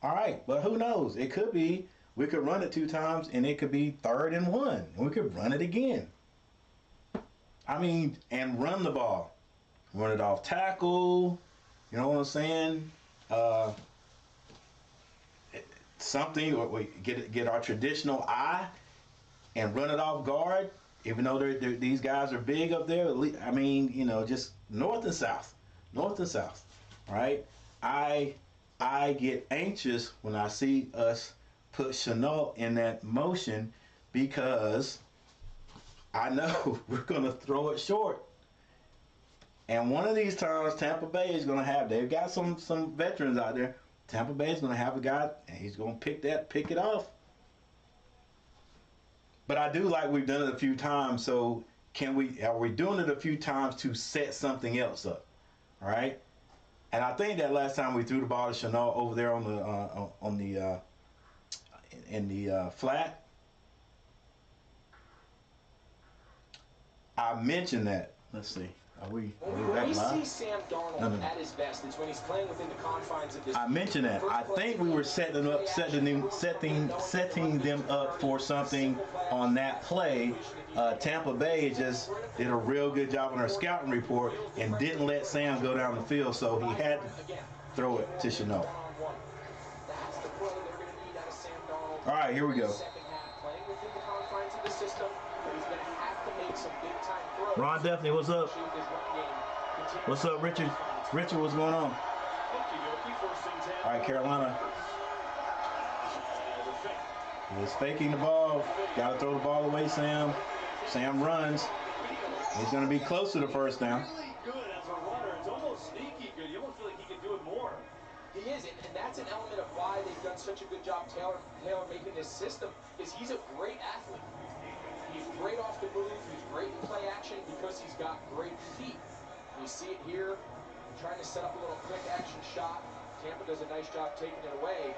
All right, but who knows? It could be We could run it 2 times and it could be 3rd and 1. We could run it again. I mean, and run the ball. Run it off tackle. You know what I'm saying? Something, or we get our traditional eye and run it off guard. Even though these guys are big up there, I mean, you know, just north and south, right? I get anxious when I see us put Chenault in that motion because I know we're going to throw it short. And one of these times, Tampa Bay is going to have, they've got some veterans out there. Tampa Bay is going to have a guy, and he's going to pick it off. But I do like we've done it a few times, so are we doing it a few times to set something else up, right? And I think that last time we threw the ball to Chenault over there in the flat, I mentioned that. Let's see. Are we back we live? see Sam Darnold at his best, it's when he's playing within the confines of this. I mentioned that. I think we were setting them up for something on that play. Tampa Bay just did a real good job on their scouting report and didn't let Sam go down the field, so he had to throw it to Chenault. All right, here we go. Ron Duffney, what's up? What's up, Richard? Richard, what's going on? All right, Carolina is faking the ball. Got to throw the ball away, Sam. Sam runs. He's going to be close to the first down. Really good as a runner. It's almost sneaky good. You almost feel like he can do it more. He is, and that's an element of why they've done such a good job Taylor making this system, is he's a great athlete. He's great off the move, he's great in play action because he's got great feet. You see it here, trying to set up a little quick action shot. Tampa does a nice job taking it away.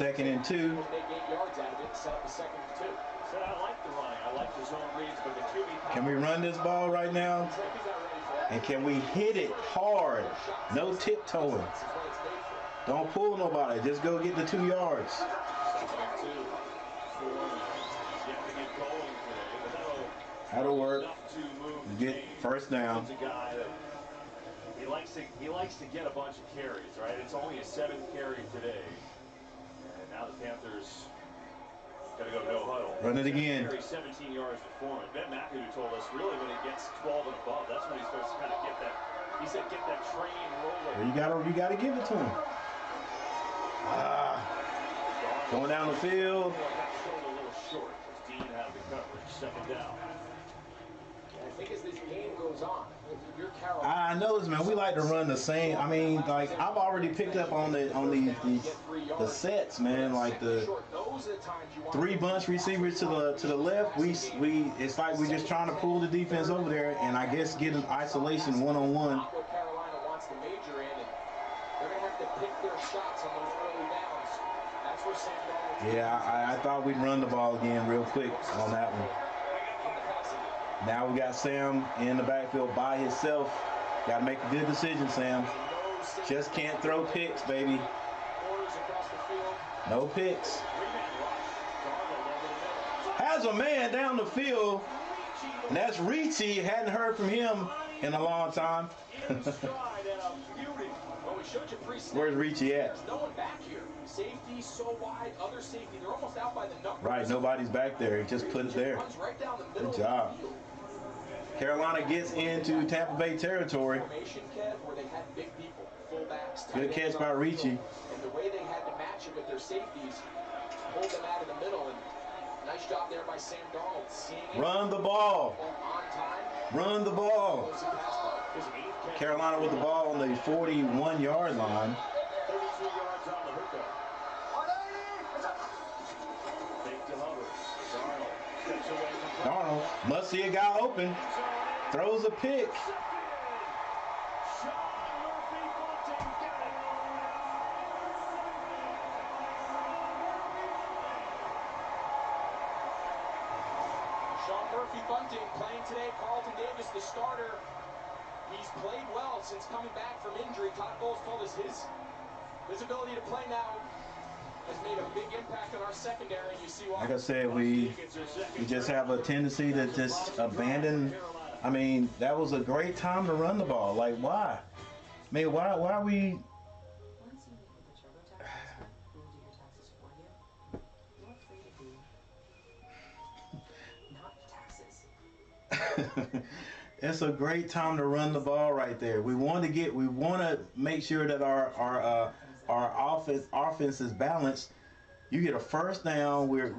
2nd and 2. Make 8 yards out of it and set up a 2nd and 2. Said I like the running. I like the zone reads, but the QB. Can we run this ball right now? And can we hit it hard? No tiptoeing. Don't pull nobody. Just go get the 2 yards. That'll work. Get first down. He likes to get a bunch of carries, right? It's only a 7th carry today. And now the Panthers got to go no huddle. Run it again. Carry 17 yards to Foreman. Ben McAdoo told us really when it gets 12 and above, that's when he starts to kind of get that. He said get that train rolling. Well, you gotta give it to him. Going down the field. Got thrown a little short as Dean had the coverage. 2nd down. I think as this game goes on, your Carolina. I know this, man. We like to run the same. I mean, like I've already picked up on the sets, man. Like the 3 bunch receivers to the left. It's like we're just trying to pull the defense over there, and I guess get an isolation one-on-one. What Carolina wants to major in, and they're gonna have to pick their shots on those early downs. That's where Sam Darnold. Yeah, I thought we'd run the ball again real quick on that one. Now we got Sam in the backfield by himself. Got to make a good decision, Sam. Just can't throw picks, baby. No picks. Has a man down the field, and that's Ricci. Hadn't heard from him in a long time. Where's Ricci at? There's no one back here. Safety so wide, other safety, they're almost out by the numbers. Right, nobody's back there. He just put it there. Good job. Carolina gets into Tampa Bay territory. Good catch by Ricci. And the way they had to match it with their safeties, hold them out of the middle, and nice job there by Sam Darnold. Seeing it. Run the ball. On time. Run the ball. Carolina with the ball on the 41-yard line. 32 yards on the hookup. Fake to Hubbard. Darnold steps away from Darnold must see a guy open. Throws a pick. Bunting playing today. Carlton Davis, the starter. He's played well since coming back from injury. Todd Bowles told us his ability to play now has made a big impact on our secondary. You see why. Like I said, we just have a tendency to just abandon. I mean, that was a great time to run the ball. Like, why? I mean, why are we? Once you meet with the TurboTax expert who will do your taxes for you, you're free to do not taxes. It's a great time to run the ball right there. We want to make sure that our offense is balanced. You get a first down. We're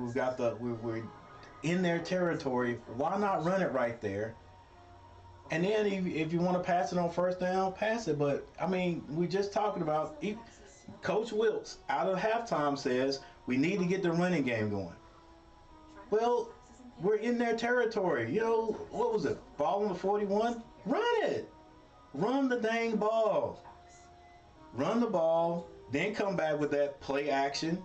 in their territory. Why not run it right there? And then if you want to pass it on first down, pass it. But I mean, we just talking about Coach Wilkes out of halftime says we need to get the running game going. Well, we're in their territory. You know, what was it? Ball on the 41? Run it. Run the dang ball. Run the ball, then come back with that play action.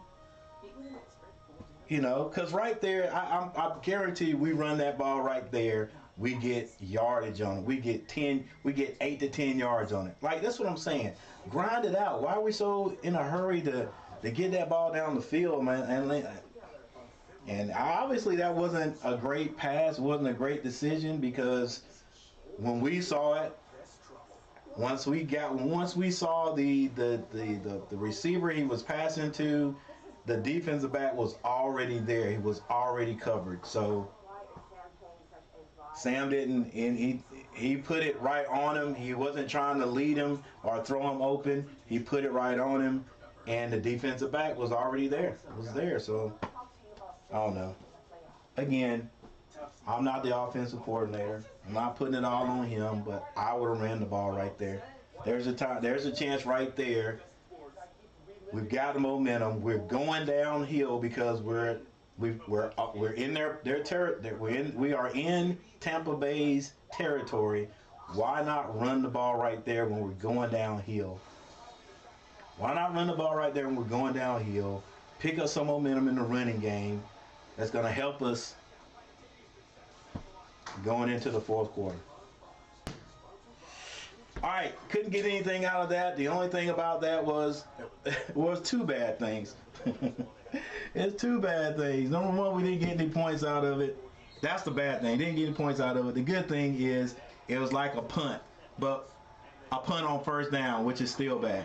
You know, because right there, I guarantee we run that ball right there, we get yardage on it. We get 8 to 10 yards on it. Like, that's what I'm saying. Grind it out. Why are we so in a hurry to get that ball down the field, man? And obviously that wasn't a great pass, wasn't a great decision, because when we saw it, once we saw the receiver he was passing to, the defensive back was already there. He was already covered. So Sam didn't, and he put it right on him. He wasn't trying to lead him or throw him open. He put it right on him, and the defensive back was already there. It was there. So I don't know. Again, I'm not the offensive coordinator. I'm not putting it all on him, but I would have ran the ball right there. There's a chance right there. We've got the momentum. We're going downhill because we're in their territory. We are in Tampa Bay's territory. Why not run the ball right there when we're going downhill? Why not run the ball right there when we're going downhill? Pick up some momentum in the running game. That's going to help us going into the fourth quarter. All right, couldn't get anything out of that. The only thing about that was two bad things. It's two bad things. Number one, we didn't get any points out of it. That's the bad thing. Didn't get any points out of it. The good thing is it was like a punt, but a punt on first down, which is still bad.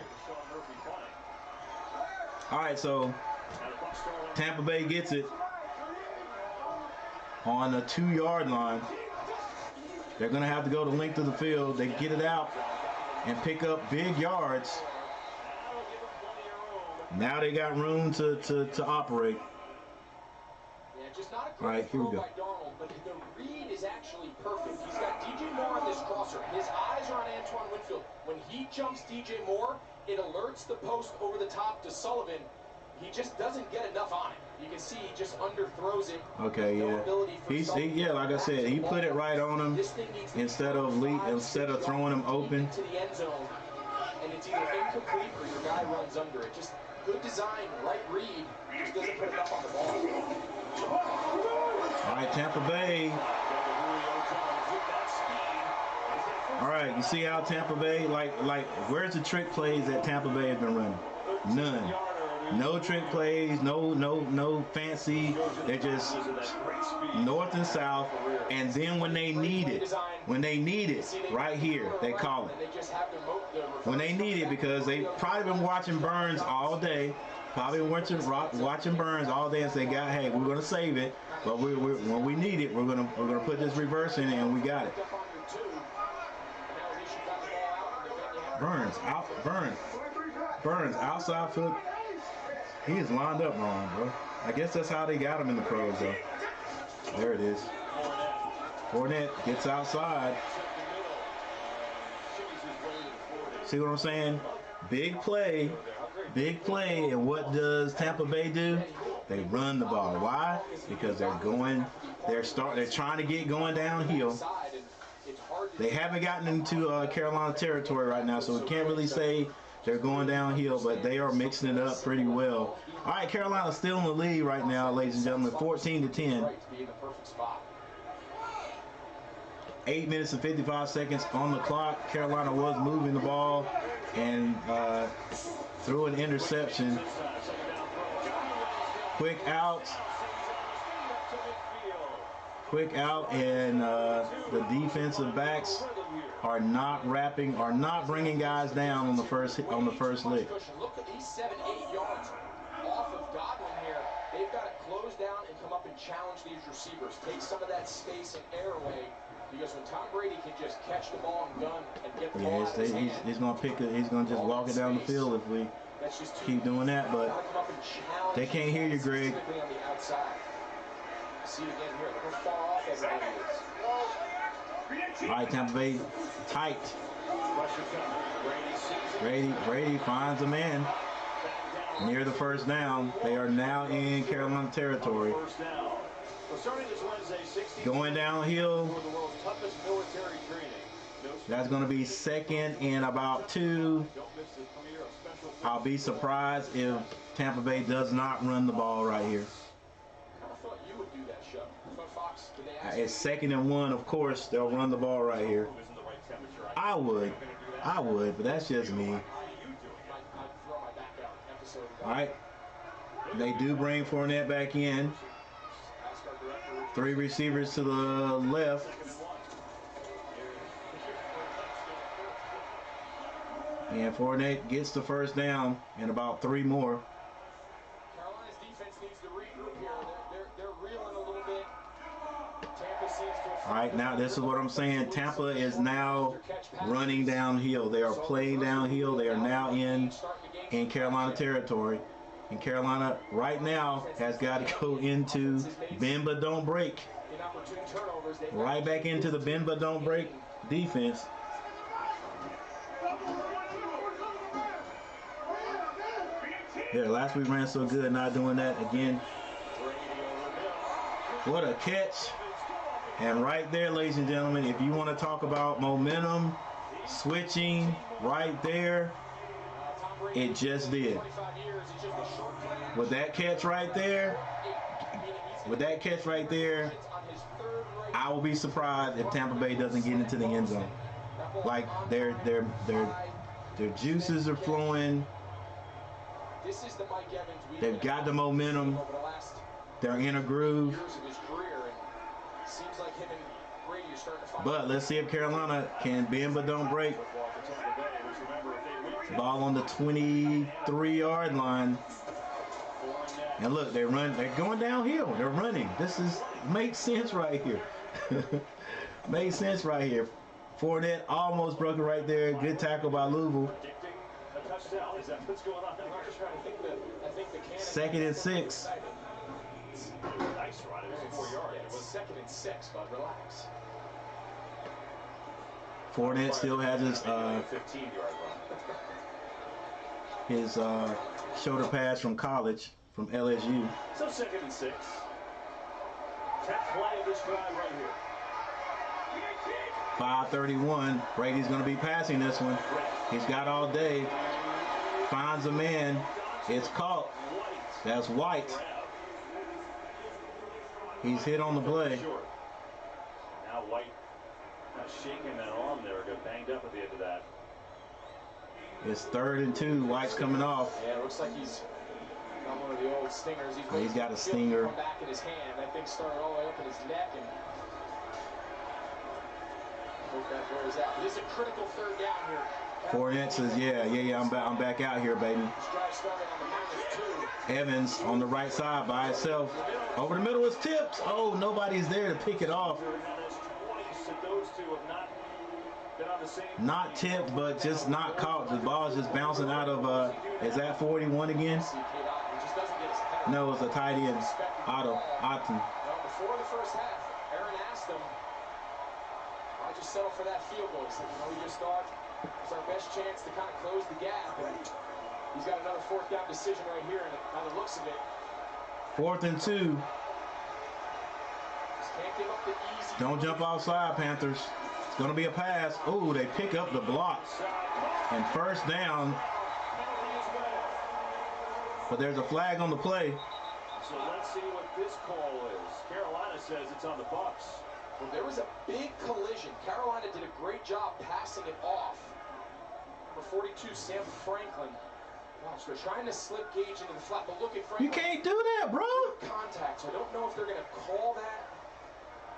All right, so Tampa Bay gets it on the 2-yard line. They're going to have to go the length of the field. They get it out and pick up big yards. Now they got room to operate. Yeah, just not a All right, here we throw go. by Darnold, but the read is actually perfect. He's got DJ Moore on this crosser. His eyes are on Antoine Winfield. When he jumps DJ Moore, it alerts the post over the top to Sullivan. He just doesn't get enough on it. You can see he just underthrows it. Okay, yeah. Like I said, he put it right on him instead of throwing him open. To the end zone, and it's either incomplete or your guy runs under it. Just good design, right read. Just doesn't put enough on the ball. All right, Tampa Bay. All right, you see how Tampa Bay, like where's the trick plays that Tampa Bay has been running? None. No trick plays, no fancy. They're just north and south. And then when they need it, right here, they call it. When they need it, because they've probably been watching Burns all day. Probably watching Burns all day and say, "God, hey, we're gonna save it, but when we need it, we're gonna put this reverse in, and we got it." Burns outside foot. He is lined up wrong, bro. I guess that's how they got him in the pros, though. There it is. Fournette gets outside. See what I'm saying? Big play. And what does Tampa Bay do? They run the ball. Why? Because they're trying to get going downhill. They haven't gotten into Carolina territory right now, so we can't really say they're going downhill, but they are mixing it up pretty well. All right, Carolina's still in the lead right now, ladies and gentlemen, 14-10. 8 minutes and 55 seconds on the clock. Carolina was moving the ball and threw an interception. quick out. Quick out, and the defensive backs are not bringing guys down on the first lick. Look at these 7-8 yards off of Godwin here. They've got to close down and come up and challenge these receivers. Take some of that space and air away, because when Tom Brady can just catch the ball and gun and get the ball out of his hand, he's gonna pick it. He's gonna just walk it down the field if we keep doing that. But they can't hear you, Greg. On the outside. See it again here. Look how far off everybody is. All right, Tampa Bay tight. Brady finds a man near the first down. They are now in Carolina territory. Going downhill. That's going to be second and about 2. I'll be surprised if Tampa Bay does not run the ball right here. It's second and 1, of course, they'll run the ball right here. I would, but that's just me. All right, they do bring Fournette back in. 3 receivers to the left. And Fournette gets the first down and about 3 more. Carolina's defense needs to regroup here. They're reeling a little bit. Tampa seems to. All right, now this is what I'm saying. Tampa is now running downhill. They are playing downhill. They are now in Carolina territory. And Carolina right now has got to go into bend but don't break. Right back into the bend but don't break defense. Yeah, last week ran so good, not doing that again. What a catch. And right there, ladies and gentlemen, if you want to talk about momentum, switching, right there, it just did. With that catch right there, I will be surprised if Tampa Bay doesn't get into the end zone. Like their juices are flowing. They've got the momentum. They're in a groove. But let's see if Carolina can bend but don't break. Ball on the 23-yard line. And look, they're going downhill. They're running. Makes sense right here. Makes sense right here. Fournette almost broke it right there. Good tackle by Louisville. Second and 6. Nice run. It was 4 yards. It was 2nd and 6, but relax. Fournette still has his shoulder pass from college, from LSU. So 2nd and 6. 10th play of this drive right here. 5:31. Brady's going to be passing this one. He's got all day. Finds a man. It's caught. That's White. He's hit on the play. Now White shaking that arm there. Got banged up at the end of that. It's 3rd and 2. White's coming off. Yeah, it looks like he's got one of the old stingers. He's got a stinger. Back in his hand. That thing started all the way up in his neck, and hope that wears out. But this is a critical 3rd down here. Fournette says, yeah, I'm back out here, baby. Evans on the right side by itself. Over the middle is tipped. Oh, nobody's there to pick it off. Not tipped, but just not caught. The ball's just bouncing out of, is that 41 again? No, it's a tight end. Otton. Before the first half, Aaron asked him, why just settle for that field goal? He said, we just thought it's our best chance to kind of close the gap. And he's got another 4th down decision right here, and by the looks of it. 4th and 2. Just can't give up the easy. Don't jump outside, Panthers. It's going to be a pass. Oh, they pick up the block. And 1st down. But there's a flag on the play. So let's see what this call is. Carolina says it's on the Bucs. Well, there was a big collision. Carolina did a great job passing it off. Number 42, Sam Franklin, Watch, they're trying to slip Gage into the flat, but look at Frank. You can't do that, bro. Contact, so I don't know if they're going to call that.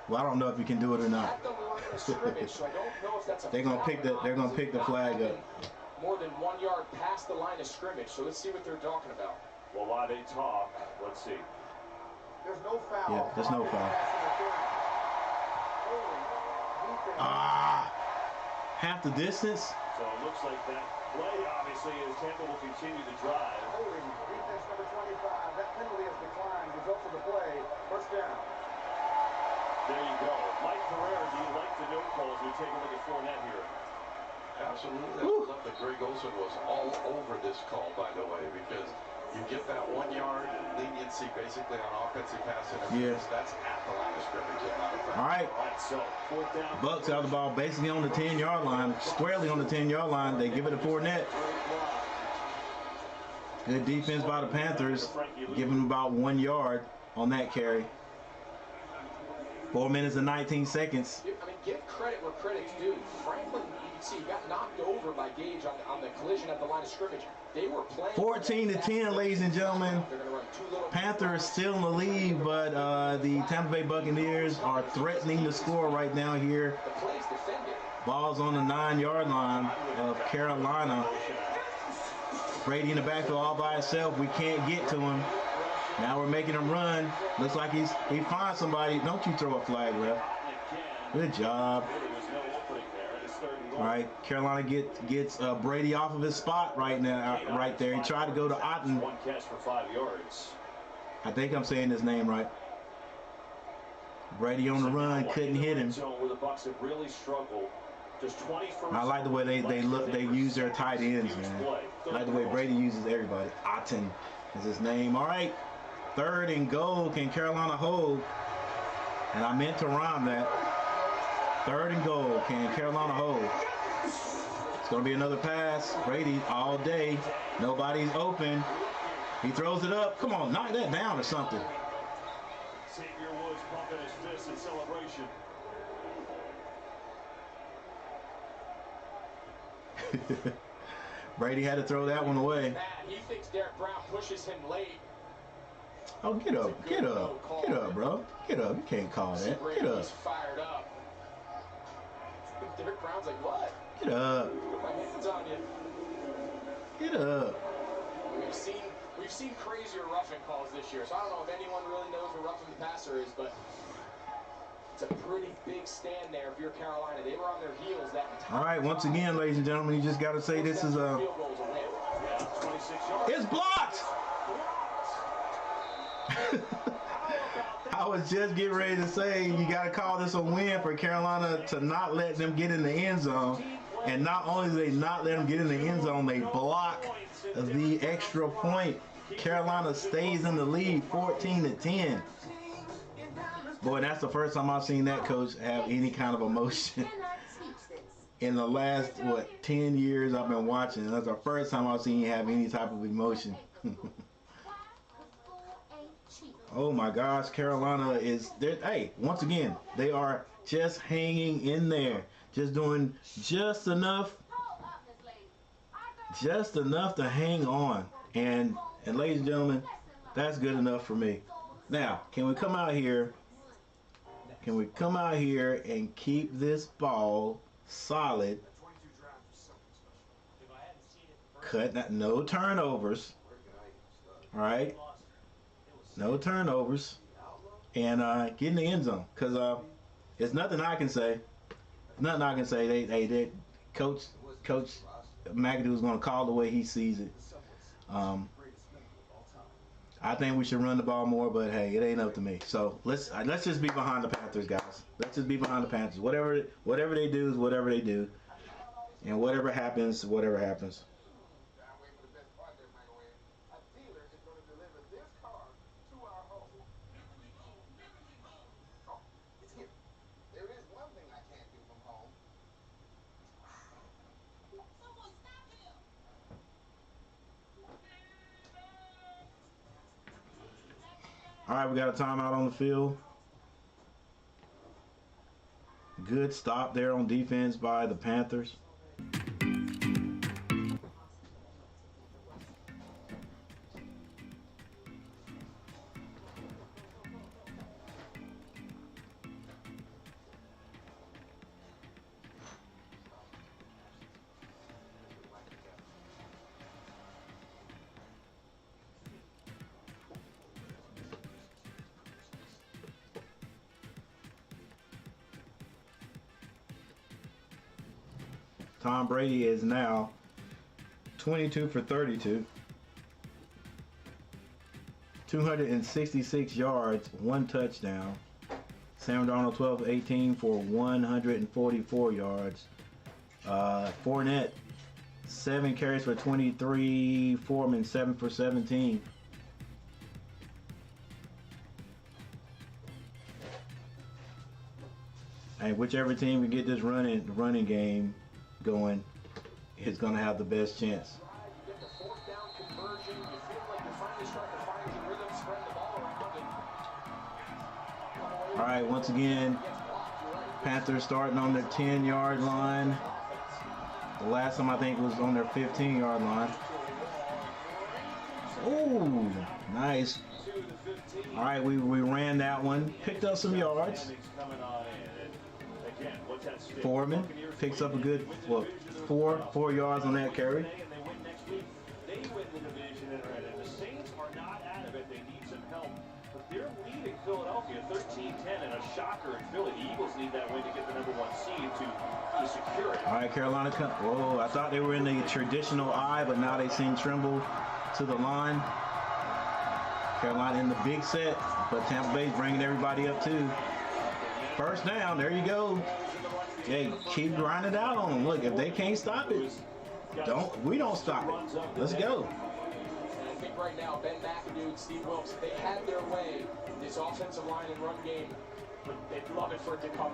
Well, I don't know if you can do it or not. At the line of scrimmage, so I don't know if that's a They're gonna foul pick or the not, they're gonna because pick it's the not flag up. happened more than 1 yard past the line of scrimmage. So let's see what they're talking about. Well, while they talk, let's see. There's no foul. Yeah, there's no foul. Half the distance. So it looks like that play, obviously, as Tampa will continue to drive. Holding, defense number 25. That penalty has declined. Result of the play, first down. There you go. Mike Pereira, do you like the no calls? We take a look at Fournette here. Absolutely. I love that Greg Olson was all over this call, by the way, because you get that 1 yard leniency basically on offensive pass interference. Yeah. That's at the line of scrimmage and not a foul. All right. All right, so fourth down. Bucks out the ball basically on the 10-yard line, squarely on the 10-yard line. They give it to Fournette. Good defense by the Panthers, giving them about 1 yard on that carry. 4 minutes and 19 seconds. I mean, give credit where credit's due. Franklin, you can see, got knocked over by Gage on the collision at the line of scrimmage. They were playing 14-10, ladies and gentlemen. They're going to run two little Panthers still in the lead, but the Tampa Bay Buccaneers are threatening to score right now here. The play's defended. Ball's on the 9-yard line of Carolina. Brady in the backfield all by himself. We can't get to him. Now we're making him run. Looks like he finds somebody. Don't you throw a flag, ref. Good job. All right, Carolina gets Brady off of his spot right now, right there. He tried to go to Otten. One catch for 5 yards. I think I'm saying his name right. Brady on the run, couldn't hit him. Where the Bucs have really struggled. Just 21st. I like the way they use their tight ends, man. I like the way Brady uses everybody. Otten is his name. All right, 3rd and goal. Can Carolina hold? And I meant to rhyme that. 3rd and goal. Can Carolina hold? It's going to be another pass. Brady all day. Nobody's open. He throws it up. Come on, knock that down or something. Xavier Woods pumping his fist in celebration. Brady had to throw that one away. He thinks Derek Brown pushes him late. Oh, get up. Get up. Get up, bro. Get up. You can't call that. Get up. He's fired up. Derek Brown's like, what? Get up. Put my hands on you. Get up. We've seen crazier roughing calls this year, so I don't know if anyone really knows what roughing the passer is, but it's a pretty big stand there if you're Carolina. They were on their heels that entire All right, once again, ladies and gentlemen, you just got to say this is a... field goal's a win. Yeah, 26 yards. It's blocked! I was just getting ready to say you got to call this a win for Carolina to not let them get in the end zone. And not only do they not let them get in the end zone, they block the extra point. Carolina stays in the lead 14-10. Boy, that's the first time I've seen that coach have any kind of emotion. In the last, 10 years I've been watching. That's the first time I've seen him have any type of emotion. Oh my gosh, Carolina is there. Hey, once again, they are just hanging in there, just doing just enough to hang on. And ladies and gentlemen, that's good enough for me. Now, can we come out here? Can we come out here and keep this ball solid? Cut that, no turnovers. All right. No turnovers, and get in the end zone. Cause it's nothing I can say. Nothing I can say. They Coach McAdoo's gonna call the way he sees it. I think we should run the ball more, but hey, it ain't up to me. So let's just be behind the Panthers, guys. Let's just be behind the Panthers. Whatever they do is whatever they do, and whatever happens, whatever happens. All right, we got a timeout on the field. Good stop there on defense by the Panthers. Tom Brady is now 22 for 32. 266 yards, 1 touchdown. Sam Darnold 12 of 18 for 144 yards. Fournette 7 carries for 23. Foreman 7 for 17. And whichever team can get this running game going is going to have the best chance. Get the 4th down conversion. You feel like you're finally starting to find your rhythm, spread the ball around. All right, once again, Panthers starting on their 10-yard line. The last time I think was on their 15-yard line. Ooh, nice. All right, we ran that one. Picked up some yards. Foreman picks up a good, what, 4 yards on that carry. They win the division and the Saints are not out of it. They need some help. But they're leading Philadelphia 13-10 and a shocker in Philly. The Eagles need that win to get the #1 seed to secure it. All right, Carolina. Whoa, I thought they were in the traditional I, but now they seem tremble to the line. Carolina in the big set, but Tampa Bay's bringing everybody up too. First down, there you go. Hey, keep grinding out on them. Look, if they can't stop it, we don't stop it. Let's go. And I think right now, Ben McAdoo and Steve Wilkes, they had their way. This offensive line and run game, they'd love it for it to come,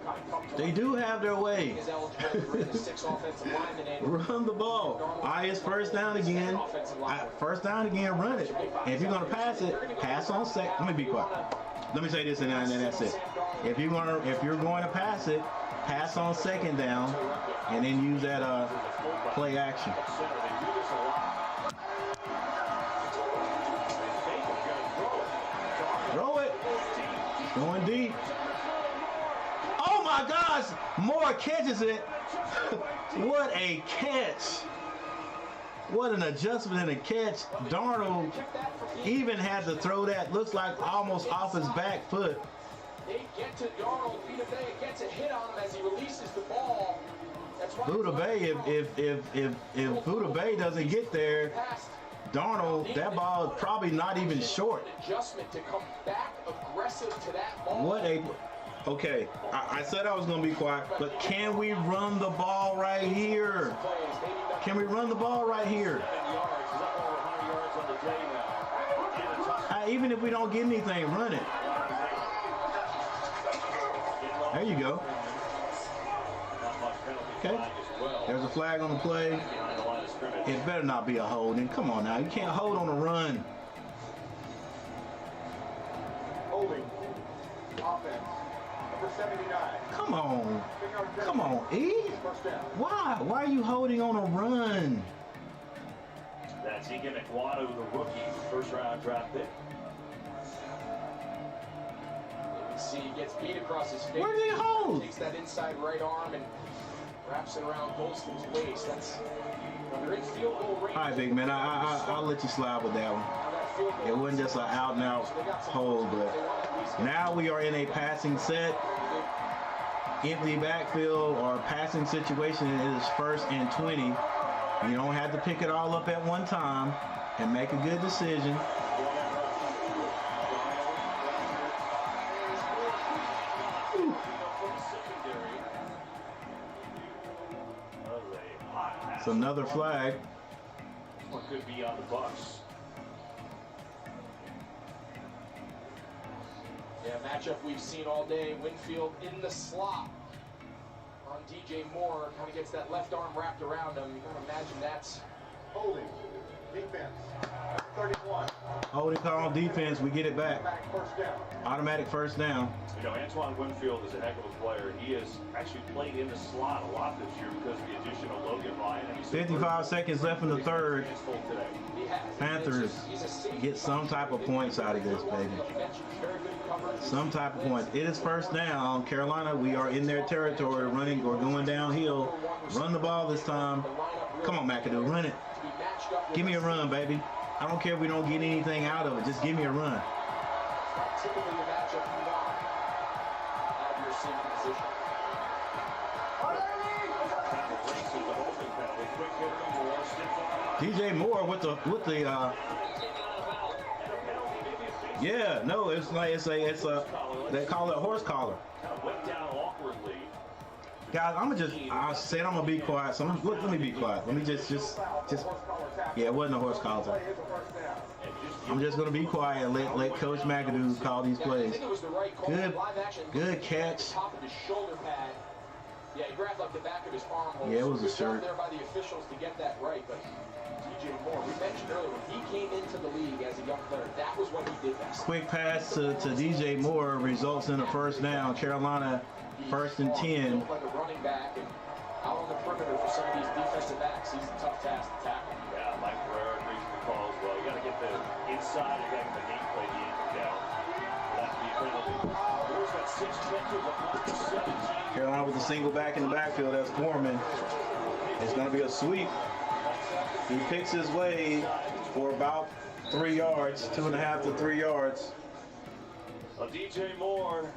kind of come to They do have their way. is eligible to bring the 6 offensive linemen in. Run the ball. All right, it's first down again. First down again, run it. And if you're going to pass it, pass on second. Let me be quiet. Let me say this and then that's it. If you're going to pass it, pass on second down, and then use that play action. Throw it. Going deep. Oh my gosh! Moore catches it. What a catch! What an adjustment and a catch. Darnold even had to throw that. Looks like almost off his back foot. They get to Darnold. Vita Bay gets a hit on him as he releases the ball. That's why Vita Bay, if Vita Bay doesn't get there, Darnold, that ball is probably not even short. Adjustment to come back aggressive to that ball. What a... Okay, I said I was going to be quiet, but can we run the ball right here? Can we run the ball right here? Even if we don't get anything, run it. There you go. Okay. There's a flag on the play. It better not be a holding. Come on now. You can't hold on a run. Holding. Offense. Number 79. Come on. Come on, E. Why? Why are you holding on a run? That's Ike Ekwonu, the rookie, first-round draft pick. See, he gets beat across his face. Where did he hold? Takes that inside right arm and wraps it around Golston's waist. That's they're in field goal range. All right, big man. I'll let you slide with that one. It wasn't just an out-and-out hold, but now we are in a passing set, empty backfield or passing situation. It is 1st and 20. You don't have to pick it all up at one time and make a good decision. It's another flag. One could be on the Bucs. Yeah, matchup we've seen all day. Winfield in the slot on DJ Moore. Kind of gets that left arm wrapped around him. You gotta imagine that's Holding. Defense. 31. Holding call on defense. We get it back. First down. Automatic first down. You know, Antoine Winfield is a heck of a player. He has actually played in the slot a lot this year because of the addition of Logan Ryan. 55 seconds left in the third. Panthers get some type of points out of this, baby. Some type of points. It is first down. Carolina, we are in their territory, running or going downhill. Run the ball this time. Come on, McAdoo, run it. Give me a run, baby. I don't care if we don't get anything out of it. Just give me a run. typically the matchup you want out of your safety position. DJ Moore with the yeah, no, it's like it's a they call it a horse collar. Went down awkwardly. Guys, I said I'm gonna be quiet, so let me be quiet. Let me just yeah, it wasn't a horse collar. I'm just gonna be quiet and let Coach McAdoo call these plays. Good catch. Top of his shoulder pad. Yeah, he grabbed like the back of his armhole. Yeah, it was a good job shirt. there by the officials to get that right, but DJ Moore, we mentioned earlier, when he came into the league as a young player, that was when he did that. Quick pass to DJ Moore results in a first down. Carolina 1st and 10. Like a running back and out on the perimeter for some of these defensive backs. He's a tough task to tackle. Yeah, Mike Pereira agrees with the call as well. You got to get the inside, you got to get the gameplay, the anchor down. That'd be a penalty. Moore's got 6 catches, 117. Carolina with a single back in the backfield. That's Foreman. It's going to be a sweep. He picks his way for about 3 yards, 2.5 to 3 yards. DJ Moore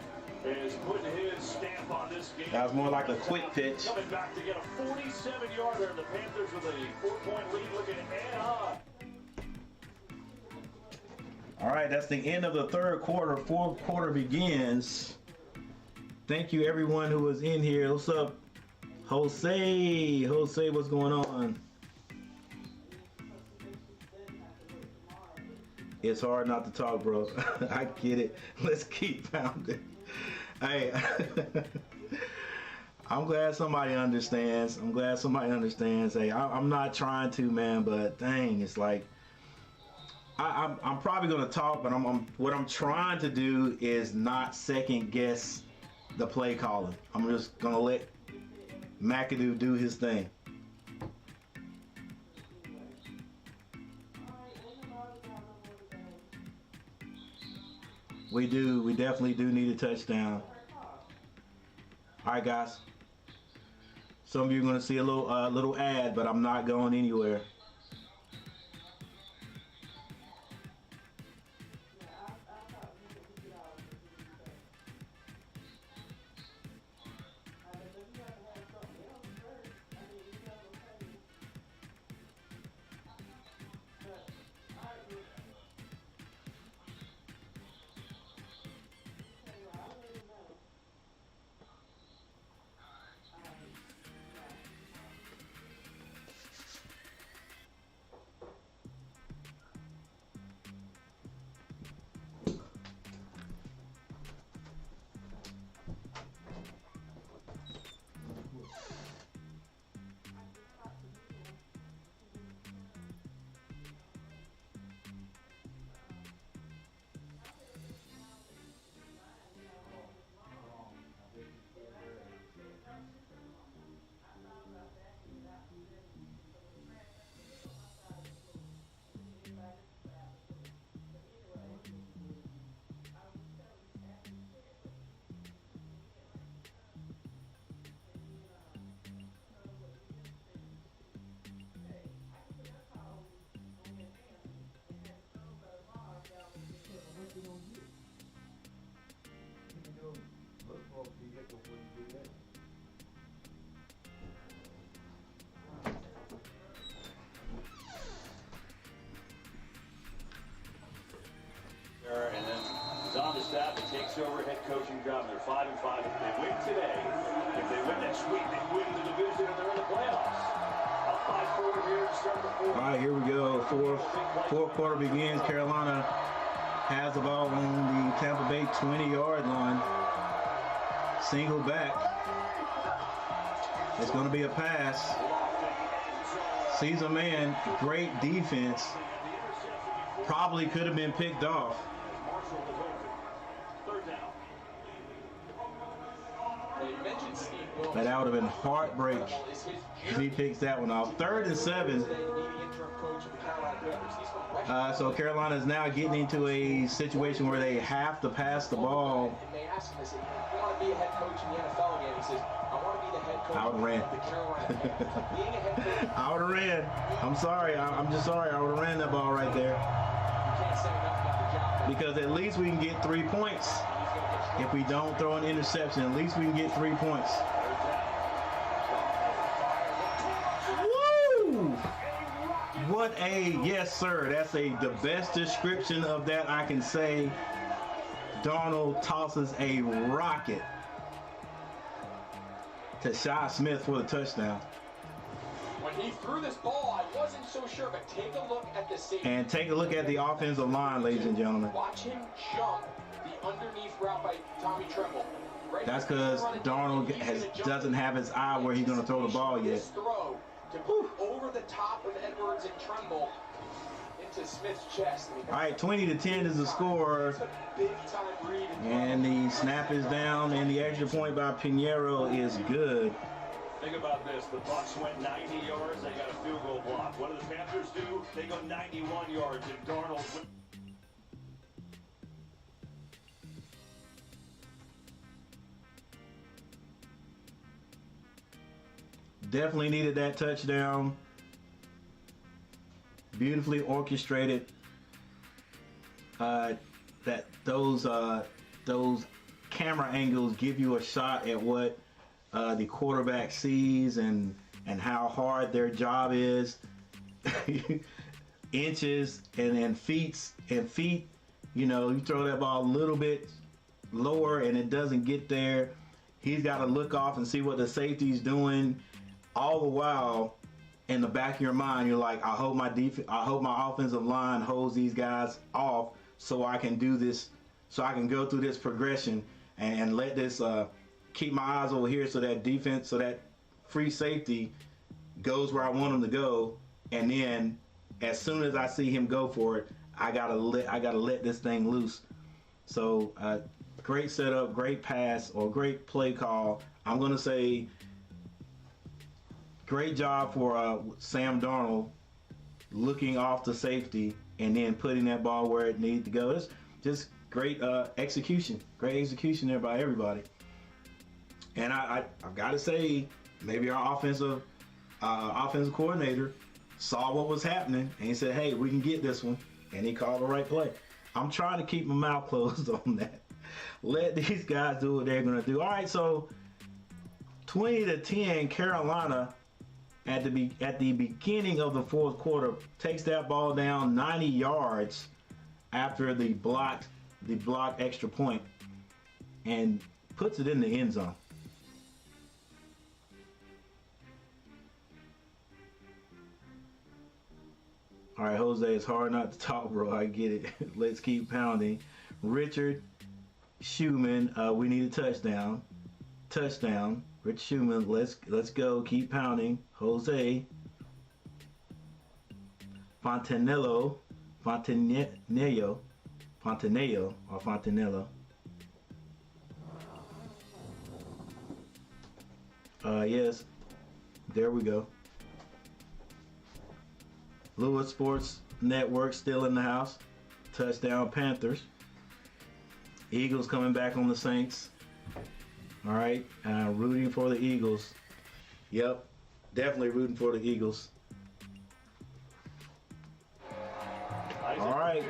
is putting his stamp on this game. That was more like a quick pitch. Coming back to get a 47-yarder. The Panthers with a 4-point lead looking to add on. All right, that's the end of the third quarter. Fourth quarter begins. Thank you, everyone who was in here. What's up, Jose? Jose, what's going on? It's hard not to talk, bro. I get it. Let's keep pounding. Hey, I'm glad somebody understands. Hey, I'm not trying to, man, but dang, it's like I'm probably gonna talk, but what I'm trying to do is not second guess the play calling. I'm just gonna let McAdoo do his thing. We definitely do need a touchdown. All right, guys. Some of you are gonna see a little ad, but I'm not going anywhere. And then he's on the staff and takes over head coaching job. They're 5-5. If they win today, if they win next week, they win the division and they're in the playoffs. Up by 4 here to start the fourth. All right, here we go. Fourth quarter begins. Carolina has the ball on the Tampa Bay 20-yard line. Single back. It's going to be a pass. Sees a man. Great defense. Probably could have been picked off. But that would have been heartbreak if he picks that one off. 3rd and 7. So Carolina is now getting into a situation where they have to pass the ball. And they asked him, they said, you want to be a head coach in the NFL again? He says, I want to be the head coach I would have ran. of the Carolina Panthers. Being a head coach. I would have ran. I'm sorry. I'm just sorry. I would have ran that ball right there. You can't say enough about the job. Because at least we can get 3 points. If we don't throw an interception, at least we can get 3 points. Woo! Yes, sir. That's the best description of that I can say. Darnold tosses a rocket to Shi Smith for the touchdown. When he threw this ball, I wasn't so sure, but take a look at the safety. And take a look at the offensive line, ladies and gentlemen. Watch him jump the underneath route by Tommy Tremble. Right. That's because Darnold doesn't have his eye where he's going to throw the ball yet. This throw to put over the top of Edwards and Tremble into Smith's chest. All right, 20-10 is the score. Big time read. And the snap is down, and the extra point by Pinheiro is good. Think about this. The Bucs went 90 yards. They got a field goal block. What do the Panthers do? They go 91 yards, and Darnold... Definitely needed that touchdown. Beautifully orchestrated. Those camera angles give you a shot at what the quarterback sees and how hard their job is. Inches and feet. You know, you throw that ball a little bit lower and it doesn't get there. He's got to look off and see what the safety's doing. All the while, in the back of your mind, you're like, I hope my offensive line holds these guys off so I can do this, so I can go through this progression and let this keep my eyes over here so that defense, so that free safety goes where I want him to go. And then as soon as I see him go for it, I gotta let this thing loose. So great setup, great pass, or great play call. I'm gonna say great job for Sam Darnold looking off the safety and then putting that ball where it needed to go. It's just great execution. Great execution there by everybody. And I've got to say, maybe our offensive coordinator saw what was happening and he said, hey, we can get this one. And he called the right play. I'm trying to keep my mouth closed on that. Let these guys do what they're going to do. All right, so 20-10, Carolina at the beginning of the fourth quarter takes that ball down 90 yards after the blocked extra point and puts it in the end zone. All right, Jose, it's hard not to talk, bro. I get it. Let's keep pounding. Richard Schumann, we need a touchdown. Touchdown. Rich Schumann, let's go. Keep pounding. Jose. Fontanello. Fontanello. Yes. There we go. Lewis Sports Network still in the house. Touchdown Panthers. Eagles coming back on the Saints. All right, rooting for the Eagles. Yep, definitely rooting for the Eagles. All right.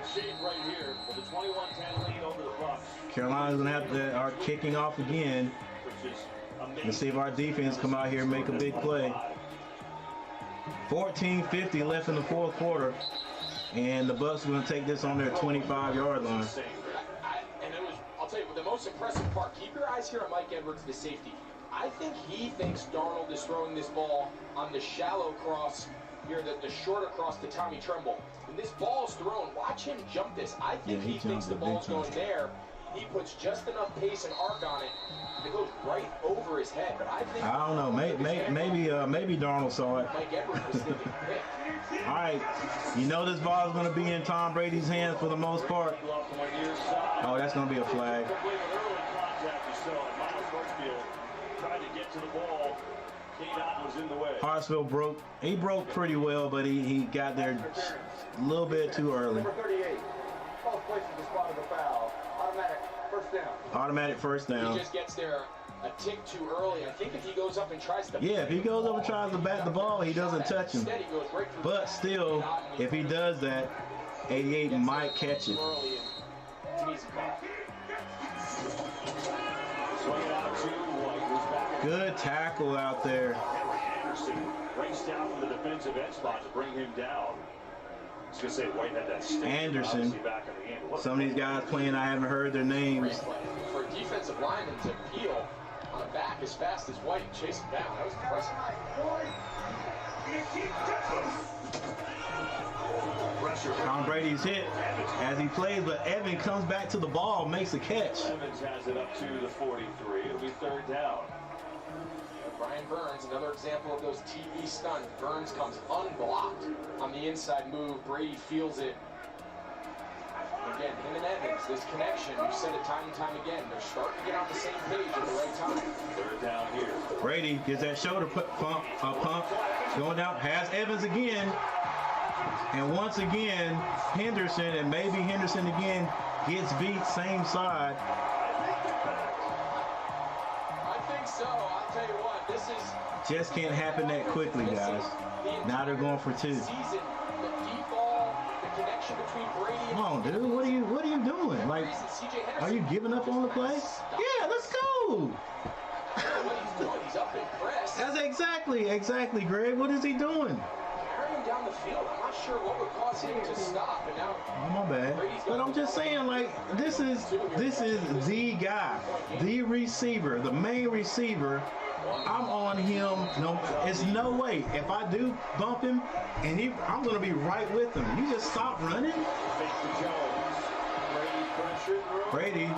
Carolina's gonna have to are kicking off again. Let's see if our defense come out here and make a big play. 14:50 left in the fourth quarter, and the Bucs are gonna take this on their 25-yard line. I'll tell you, the most impressive part, keep your eyes here on Mike Edwards, the safety. I think he thinks Darnold is throwing this ball on the shallow cross here, the shorter cross to Tommy Tremble. When this ball's thrown, watch him jump this. I think he thinks the ball's going there. He puts just enough pace and arc on it. It goes right over his head, but I think... I don't know. Maybe Darnold saw it. Mike Edwards was thinking quick. All right. You know this ball is going to be in Tom Brady's hands for the most part. Oh, that's going to be a flag. Hartsfield broke. He broke pretty well, but he got there a little bit too early. Number 38. Both places the spot of the foul. Automatic first down. Automatic first down. He just gets there a tick too early. I think if he goes up and tries to... Yeah, if he goes up and tries to bat the ball, he doesn't touch him. But still, if he does that, 88 might catch it. Swing it out to White, who's back. Good tackle out there. Raced down from the defensive end spot to bring him down. I was going to say White had that stick. Anderson. Back in the game. Some of these guys playing, I haven't heard their names. For a defensive lineman to peel on a back as fast as White and chase him down, that was impressive. Tom Brady's hit as he plays, but Evan comes back to the ball, makes a catch. Evans has it up to the 43. It'll be third down. Brian Burns, another example of those TV stunts. Burns comes unblocked on the inside move. Brady feels it. Again, him and Evans, this connection, we've said it time and time again. They're starting to get on the same page at the right time. Third down here. Brady gets that shoulder pump, going down, has Evans again. And once again, Henderson, and maybe Henderson again, gets beat same side. I think so. I'll tell you what, this is... Just can't happen that quickly, guys. Now they're going for two. Season, the deep ball, the connection between Brady and... Come on, dude. What are you doing? Like, are you giving up on the play? Yeah, let's go. What he's doing, he's up and pressed. That's exactly, Greg. What is he doing? Carrying down the field. I'm not sure what would cause him to stop. And now, Oh, my bad. But I'm just saying, like, this is the guy, the receiver, the main receiver. I'm on him. No, it's no way. If I do bump him, and I'm gonna be right with him. You just stop running. Brady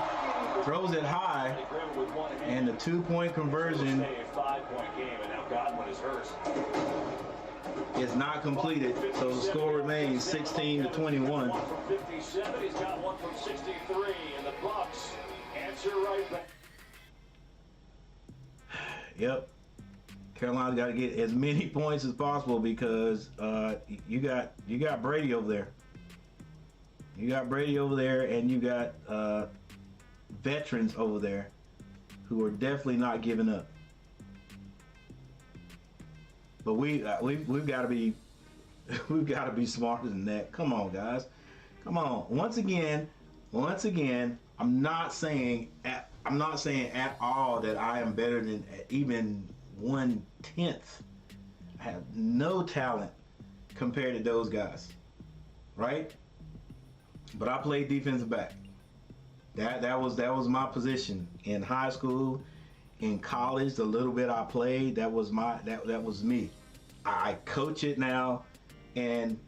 throws it high, and the 2-point conversion is not completed. So the score remains 16-21. 57. He's got one from 63, and the Bucs answer right back. Yep. Carolina's got to get as many points as possible because you got Brady over there. You got Brady over there, and you got veterans over there who are definitely not giving up. But we've got to be smarter than that. Come on, guys. Come on. Once again, I'm not saying at all that I am better than even 1/10. I have no talent compared to those guys, right? But I played defensive back. That was my position in high school, in college. The little bit I played, that was me. I coach it now, and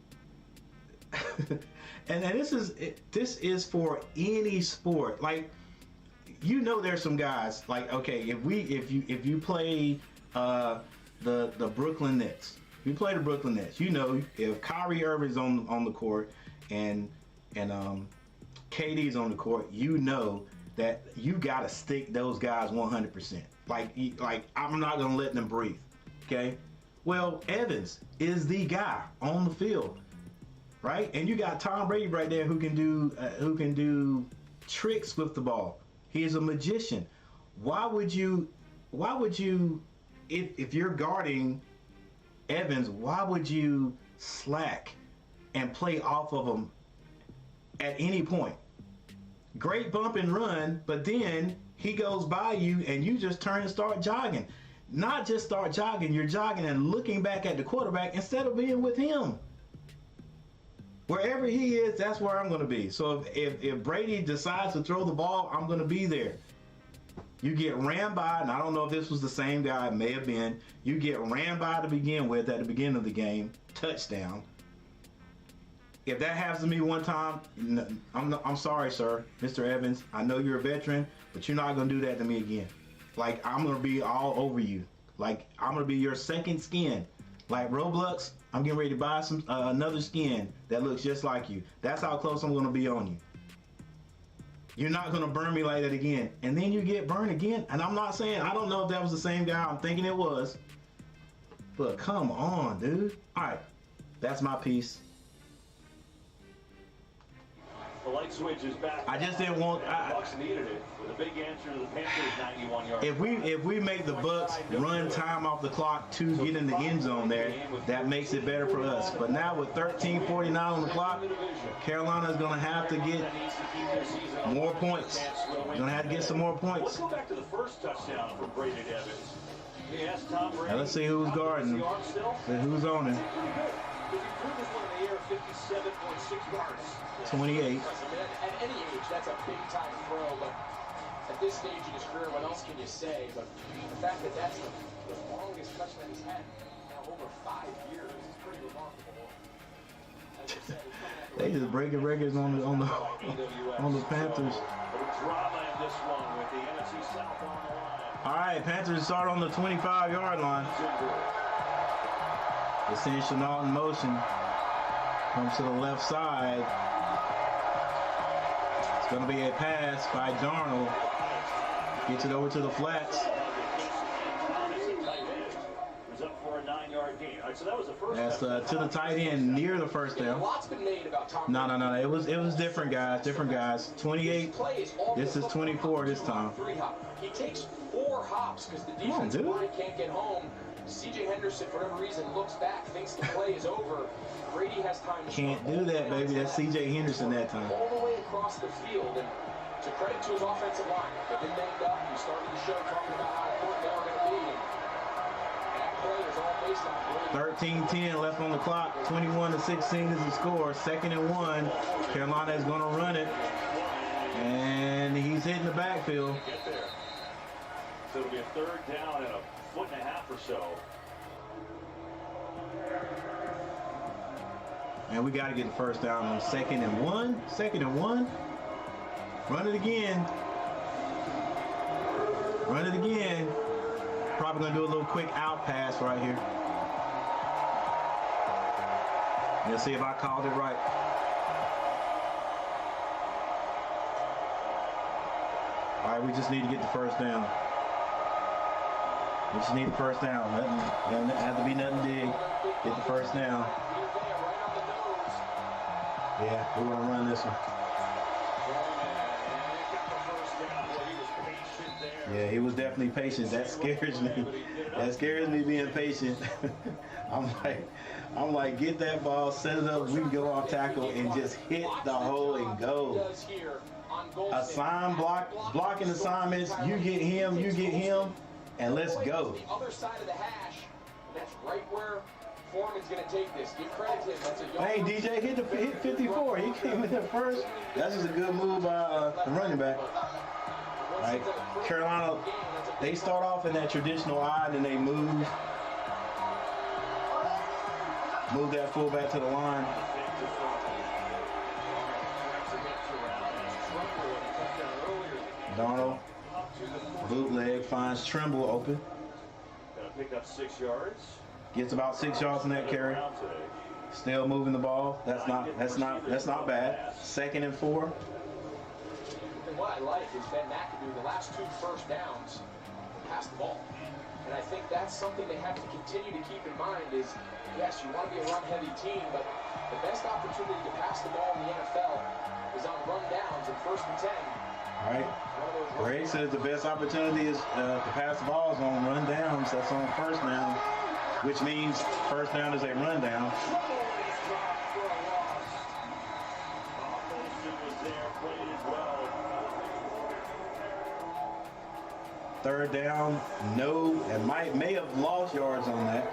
and this is for any sport. Like, you know, there's some guys like, okay, if you play the Brooklyn Nets, you play the Brooklyn Nets. You know, if Kyrie Irving's on the court and KD's on the court, you know that you got to stick those guys 100%. Like I'm not gonna let them breathe. Okay. Well, Evans is the guy on the field, right? And you got Tom Brady right there who can do tricks with the ball. He is a magician. Why would you, if you're guarding Evans, why would you slack and play off of him at any point? Great bump and run, but then he goes by you and you just turn and start jogging. Not just start jogging, you're jogging and looking back at the quarterback instead of being with him. Wherever he is, that's where I'm going to be. So if Brady decides to throw the ball, I'm going to be there. You get ran by, and I don't know if this was the same guy, it may have been. You get ran by to begin with at the beginning of the game, touchdown. If that happens to me one time, I'm sorry, sir, Mr. Evans. I know you're a veteran, but you're not going to do that to me again. Like, I'm going to be all over you. Like, I'm going to be your second skin. Like Roblox, I'm getting ready to buy some another skin that looks just like you. That's how close I'm going to be on you. You're not going to burn me like that again. And then you get burned again. And I'm not saying, I don't know if that was the same guy. I'm thinking it was. But come on, dude. All right. That's my piece. The light switch is back. I just didn't want. Bucs needed it with a big answer to the Panthers' 91 yards. If we make the Bucs run time off the clock to get in the end zone there, that makes it better for us. But now with 13:49 on the clock, Carolina is going to have to get more points. Going to have to get some more points. Let's go back to the first touchdown from Brady Evans. Yes, Tom Brady. Now let's see who's guarding him. See who's on him. If he threw this one in the air, 57.6 yards. 28. At any age, that's a big time throw, but at this stage in his career, what else can you say? But the fact that that's the longest touchdown he's had now over 5 years is pretty remarkable. As I said, he's coming at the They just breaking records on the Panthers. Drama in this one with the NFC South on the line. All right, Panthers start on the 25-yard line. They send Chenault in motion. Comes to the left side. It's going to be a pass by Darnold. Gets it over to the flats. Up for a 9-yard gain. All right, so that was the first. That's to the tight end near the first down. Lots been made about Tom No. It was different guys. 28. This is 24 this time. He takes 4 hops because the defensive line can't get home. C.J. Henderson, for whatever reason, looks back, thinks the play is over. Brady has time to Can't do that, baby. That's C.J. Henderson that time. all the way across the field. And to credit to his offensive line, they've been banged up. We started the show talking about how important they were going to be. And that play is all based on 13-10 left on the clock. 21-16 is the score. 2nd and 1. Carolina is going to run it. And he's hitting the backfield. Get there. So it'll be a 3rd down and a foot and a half or so. And we got to get the first down on 2nd and 1. 2nd and 1. Run it again. Run it again. Probably going to do a little quick out pass right here. Let's see if I called it right. All right, we just need to get the first down. We just need the first down. Nothing have to be nothing big. Get the first down. Yeah, we're going to run this one. Yeah, he was definitely patient. That scares me. That scares me being patient. I'm like, get that ball, set it up, we can go off tackle and just hit the hole and go. Assign blocking assignments, you get him, and let's go. The other side of the hash, that's right where Foreman's going to take this. Give credit to him. That's a young Hey, DJ hit 54. He came in there first. That's just a good move by the running back. Right. Carolina, they start off in that traditional I, and then they move that fullback to the line. Darnold, bootleg, finds Trimble open. Gonna pick up 6 yards. Gets about 6 yards in that carry. Still moving the ball. That's not bad. 2nd and 4. And what I like is Ben McAdoo, the last 2 first downs, pass the ball. And I think that's something they have to continue to keep in mind is, yes, you want to be a run-heavy team, but the best opportunity to pass the ball in the NFL is on run downs and 1st and 10. All right. Greg says the best opportunity is to pass the ball is on run downs. That's on 1st down, which means 1st down is a run down. Third down, no, and may have lost yards on that.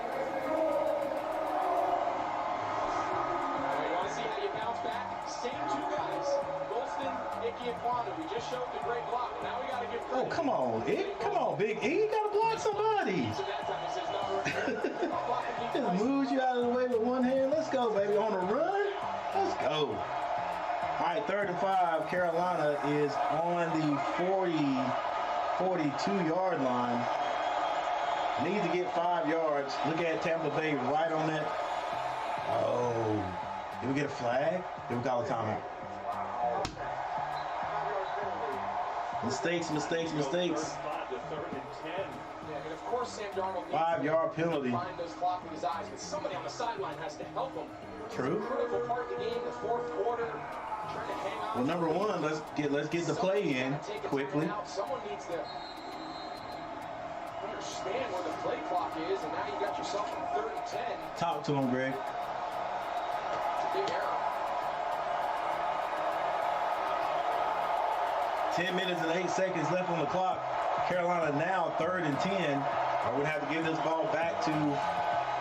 You want to see how you bounce back? Same 2 guys, Golston, Icky, and Quanda. We just showed the great block. Now we got to give credit. Oh, come on, come on, Big E, you got to block somebody. So that time he says, no, we're Just moves you out of the way with one hand. Let's go, baby, on the run. Let's go. All right, 3rd and 5. Carolina is on the 42-yard line. Need to get 5 yards. Look at Tampa Bay right on that. Oh, did we get a flag? Did we call a timeout? Mistakes. 5 to 3rd and 10. Yeah, and of course Sam Darnold needs 5-yard penalty. to find those clock with his eyes, but somebody on the sideline has to help him. True. Critical part of the game, the 4th quarter. Trying to hang on. Well, number one, let's get the play in quickly. Someone needs to understand where the play clock is, and now you got yourself on 3rd and 10. Talk to him, Greg. It's a big error. 10 minutes and 8 seconds left on the clock. Carolina now 3rd and 10. We're going to have to give this ball back to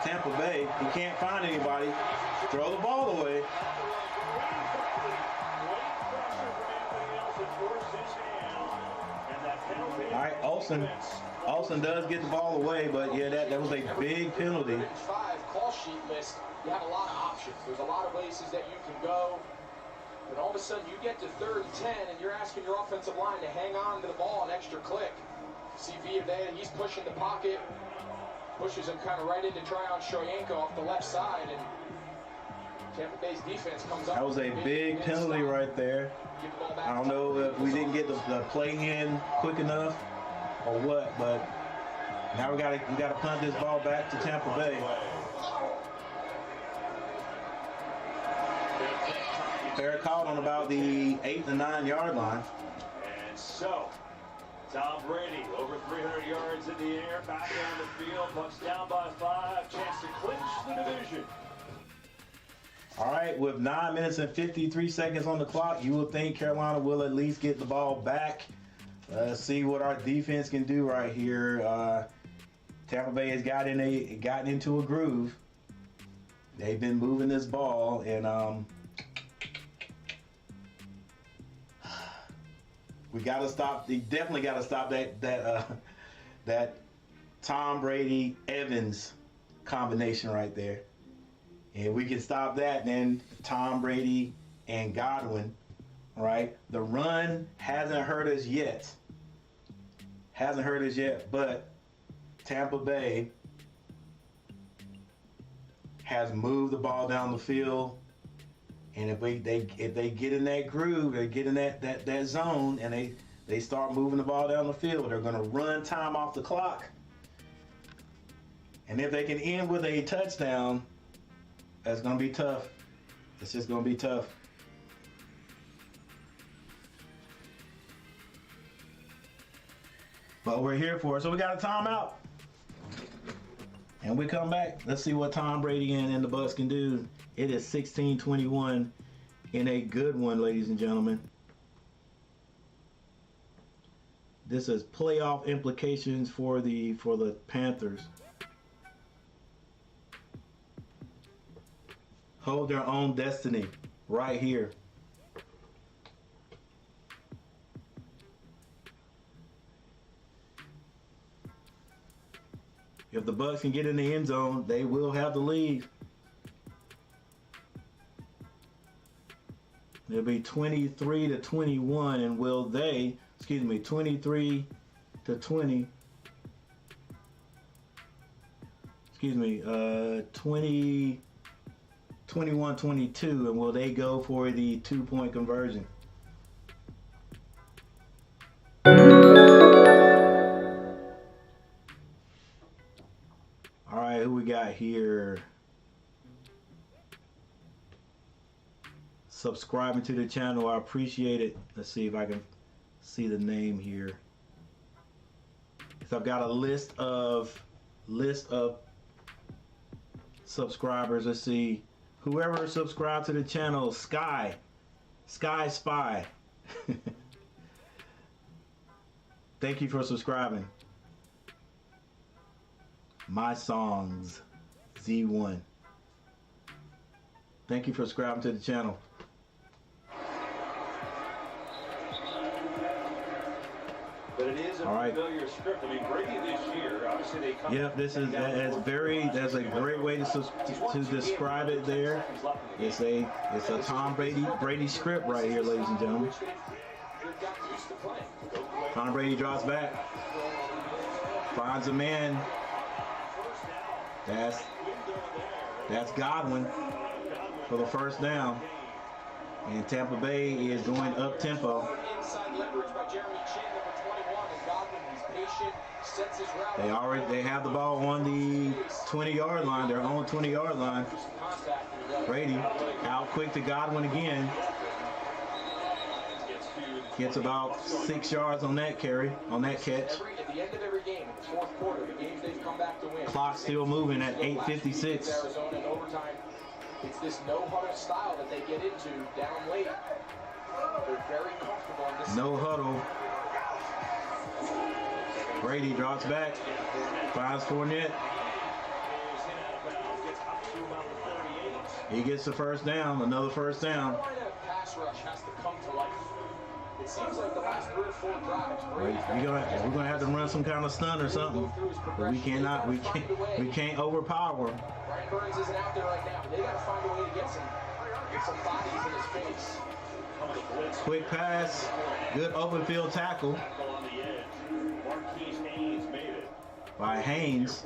Tampa Bay. He can't find anybody. Throw the ball away. All right, Olsen does get the ball away, but yeah, that was a big penalty. 5 call sheet list, you have a lot of options. There's a lot of places that you can go. But all of a sudden you get to 3rd and 10 and you're asking your offensive line to hang on to the ball an extra click. See Villa there, he's pushing the pocket, pushes him kind of right into Tryon Shoyinka off the left side, and Tampa Bay's defense comes up. That was a big penalty right there. I don't know if we didn't get the play in quick enough or what, but now we gotta punt this ball back to Tampa Bay. Fair caught on about the 8 to 9 yard line. And so, Tom Brady over 300 yards in the air, back on the field, Bucks down by 5, chance to clinch the division. All right, with 9 minutes and 53 seconds on the clock, you would think Carolina will at least get the ball back. See what our defense can do right here. Tampa Bay has gotten into a groove. They've been moving this ball, and we got to stop. They definitely got to stop that Tom Brady Evans combination right there. And we can stop that, then Tom Brady and Godwin, right? The run hasn't hurt us yet. But Tampa Bay has moved the ball down the field. And if they get in that groove, they get in that zone, and they start moving the ball down the field, they're going to run time off the clock. And if they can end with a touchdown, that's going to be tough. It's just going to be tough. But we're here for it. So we got a timeout. And we come back. Let's see what Tom Brady and the Bucs can do. It is 16-21 in a good one, ladies and gentlemen. This is playoff implications for the Panthers. Hold their own destiny right here. If the Bucs can get in the end zone, they will have the lead. It'll be 23-21, and will they, 23-20, 21-22, and will they go for the 2-point conversion? All right, who we got here? Subscribing to the channel, I appreciate it. Let's see if I can see the name here. So I've got a list of subscribers. Let's see. Whoever subscribed to the channel, Sky Spy. Thank you for subscribing. My Songs Z1. Thank you for subscribing to the channel. But it is a familiar script. I mean, Brady this year, obviously they come. Yep, that's a great way to describe it there. It's a Tom Brady script right here, ladies and gentlemen. Tom Brady drops back, finds a man. That's Godwin for the first down. And Tampa Bay is going up tempo. They have the ball on the 20-yard line. They're on 20-yard line. Brady out quick to Godwin again. Gets about 6 yards on that carry, on that catch. At the end of every game, in the fourth quarter, the games they've come back to win. Clock still moving at 8:56. Arizona in overtime. It's this no-huddle style that they get into down late. They're very comfortable in this. No huddle. Brady drops back, finds Fournette. He gets the first down, another first down. Carolina pass rush has to come to life. It seems like the last 3 or 4 drives. We're gonna have to run some kind of stunt or something. But we can't overpower. Brian Burns isn't out there right now, but they got to find a way to get some bodies in his face. Quick pass, good open field tackle by Haynes.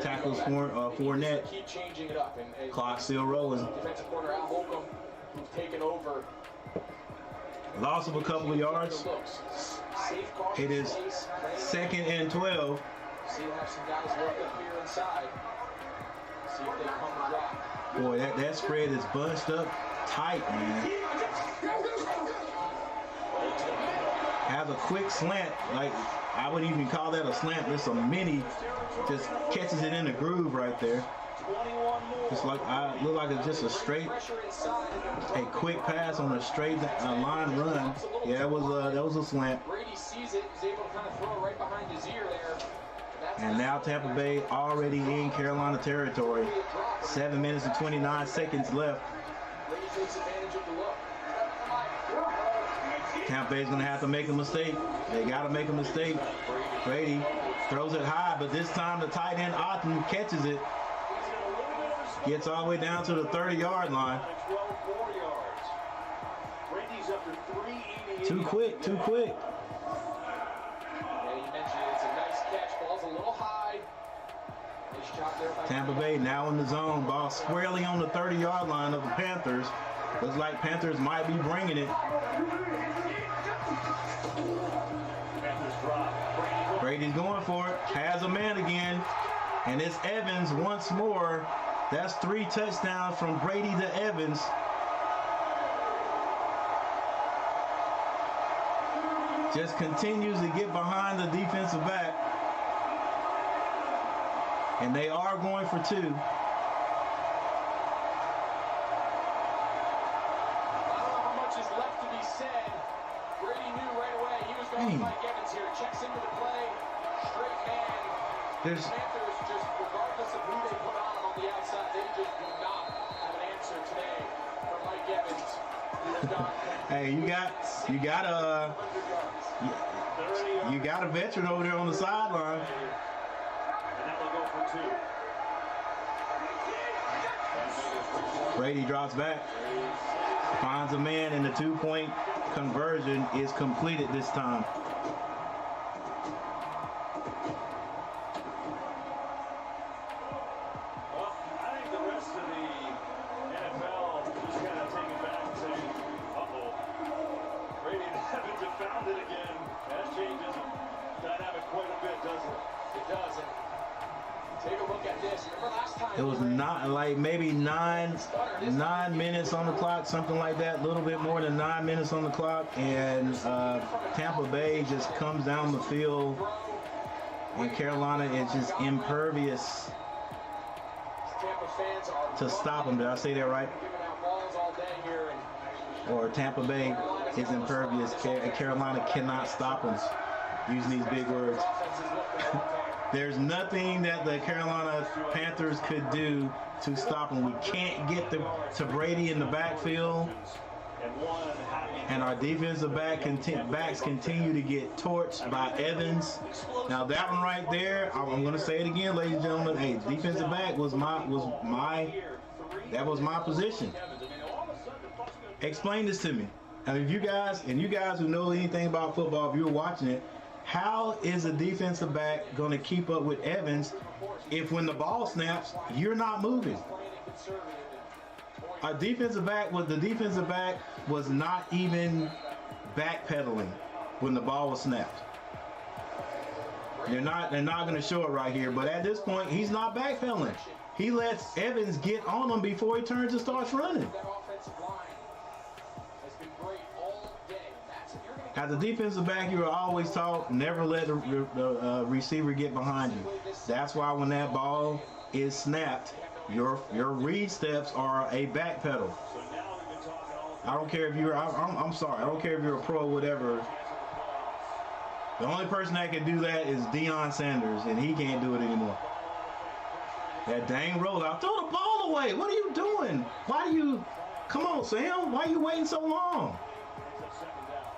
Tackles Fournette. Keep changing it up. And Clock still rolling. Defensive corner Al Holcomb, who's taken over. Loss of a couple of yards. It is 2nd and 12. See, you have some guys work up here inside. See if they come and drop. Boy, that spread is bunched up tight, man. Has a quick slant, like I wouldn't even call that a slant. It's a mini, just catches it in the groove right there. It's like look like it's just a straight, a quick pass on a straight line run. Yeah, that was a slant. Brady sees it, is able to kind of throw it right behind his ear there. And now Tampa Bay already in Carolina territory. 7 minutes and 29 seconds left. Brady takes advantage of the look. Tampa Bay's gonna have to make a mistake. They gotta make a mistake. Brady throws it high, but this time the tight end Otten catches it. Gets all the way down to the 30-yard line. Too quick. Yeah, you mentioned it's a nice catch. Ball's a little high. Nice job there by Tampa Bay now in the zone. Ball squarely on the 30-yard line of the Panthers. Looks like Panthers might be bringing it. Brady's going for it. Has a man again. And it's Evans once more. That's 3 touchdowns from Brady to Evans. Just continues to get behind the defensive back. And they are going for 2. I don't know how much is left to be said. Brady knew right away he was going to Mike Evans here. Checks into the play. Straight man. There's Panthers just, regardless of who they put on the outside, they just do not have an answer today for Mike Evans. Who has gone hey, you got a veteran over there on the sideline. Brady drops back, finds a man, and the 2-point conversion is completed this time. It was not like maybe nine minutes on the clock, something like that, a little bit more than 9 minutes on the clock, and Tampa Bay just comes down the field, and Carolina is just impervious to stop them. Did I say that right? Or Tampa Bay is impervious. Carolina cannot stop them. Using these big words. There's nothing that the Carolina Panthers could do to stop them. We can't get to Brady in the backfield, and our defensive backs continue to get torched by Evans. Now that one right there, I'm going to say it again, ladies and gentlemen. Hey, defensive back was my position. Explain this to me. I mean, you guys who know anything about football, if you're watching it, how is a defensive back going to keep up with Evans if when the ball snaps, you're not moving? The defensive back was not even backpedaling when the ball was snapped. They're not going to show it right here, but at this point, he's not backpedaling. He lets Evans get on him before he turns and starts running. As a defensive back, you were always taught never let the receiver get behind you. That's why when that ball is snapped, your read steps are a back pedal. I don't care if you're I'm sorry, I don't care if you're a pro or whatever. The only person that can do that is Deion Sanders, and he can't do it anymore. That dang rollout. Throw the ball away. What are you doing? Why do you... Come on, Sam. Why are you waiting so long?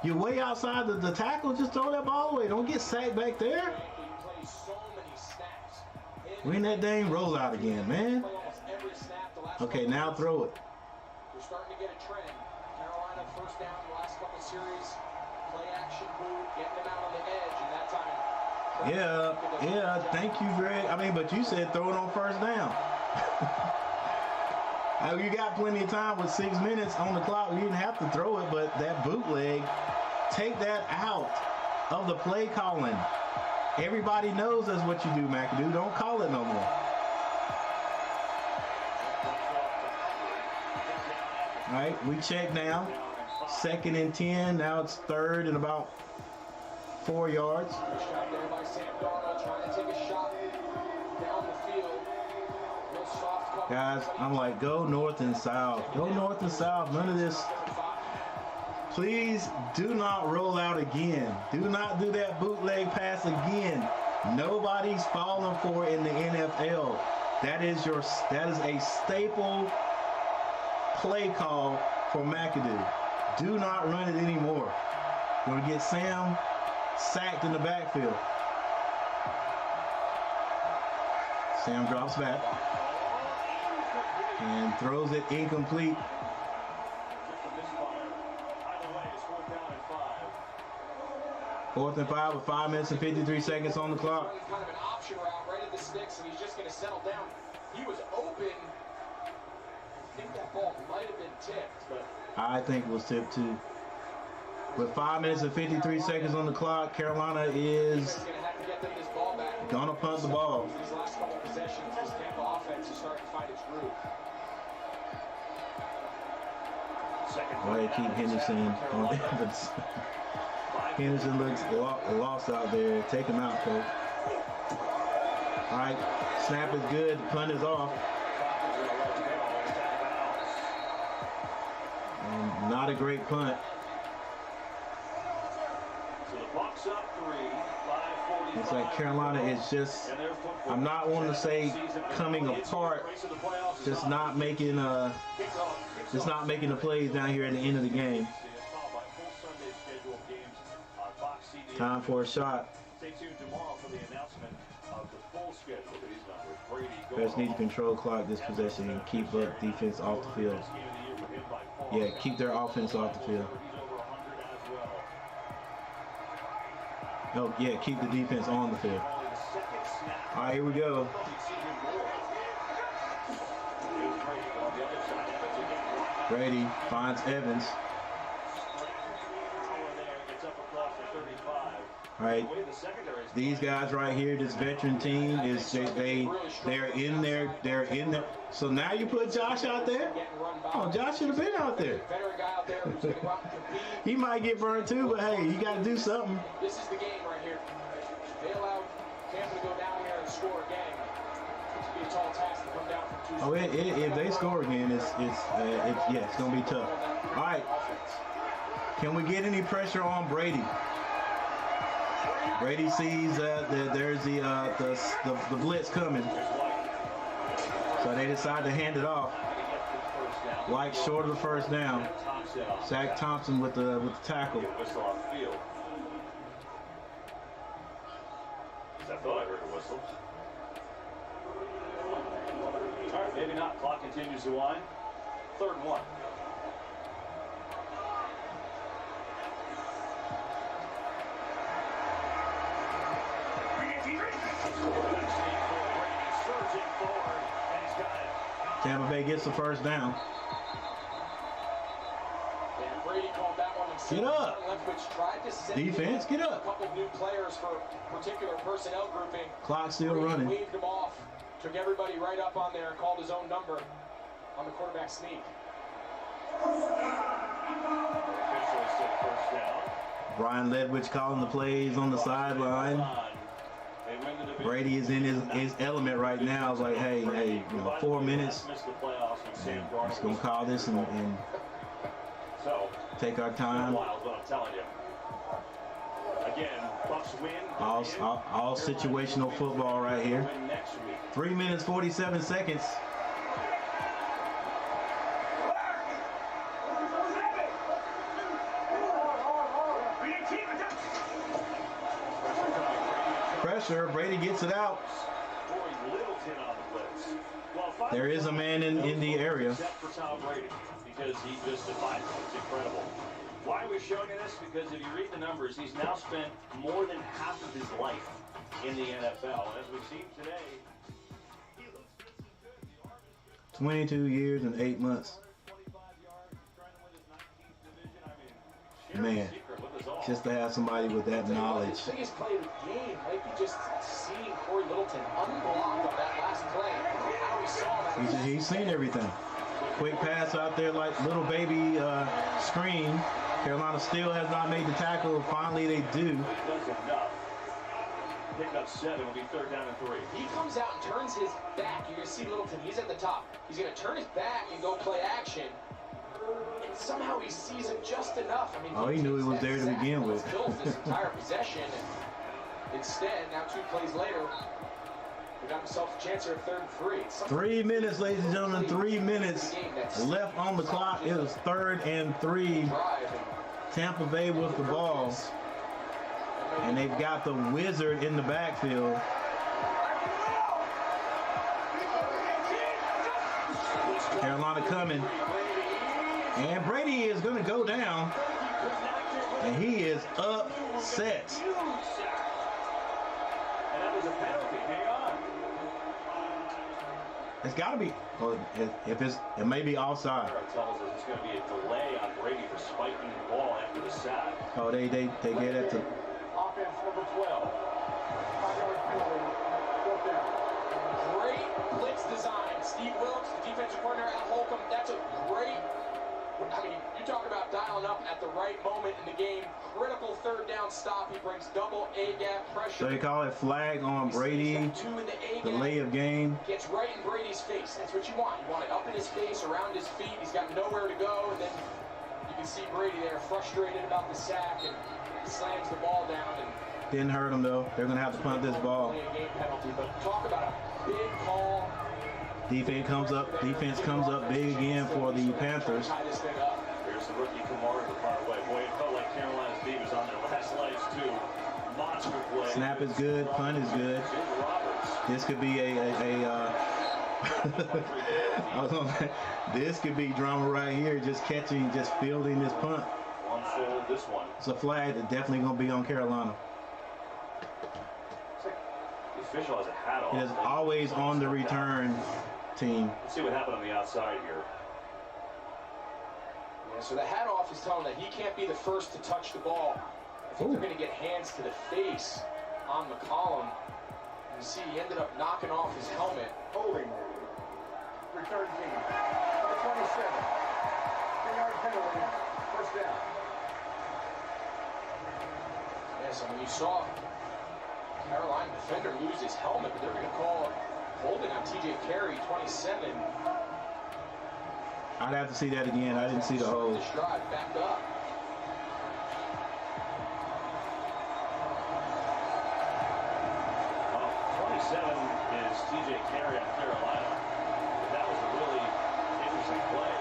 You're way outside the tackle. Just throw that ball away. Don't get sacked back there. We're in that dang rollout again, man. Okay, now throw it. We're starting to get a trend. Carolina first down the last couple series. Play action move, getting them out on the edge, and that time. Yeah, thank you, Greg. I mean, but you said throw it on first down. You got plenty of time with 6 minutes on the clock. You didn't have to throw it, but that bootleg, take that out of the play calling. Everybody knows that's what you do, McAdoo. Don't call it no more. All right, we check now. 2nd and 10. Now it's 3rd and about 4 yards. Shot there by Sam Darnold, trying to take a shot down the field. No soft cover. Guys, I'm like, go north and south. Go north and south. None of this. Please do not roll out again. Do not do that bootleg pass again. Nobody's falling for it in the NFL. That is a staple play call for McAdoo. Do not run it anymore. We're going to get Sam sacked in the backfield. Sam drops back and throws it incomplete. 4th and 5 with 5 minutes and 53 seconds on the clock. Kind of an option route right at the sticks, and he's just going to settle down. He was open. I think that ball might have been tipped, but I think it was tipped too. With 5 minutes and 53 seconds on the clock, Carolina is gonna punt the ball. These last couple possessions, this Tampa offense is starting to find its groove. Go ahead, keep Henderson on Evans. Henderson looks lost out there. Take him out, coach. All right, snap is good. Punt is off. And not a great punt. It's like Carolina is just, I'm not wanting to say coming apart, just not making the plays down here at the end of the game. Time for a shot. Bears need to control clock this possession and keep up defense off the field. Yeah, keep their offense off the field. Oh, yeah, keep the defense on the field. All right, here we go. Brady finds Evans. All right, these guys right here, this veteran team is they're in there. So now you put Josh out there. Oh, Josh should have been out there. He might get burned too, but hey, you got to do something. This is the game right here. They allowed Tampa to go down here and score again. It's be a tall task to come down from 2. Oh, if they score again, it's gonna be tough. All right, can we get any pressure on Brady? Brady sees that there's the blitz coming, so they decide to hand it off. White short of the first down. Zach Thompson with the tackle. I thought I heard a whistle. All right, maybe not. Clock continues to wind. 3rd and 1. Tampa Bay gets the first down. And Brady called that one himself. Get up. Tried to send Defense, get up. A couple of new players for particular personnel grouping. Clock still Brady running. waved them off, took everybody right up on there, called his own number on the quarterback sneak. Brian Ledwidge calling the plays on the sideline. Brady is in his element right now. It's like, hey, 4 minutes. We're just gonna call this and take our time. again, Bucks win. All situational football right here. Win next week. 3 minutes, 47 seconds. Pressure, Brady gets it out. There is a man in the area. For Tom Brady, because he just defied it. It's incredible. Why are we showing you this? Because if you read the numbers, he's now spent more than half of his life in the NFL. And as we've seen today, he looks just as good. 22 years and 8 months. Man, just to have somebody with that knowledge. The biggest play of the game might be just seeing Corey Littleton unblocked on that last play. How he saw that. He's seen everything. Quick pass out there like little baby screen. Carolina still has not made the tackle. Finally, they do. Does enough. Pick up 7. It'll be 3rd down and 3. He comes out and turns his back. You're going to see Littleton. He's at the top. He's going to turn his back and go play action. And somehow he sees him just enough. I mean, he knew he was there to begin with. Kills this entire possession. And instead, now 2 plays later, he got himself a chance here at 3rd and 3. 3 minutes, ladies and gentlemen. 3 minutes left on the clock. It was 3rd and 3. Tampa Bay with the ball. And they've got the Wizard in the backfield. Carolina coming. And Brady is going to go down. And he is upset. And that was a penalty. Hang on. It's got to be. Well, it may be offside. It tells us it's going to be a delay on Brady for spiking the ball after the sack. Oh, they get it to. Offense number 12. 5-yard penalty. 4th down. Great blitz design. Steve Wilkes, the defensive coordinator at Holcomb. That's a great. I mean, you talk about dialing up at the right moment in the game. Critical 3rd down stop. He brings double A-gap pressure. So they call it flag on Brady. Delay of game. Gets right in Brady's face. That's what you want. You want it up in his face, around his feet. He's got nowhere to go. And then you can see Brady there frustrated about the sack and slams the ball down. And didn't hurt him, though. They're going to have to punt this ball. Game penalty, but talk about a big call. Defense comes up big again for the Panthers. Here's the rookie Kamara the far away. Boy, it felt like Carolina's D was on their last legs, too. Monster play. Snap is good. Punt is good. This could be this could be drama right here. Just fielding this punt. One full, this one. It's a flag that's definitely going to be on Carolina. The official has a hat on. It is always on the return team. Let's see what happened on the outside here. Yeah, so the hat off is telling that he can't be the first to touch the ball. I think they're going to get hands to the face on McCollum. You see, he ended up knocking off his helmet. Holding. Return team. Number 27. 10-yard penalty. 1st down. Yes, I mean, you saw Carolina defender lose his helmet, but they're going to call holding on TJ Carey, 27. I'd have to see that again. I didn't see the hold. This drive backed up. Well, 27 is TJ Carey on Carolina. But that was a really interesting play.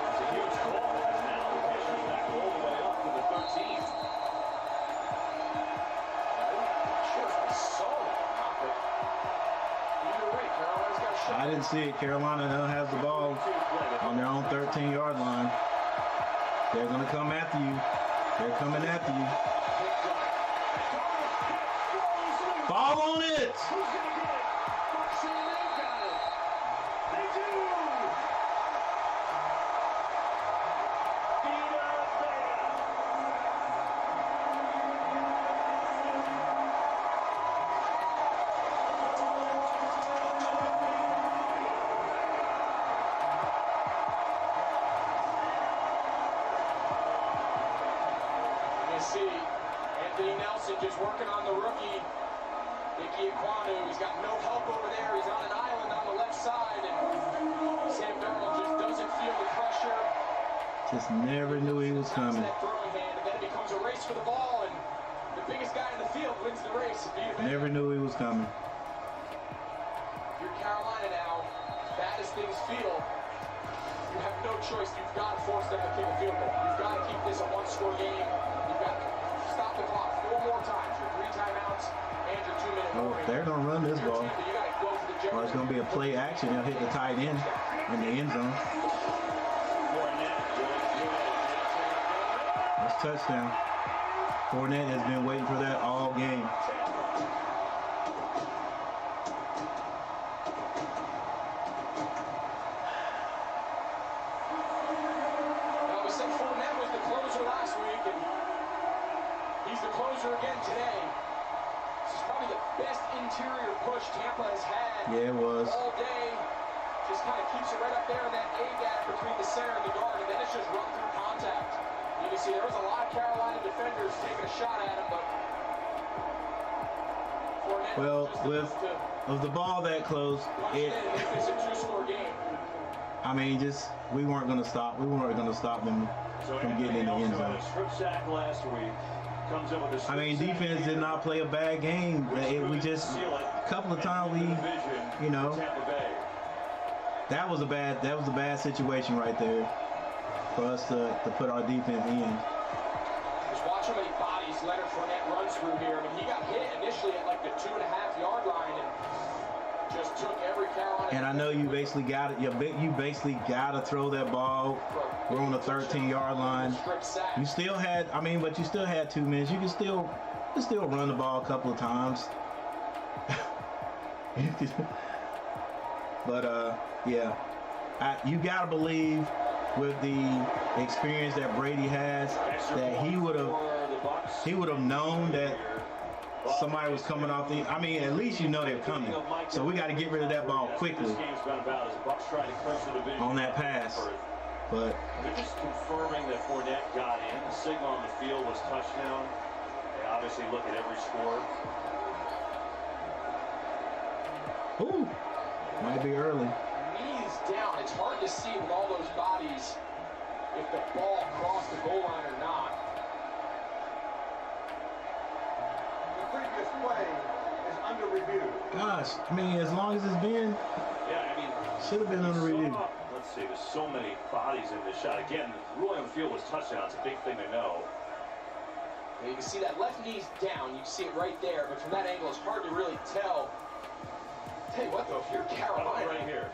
It's a huge call, and now the pitcher's back all the way up to the 13. I didn't see it. Carolina now has the ball on their own 13-yard line. They're going to come after you. They're coming after you. Fall on it! Just working on the rookie, Ickey Ekwonu. He's got no help over there. He's on an island on the left side, and Sam Darnold just doesn't feel the pressure. Just never knew he was coming. That throwing hand, and then it becomes a race for the ball, and wins the race. Never knew he was coming. If you're Carolina now, as bad as things feel, you have no choice. You've got to force them to kick a field goal. You've got to keep this a one-score game. You've got to stop the clock 4 more times. Your 3 timeouts and your 2-minute warning. They're going to run this ball. You got to go for the Or it's going to be a play action. They'll hit the tight end in the end zone. That's touchdown. Fournette has been waiting for that all game. Well, we said Fournette was the closer last week, and he's the closer again today. This is probably the best interior push Tampa has had Yeah, it was. all day. Just kind of keeps it right up there in that A gap between the center and the guard, and then it's just run through contact. You can see there was a lot of Carolina defenders taking a shot at him, but Fournette Well, just with enough to the ball that close, punch it in and make this a 2-score game. I mean, we weren't going to stop. We weren't going to stop them from getting in the end zone. Strip sack last week. Comes up with a I mean, defense did not play a bad game. We just a couple of times you know, that was a bad situation right there for us to put our defense in. Just watch how many bodies Leonard Fournette runs through here. I mean, he got hit initially at like the 2.5-yard line and just took every Carolina. And I know you basically got it. You basically got to throw that ball. We're on the 13-yard line. You still had, but you still had 2 minutes. You can still run the ball a couple of times. But yeah, you gotta believe with the experience that Brady has that he would have known that somebody was coming off the. At least you know they're coming. So we got to get rid of that ball quickly on that pass. But they're just confirming that Fournette got in. The signal on the field was touchdown. They obviously look at every score. Ooh, might be early. Knees down. It's hard to see with all those bodies if the ball crossed the goal line or not. The previous play is under review. Gosh, as long as it's been, should have been under review. Let's see, there's so many bodies in this shot. Again, the ruling on the field was touchdown. It's a big thing to know. You can see that left knee's down. You can see it right there, but from that angle, it's hard to really tell. Tell you what, though, if you're Carolina, right here,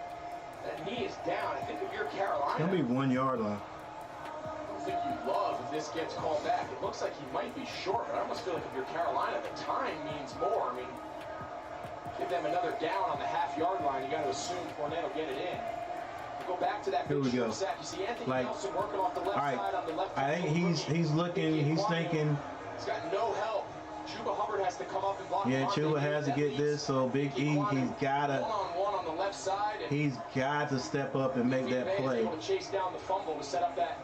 that knee is down. I think if you're Carolina, It's gonna be 1-yard line. I don't think you love if this gets called back. It looks like he might be short, but I almost feel like if you're Carolina, the time means more. Give them another down on the half-yard line. You got to assume Fournette will get it in. Go back to that Here we big go. sack. You see Anthony Like, Nelson working off the left all right, side on the left. I think he's looking, he's thinking. He's got no help. Chuba Hubbard has to come up and block. Yeah, Chuba has to get this. So Big E, he's gotta. One-on-one on the left side. He's got to step up and make that play. Able to chase down the fumble to set up that.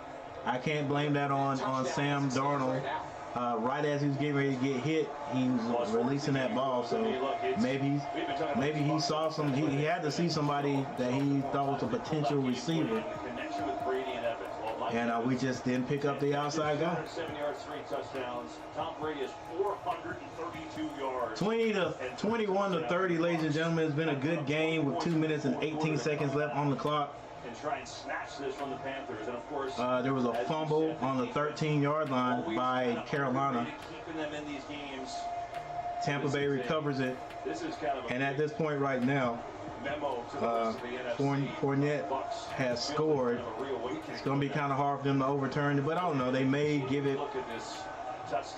I can't blame that on Sam Darnold. Right as he was getting ready to get hit, he was releasing that ball. So maybe he saw some. He had to see somebody that he thought was a potential receiver, and we just didn't pick up the outside guy. 7 yards, 3 touchdowns. Tom Brady has 432 yards. 21 to 30, ladies and gentlemen. It's been a good game with 2 minutes and 18 seconds left on the clock. And try and snatch this from the Panthers. And of course, there was a fumble on the 13-yard line by Carolina. Keeping them in these games. Tampa Bay recovers it. This is kind of and at this point right now, Fournette has scored. It's going to be kind of hard for them to overturn it, but I don't know. They may give it.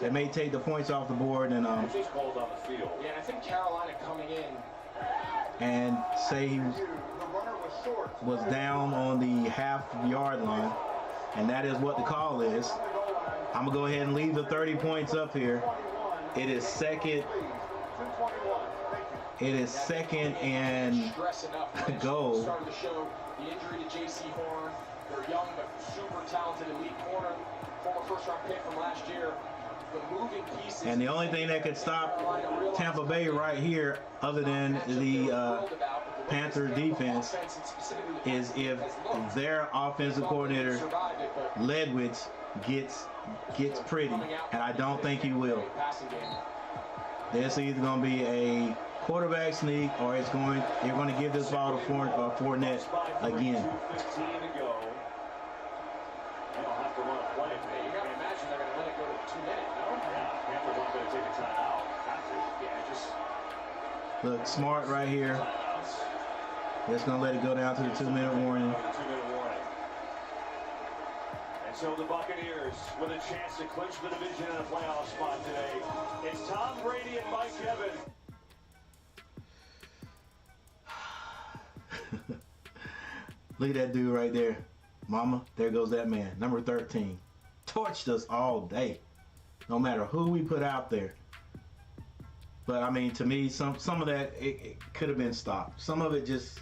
They may take the points off the board and Yeah, I think Carolina coming in and say he was down on the half-yard line, and that is what the call is. I'm gonna go ahead and leave the 30 points up here. It is second. It is second and goal. Started the show. The injury to J.C. Horn. They're young but super talented elite corner, former first-round pick from last year. The moving pieces. And the only thing that could stop Tampa Bay right here, other than the Panthers defense, is if their offensive coordinator Ledwidge gets pretty, and I don't think he will. This is either going to be a quarterback sneak or you're going to give this ball to Fournette again. 2:15 to go. They'll have to run a play. You got to imagine they're going to let it go to the 2 minute, no? Yeah, Panthers aren't going to take a timeout. Have to. Yeah, just Look, smart right here. timeouts. Just going to let it go down to the 2-minute warning. 2-minute warning. And so the Buccaneers with a chance to clinch the division in a playoff spot today. It's Tom Brady and Mike Evans. Look at that dude right there. Mama, there goes that man. Number 13. Torched us all day. No matter who we put out there. But I mean, to me, some of that it could have been stopped. Some of it just,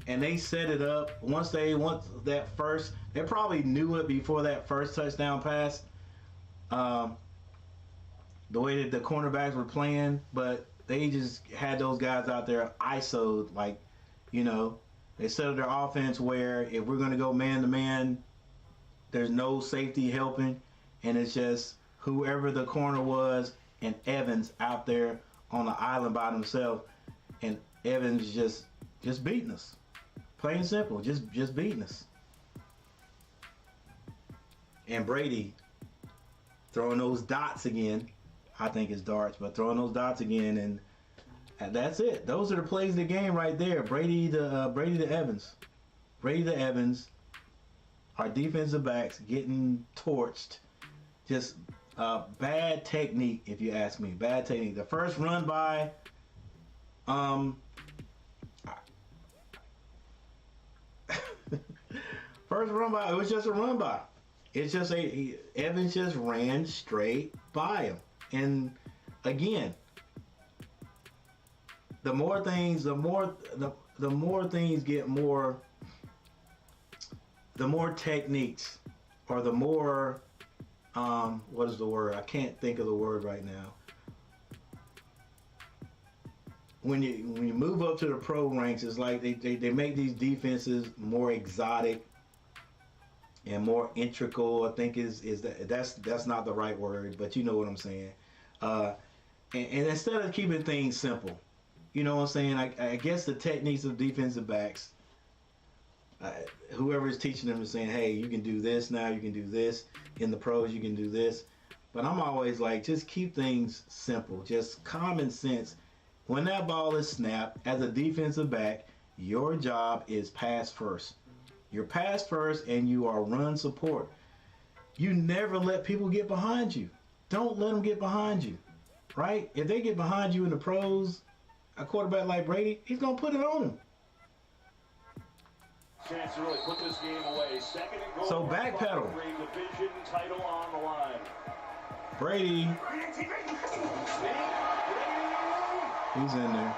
and they set it up. Once that first, they probably knew it before that first touchdown pass. The way that the cornerbacks were playing, but they just had those guys out there ISO'd, like, you know, they set up their offense where if we're going to go man to man, there's no safety helping, and it's just whoever the corner was and Evans out there on the island by himself, and Evans just beating us. Plain and simple, just beating us. And Brady throwing those dots again. I think it's darts, but throwing those dots again, and that's it. Those are the plays of the game right there. Brady to Evans. Brady to Evans. Our defensive backs getting torched. Just bad technique, if you ask me. Bad technique. The first run by, it was just a run by. It's just Evans just ran straight by him. And again, the more things get more, the more techniques, or the more, what is the word? I can't think of the word right now. When you move up to the pro ranks, it's like they make these defenses more exotic and more integral. I think that's not the right word, but you know what I'm saying. And instead of keeping things simple, you know what I'm saying. I guess the techniques of defensive backs, whoever is teaching them is saying, hey, you can do this now, you can do this in the pros, you can do this. But I'm always like, just keep things simple, just common sense. When that ball is snapped, as a defensive back, your job is pass first. You're pass first and you are run support. You never let people get behind you. Don't let them get behind you, right? If they get behind you in the pros, a quarterback like Brady, he's going to put it on them. Chance to really put this game away. Second and goal. So backpedal. Division title on the line. Brady. He's in there.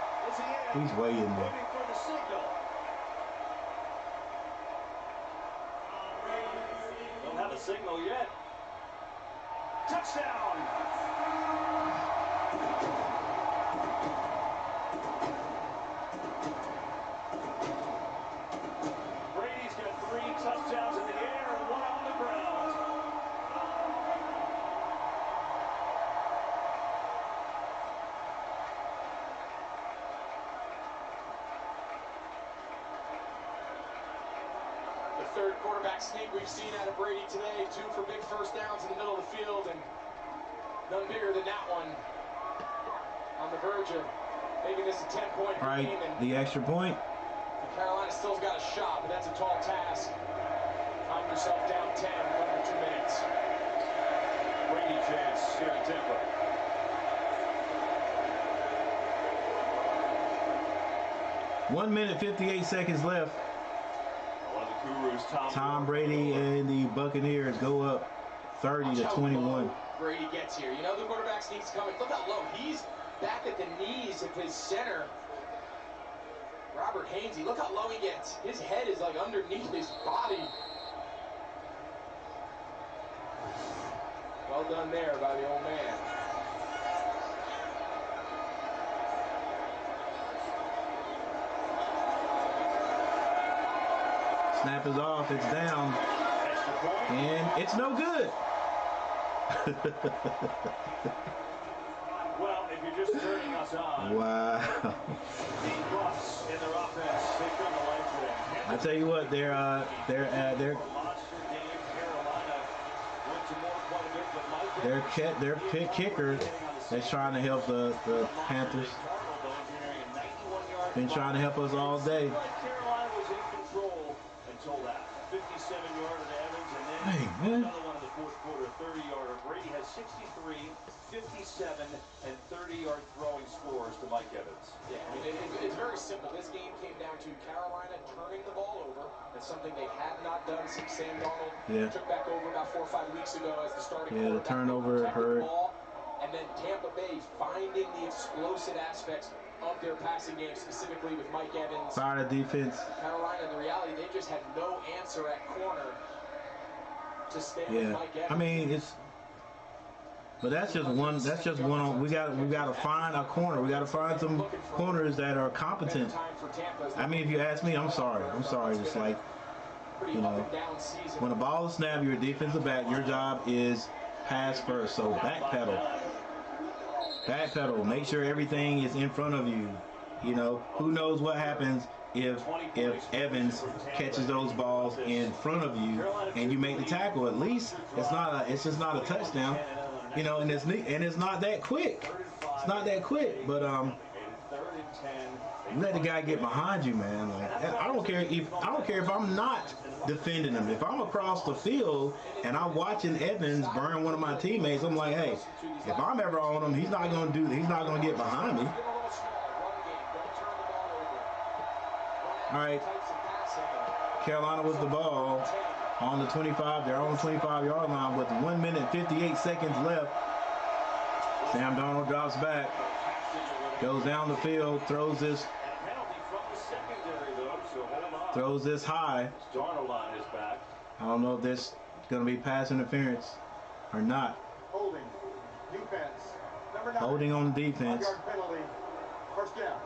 He's way in there. Waiting for the signal. Don't have a signal yet. Touchdown. Brady's got 3 touchdowns in the air and 1 on the ground. The third quarterback sneak we've seen out of Brady today. 2 for big first downs in the middle of the field, and none bigger than that one. On the verge of making this a 10-point Right, game. And the extra point. Carolina still's got a shot, but that's a tall task. Find yourself down 10 in under 2 minutes. Brady chance here in Tampa. One minute, 58 seconds left. One of the gurus, Tom Brady and the Buccaneers go up 30 to 21. Brady gets here. You know the quarterback sneak's coming. Look how low. He's back at the knees of his center. Robert Hainsey, look how low he gets. His head is like underneath his body. Well done there by the old man. Snap is off, it's down, extra point. and it's no good. Well, if you're just turning us on, Wow. the Bucs in their offense, they've come to life today. I tell you what, they're Monster game. Carolina went to more quite a bit, but Mike their pick kicker that's trying to help the Panthers. Been trying to help us all day. Carolina was in control until that 57-yarder to Evans, and then Hey, man. another one in the fourth quarter, 30-yarder. Brady has 63, 57, and 30-yard throwing scores to Mike Evans. Yeah, I mean, it's very simple. This game came down to Carolina turning the ball over. That's something they had not done since Sam Darnold took back over about 4 or 5 weeks ago as the starting quarterback. The turnover hurt. And then Tampa Bay finding the explosive aspects of their passing game, specifically with Mike Evans. Fire the defense. Carolina, the reality, they just had no answer at corner to stand with Mike Evans. I mean, but that's just one. That's just one. We got to find a corner. We got to find some corners that are competent. I mean, if you ask me, I'm sorry. It's like, you know, when the ball is snapped, you're a defensive back. Your job is pass first. So backpedal. Make sure everything is in front of you. You know, who knows what happens if Evans catches those balls in front of you and you make the tackle. At least it's just not a touchdown. You know, and it's not that quick. It's not that quick. But you let the guy get behind you, man. Like, I don't care if I'm not defending him. If I'm across the field and I'm watching Evans burn one of my teammates, I'm like, hey, if I'm ever on him, he's not gonna get behind me. All right, Carolina with the ball on the 25. They're on the 25-yard line with 1 minute 58 seconds left. Sam Darnold drops back, goes down the field, throws this high. I don't know if there's going to be pass interference or not. Holding. Defense. Number 9. Holding on the defense. 5-yard penalty. First down.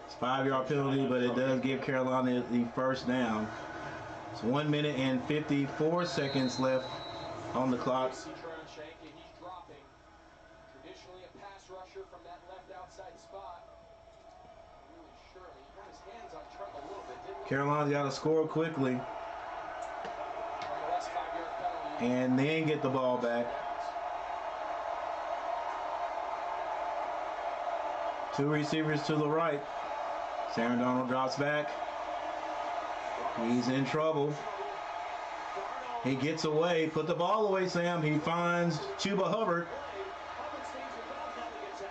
It's a 5-yard penalty, but it does give Carolina the first down. It's 1 minute and 54 seconds left on the clock. He's dropping. Traditionally a pass rusher from that left outside spot. Really sure. He got his hands on Trump a little bit, didn't he? Carolina's got to score quickly and then get the ball back. 2 receivers to the right. Sam Darnold drops back. He's in trouble. He gets away. Put the ball away, Sam. He finds Chuba Hubbard.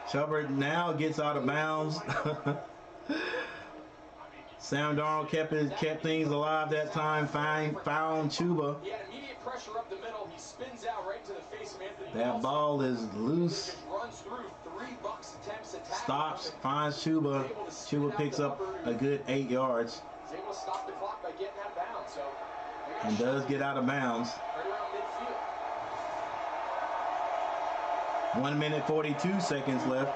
Hubbard now gets out of bounds. Sam Darnold kept things alive that time. Found Chuba. He had immediate pressure up the middle. He spins out right to the face of Anthony. That ball is loose. Runs through 3 Bucs attempts at Stops, finds Chuba. Chuba picks up a good 8 yards. He's able to stop the clock by getting out of bounds. So and does get out of bounds. Right around midfield. 1 minute 42 seconds left.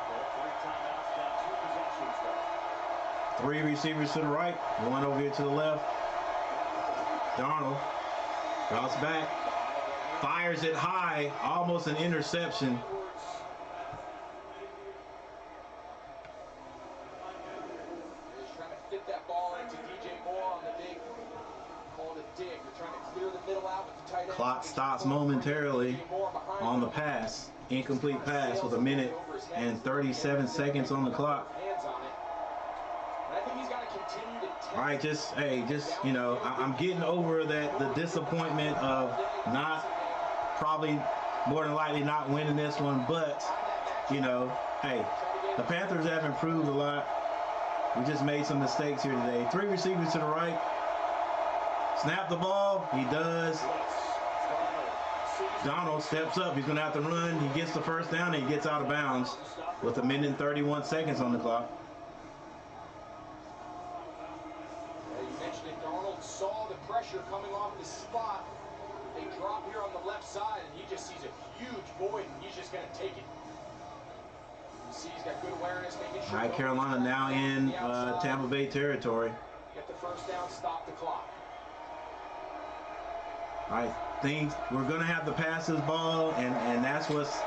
3 receivers to the right, 1 over here to the left. Darnold drops back, fires it high, almost an interception. He's trying to fit that ball into DJ Moore on the dig. Called a dig. They're trying to clear the middle out with the tight end. Clock stops momentarily on the pass. Incomplete pass with 1 minute and 37 seconds on the clock. All right, just you know, I'm getting over the disappointment of probably more than likely not winning this one, but you know, hey, the Panthers have improved a lot. We just made some mistakes here today. 3 receivers to the right. Snap the ball. He does. Donald steps up. He's going to have to run. He gets the first down and he gets out of bounds with 1 minute and 31 seconds on the clock. Saw the pressure coming off the spot. They drop here on the left side, and he just sees a huge void, and he's just going to take it. You see he's got good awareness, making sure. All right, Carolina now in Tampa Bay territory. Get the first down, stop the clock. All right, we're going to have to pass this ball, and that's what's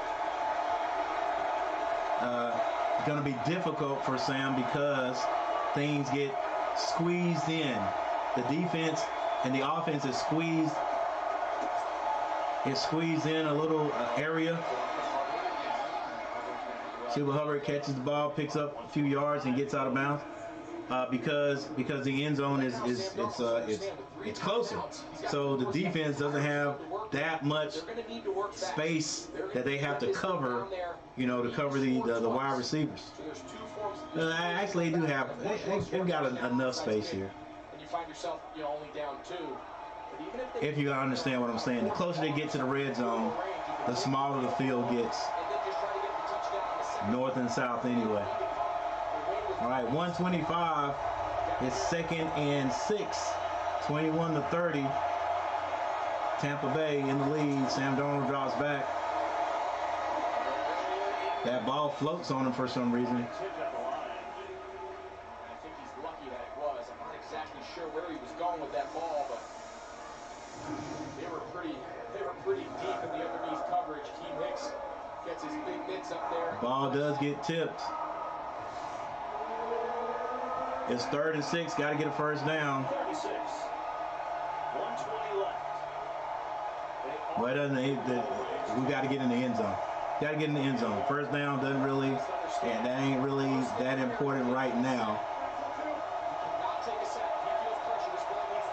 going to be difficult for Sam because things get squeezed in. The defense and the offense is squeezed. It's squeezed in a little area. Chuba Hubbard catches the ball, picks up a few yards, and gets out of bounds because the end zone is it's closer. So the defense doesn't have that much space that they have to cover, to cover the wide receivers. Actually, they do have. They've got enough space here. And you find yourself, only down 2. But even if you understand what I'm saying, the closer they get to the red zone, the smaller the field gets. North and south anyway. All right, 125. It's 2nd and 6. 21-30. Tampa Bay in the lead. Sam Darnold drops back. That ball floats on him for some reason. I think he's lucky that it was. I'm not exactly sure where he was going with that ball, but they were pretty deep in the underneath coverage. Keem Hicks gets his big mitts up there. Ball does get tipped. It's 3rd and 6. Got to get a first down. 36. 120 left. Well, we got to get in the end zone. Got to get in the end zone. First down doesn't really, and that ain't really that important right now.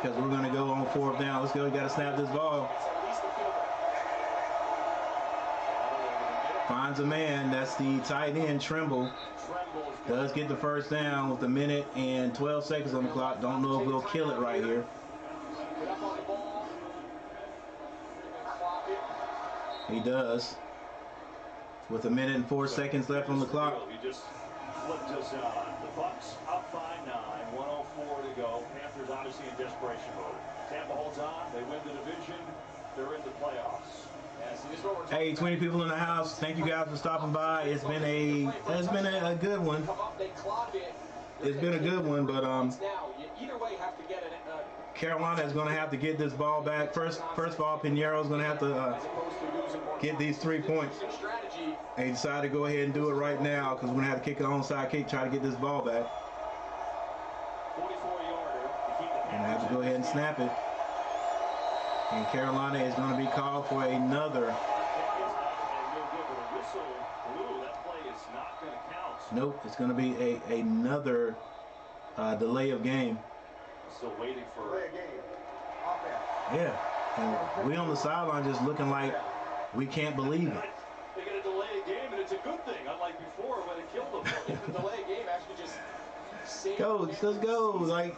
Because we're going to go on 4th down. Let's go. We got to snap this ball. Finds a man. That's the tight end, Trimble. Does get the first down with 1 minute and 12 seconds on the clock. Don't know if we'll kill it right here. He does. With 1 minute and 4 seconds left on the clock. You just flipped us on. The Bucs up by 9, 104 to go. Panthers obviously in desperation mode. Tampa holds on. They win the division. They're in the playoffs. Hey, 20 people in the house. Thank you guys for stopping by. It's been a good one. It's been a good one, but Carolina is going to have to get this ball back. First of all, Pinheiro is going to have to get these 3 points. They decided to go ahead and do it right now because we're going to have to kick an onside kick, try to get this ball back. 44-yarder. And I have to go ahead and snap it. And Carolina is going to be called for another. Nope, it's going to be another delay of game. Still waiting for Delay of game. Yeah, and we on the sideline just looking like we can't believe it. They're going to delay a game, and it's a good thing, unlike before when it killed them. The delay of game actually just saved Go, let's go. Like,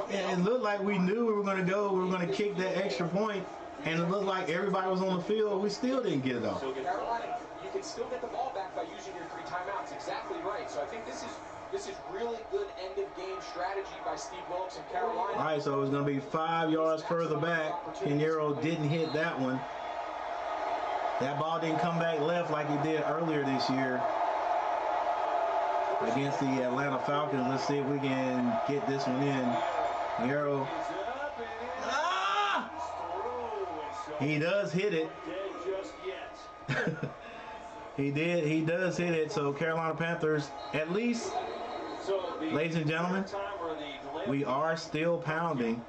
it looked like we knew we were going to go. We were going to kick that extra point, and it looked like everybody was on the field. We still didn't get it off. Carolina, you can still get the ball back by using your 3 timeouts. Exactly right. So I think this is really good end of game strategy by Steve Wilkes and Carolina. All right, so it's going to be 5 yards further back. Pinheiro didn't hit that one. That ball didn't come back left like it did earlier this year against the Atlanta Falcons. Let's see if we can get this one in. Pinheiro. Ah! He does hit it. He does hit it. So Carolina Panthers, at least, ladies and gentlemen, we are still pounding.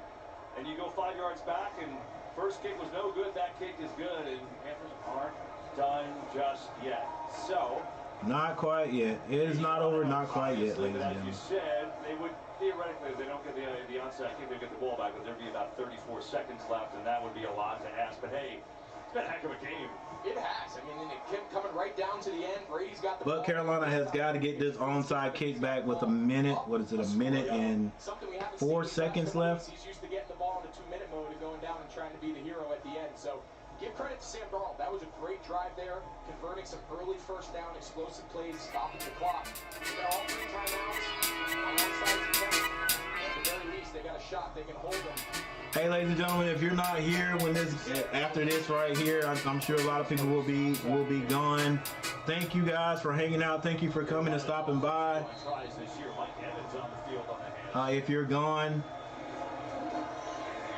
And you go 5 yards back, and first kick was no good. That kick is good, and Panthers aren't done just yet. So, not quite yet. It is not over. Not quite yet, ladies and as gentlemen. you said, they would theoretically, if they don't get the onside kick, they get the ball back, but there'd be about 34 seconds left, and that would be a lot to ask. But hey, it's been a heck of a game. It has. I mean, and it kept coming right down to the end. Brady's got the ball. But Carolina has got to get this onside kick back with a minute. What is it? A minute and 4 seconds left. He's used to getting the ball in a 2-minute mode and going down and trying to be the hero at the end. So give credit to Sam Darnold. That was a great drive there, converting some early first down, explosive plays, stopping the clock. They got all 3 timeouts on all sides of the fence. At the very least, they got a shot. They can hold them. Hey, ladies and gentlemen, if you're not here when after this right here, I'm sure a lot of people will be gone. Thank you guys for hanging out. Thank you for coming and stopping by. If you're gone,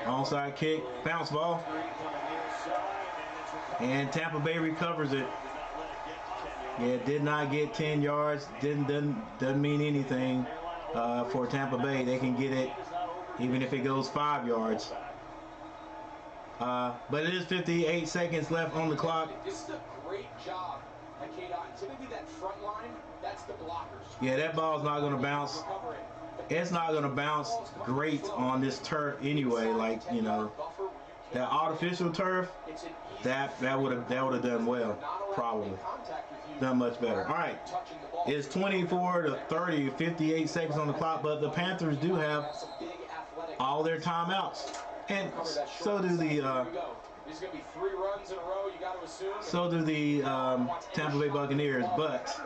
onside kick, bounce ball, and Tampa Bay recovers it. Yeah, did not get 10 yards. Doesn't mean anything for Tampa Bay. They can get it even if it goes 5 yards. But it is 58 seconds left on the clock. This is a great job by K-Dot. Typically that front line, that's the blockers. Yeah, that ball's not going to bounce. It's not going to bounce great on this turf anyway. Like, you know, that artificial turf, that would have done well, probably. Done much better. All right, it's 24-30, 58 seconds on the clock, but the Panthers do have all their timeouts, and so do the Tampa Bay Buccaneers. But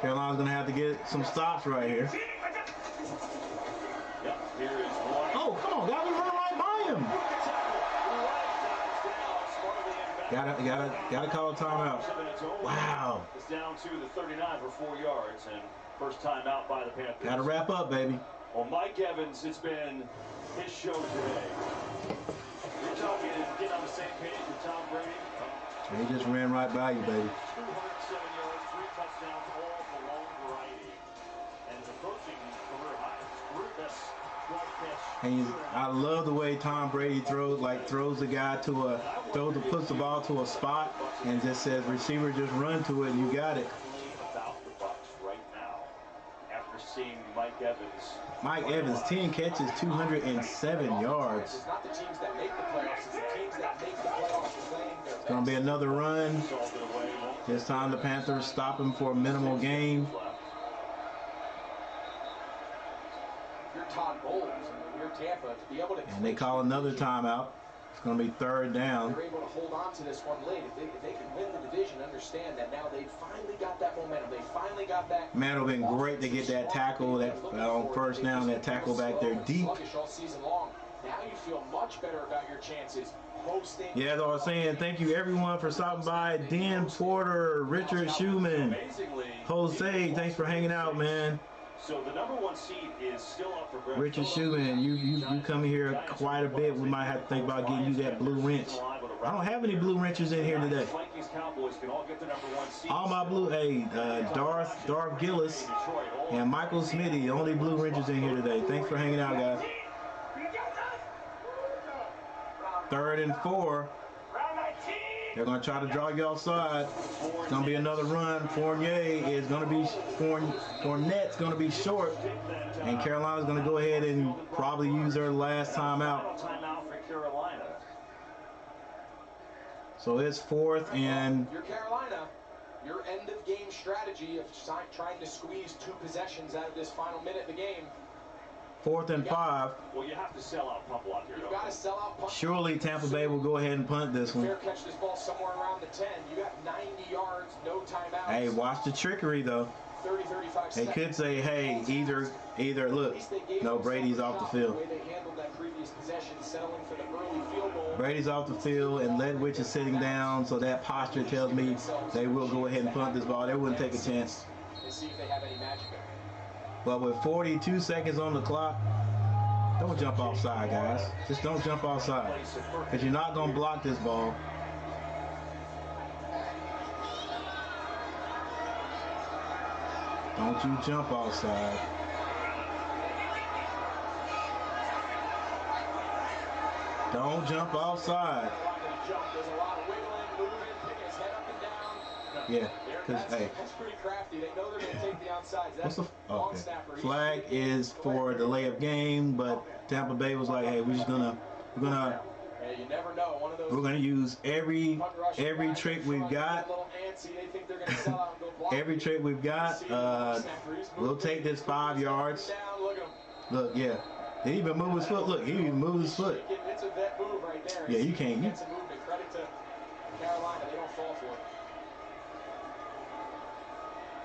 Carolina's gonna have to get some stops right here. Oh, come on, guys, we run right by him. Gotta call a timeout. Wow. It's down to the 39 for 4 yards, and first timeout by the Panthers. Gotta wrap up, baby. Well, Mike Evans, it's been his show today. You're telling me to get on the same page with Tom Brady? He just ran right by you, baby. 207 yards, 3 touchdowns, all of the long variety. And is approaching career high. Career best 12 catch. And I love the way Tom Brady throws the guy to puts the ball to a spot and just says, receiver, just run to it and you got it. About the Bucs right now, after seeing Mike Evans. Mike Evans, 10 catches, 207 yards. It's not the teams that make the playoffs, it's the teams that make the playoffs playing their best. It's going to be another run. This time the Panthers stop him for a minimal gain. If you're Todd Bowles and you're Tampa, to be able to... And they call another timeout. It's going to be third down. They're able to hold on to this one late. If they can win the division, understand that now they've finally got that momentum. They finally got that. Man, it would have been great to get that tackle on first down, that tackle back there deep. Sluggish all season long. Now you feel much better about your chances. Hosting. Yeah, as I was saying, thank you everyone for stopping by. Dan Porter, Richard Schumann, Jose, thanks for hanging out, man. So the number 1 seed is still up for grabs. Richard Schumann, you come here quite a bit. We might have to think about getting you that blue wrench. I don't have any blue wrenches in here today. All my blue, Darth Gillis and Michael Smitty, only blue wrenches in here today. Thanks for hanging out, guys. 3rd and 4. They're going to try to draw you outside. It's going to be another run. Fournette's going to be short. And Carolina's going to go ahead and probably use their last timeout. So it's 4th and... You're Carolina. Your end of game strategy of trying to squeeze 2 possessions out of this final minute of the game. 4th and 5. Well, you have to sell out punt block here. You've got to sell out punt. Surely Tampa Bay will go ahead and punt this one. Fair catch this ball somewhere around the 10. You got 90 yards, no timeouts. Hey, watch the trickery though. 30-35 They could say, hey, either look, no, Brady's off the field. Brady's off the field and Ledwich is sitting down, so that posture tells me they will go ahead and punt this ball. They wouldn't take a chance. See if they have any magic. But with 42 seconds on the clock, don't jump offside, guys. Just don't jump offside, because you're not going to block this ball. Don't you jump offside. Don't jump offside. Yeah, because, hey. That's pretty crafty. They know they're going to take the outside. That's okay. Flag is for delay of game, but Tampa Bay was like, hey, we're gonna use every trick we've got. Every trick we've got. We'll take this 5 yards. Look, yeah. He didn't even move his foot. Look, he didn't even move his foot. It's a vet move right there. Yeah, you can't. It's a movement. Credit to Carolina. They don't fall for it.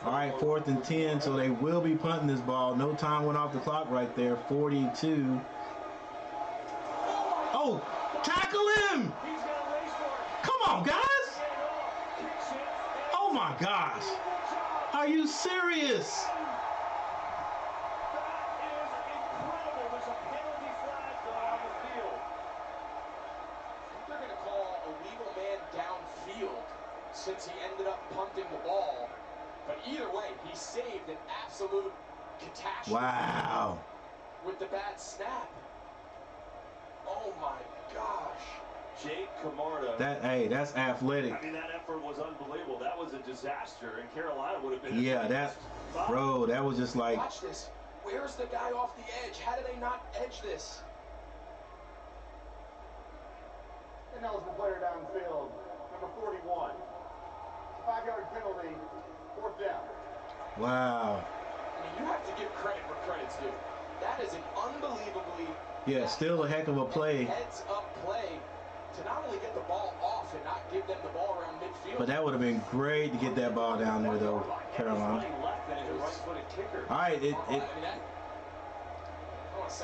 All right, 4th and 10, so they will be punting this ball. No time went off the clock right there. 42. Oh, tackle him! Come on, guys! Oh my gosh! Are you serious? since he ended up punting the ball. But either way, he saved an absolute catastrophe. Wow. With the bad snap. Oh my gosh. Jake Camarda. That's athletic. I mean, that effort was unbelievable. That was a disaster, and Carolina would have been. Yeah, that was just like. Watch this. Where's the guy off the edge? How do they not edge this? Ineligible player downfield, number 41. 5-yard penalty, 4th down. Wow. I mean, you have to give credit where credit's due. That is an unbelievably still a heck of a play. Heads up play to not only get the ball off and not give them the ball around midfield. But that would have been great to get that ball down there, though, Carolina. All right, it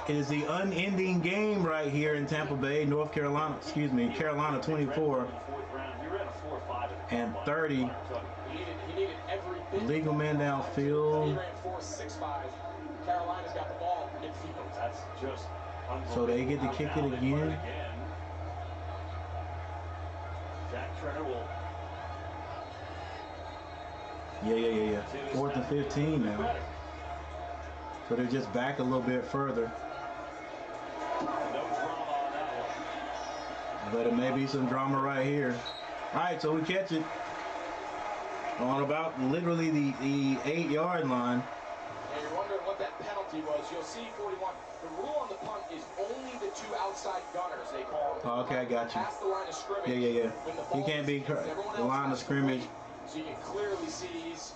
is the unending game right here in Tampa Bay, North Carolina. Excuse me, Carolina 24 and 30. He needed every bit. Legal man downfield. He ran 4.65. Carolina's got the ball midfield. That's just unbelievable. So they get to kick it again. Jack Turner will. Yeah. 4th and 15 now. So they're just back a little bit further. No drama on that one. But it may be some drama right here. All right, so we catch it on about literally the 8-yard line. And you're wondering what that penalty was. You'll see 41. The rule on the punt is only the 2 outside gunners, they call them. Oh, okay, I got you. Past the line of scrimmage. Yeah. When the He ball can't be everyone the else line of has to scrimmage wait. So you can clearly see he's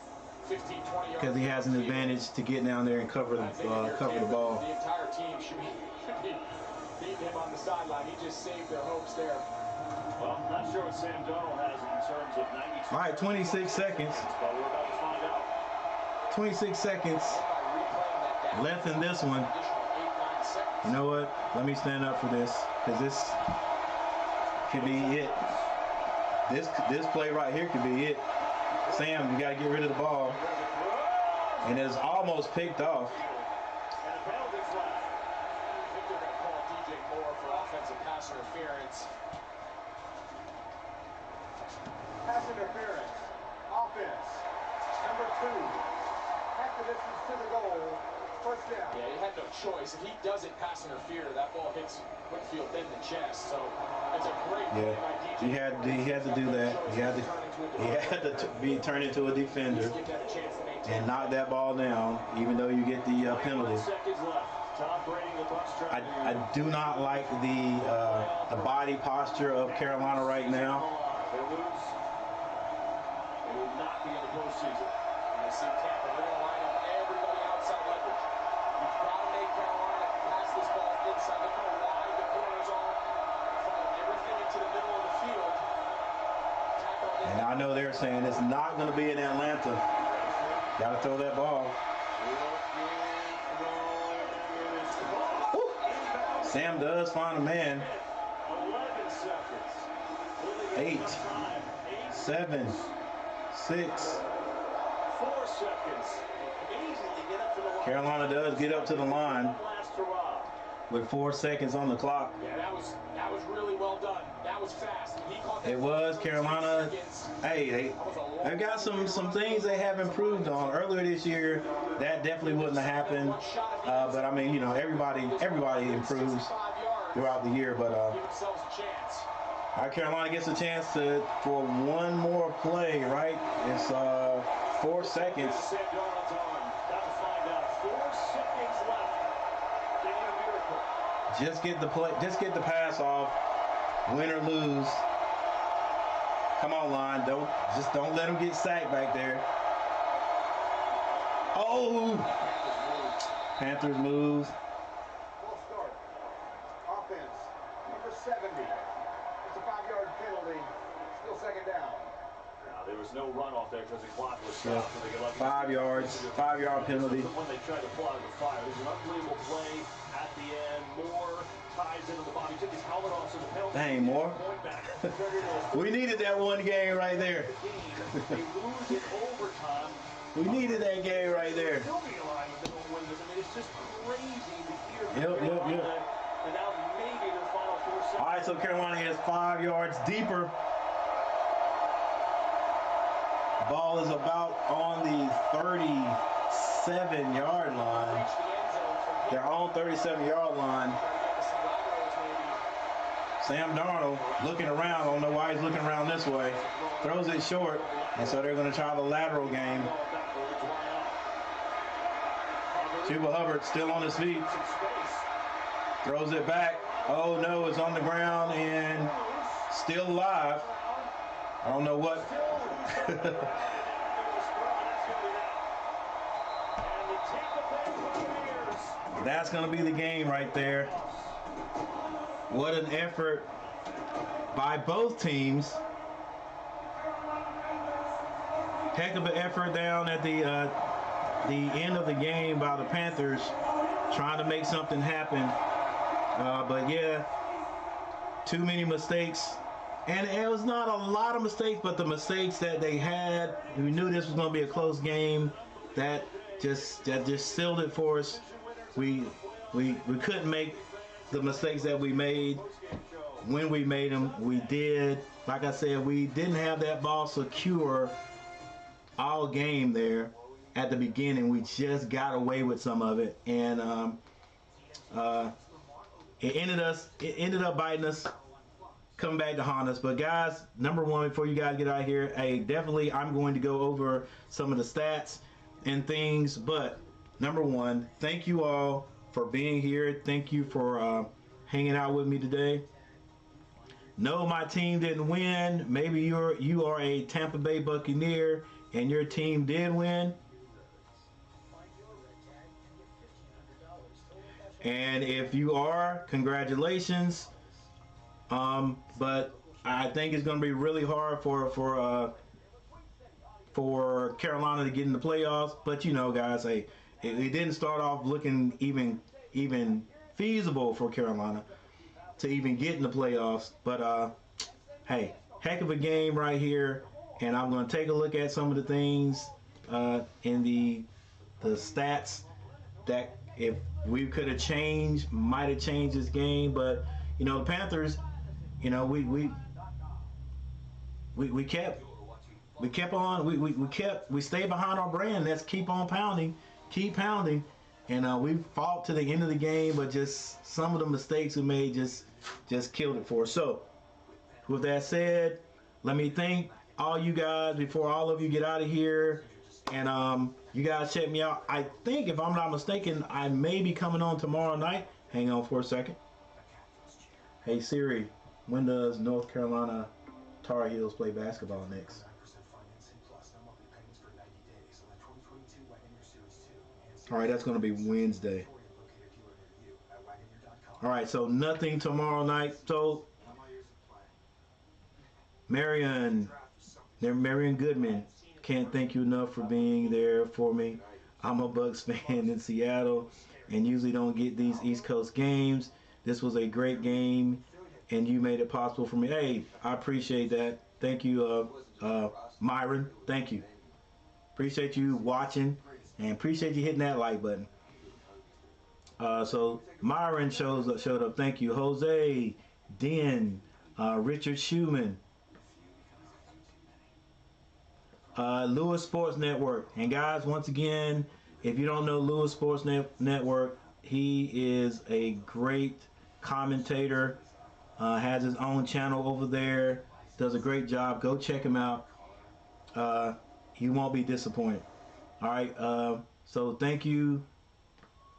15, 20 yards. because he has an advantage to get down there and cover the ball. The entire team should be beating him on the sideline. He just saved their hopes there. Well, I'm not sure what Sam Darnold has in terms of 92. All right, 26 seconds. But we're about to find out. 26 seconds left in this one. You know what? Let me stand up for this because this could be it. This play right here could be it. Sam, you got to get rid of the ball. And it's almost picked off. And a penalty flag. I think they're going to call DJ Moore for offensive pass interference. Pass interference. Offense. Number 2. Half the distance to the goal. 1st down. Yeah, he had no choice. If he doesn't pass interfere, that ball hits Winfield in the chest. So that's a great play by DJ. He had to do that. He had to be turned into a defender and knock that ball down, even though you get the penalty. I do not like the body posture of Carolina right now. They lose. They will not be in the postseason. I see Tampa. They're going to line up everybody outside leverage. You've got to make Carolina pass this ball inside. Look how wide the corners are. Funnel everything into the middle of the field. And I know they're saying it's not going to be in Atlanta. Got to throw that ball. Woo. Sam does find a man. 11 seconds. 8, 7, 6. 4 seconds. Amazingly get up to the line. Carolina does get up to the line Last hurrah. with 4 seconds on the clock. Yeah, that was really well done. That was fast. He caught that. It was Carolina. Hey, they've got some things they have improved on. Earlier this year, that definitely wouldn't have happened. But I mean, you know, everybody improves throughout the year. But Give themselves a chance. all right, Carolina gets a chance for one more play. Right? It's 4 seconds. Sam Darnold's on. Got to find out. 4 seconds left. They need a miracle. Just get the pass off. Win or lose. Come on, line. Don't let them get sacked back there. Oh! Panthers move. Full start. Offense. Number 70. It's a 5-yard penalty. Still 2nd down. Now, there was no run off there because the clock was Yeah. stopped. So they get lucky. 5 yards. 5-yard penalty. When they tried to pull out of the fire, there's an unbelievable play at the end. Moore ties into the body, took his helmet off, so the penalty. Dang, Moore. Point back. We needed that one game right there. They lose in overtime. We needed that game right there. Still be alive if they don't win this. I mean, it's just crazy to hear. Yep. And now maybe their final 4 seconds. All right, so Carolina is 5 yards deeper. Ball is about on the 37-yard line. They're on 37-yard line. Sam Darnold looking around. I don't know why he's looking around this way. Throws it short, and so they're going to try the lateral game. Chuba Hubbard still on his feet. Throws it back. Oh no, it's on the ground and still alive. I don't know what. That's going to be the game right there. What an effort by both teams. Heck of an effort down at the end of the game by the Panthers, trying to make something happen. But yeah, too many mistakes. And it was not a lot of mistakes, but the mistakes that they had, we knew this was going to be a close game. That just sealed it for us. We couldn't make the mistakes that we made. When we made them, we did. Like I said, we didn't have that ball secure all game there at the beginning. We just got away with some of it, and it ended up biting us, coming back to haunt us. But guys, number one, before you guys get out of here, hey, definitely I'm going to go over some of the stats and things. But number one, thank you all for being here. Thank you for hanging out with me today. No, my team didn't win. Maybe you are a Tampa Bay Buccaneer and your team did win. And if you are, congratulations. But I think it's going to be really hard for Carolina to get in the playoffs. But you know, guys, hey, it didn't start off looking even feasible for Carolina to even get in the playoffs. But hey, heck of a game right here. And I'm going to take a look at some of the things in the stats that if we could have changed, might have changed this game. But you know, the Panthers, you know, we kept we stayed behind our brand. Let's keep on pounding, keep pounding, and we fought to the end of the game. But just some of the mistakes we made just killed it for us. So with that said, let me thank all you guys before all of you get out of here. And you guys check me out. I think, if I'm not mistaken, I may be coming on tomorrow night. Hang on for a second. Hey Siri, when does North Carolina Tar Heels play basketball next? All right, that's going to be Wednesday. All right, so nothing tomorrow night. So Marion Goodman, can't thank you enough for being there for me. I'm a Bucs fan in Seattle and usually don't get these East Coast games. This was a great game and you made it possible for me. Hey, I appreciate that. Thank you, Myron. Thank you. Appreciate you watching and appreciate you hitting that like button. So Myron showed up. Thank you. Jose, Den, Richard Schumann, Lewis Sports Network. And guys, once again, if you don't know Lewis Sports Network, he is a great commentator, has his own channel over there, does a great job. Go check him out. You won't be disappointed. All right, so thank you,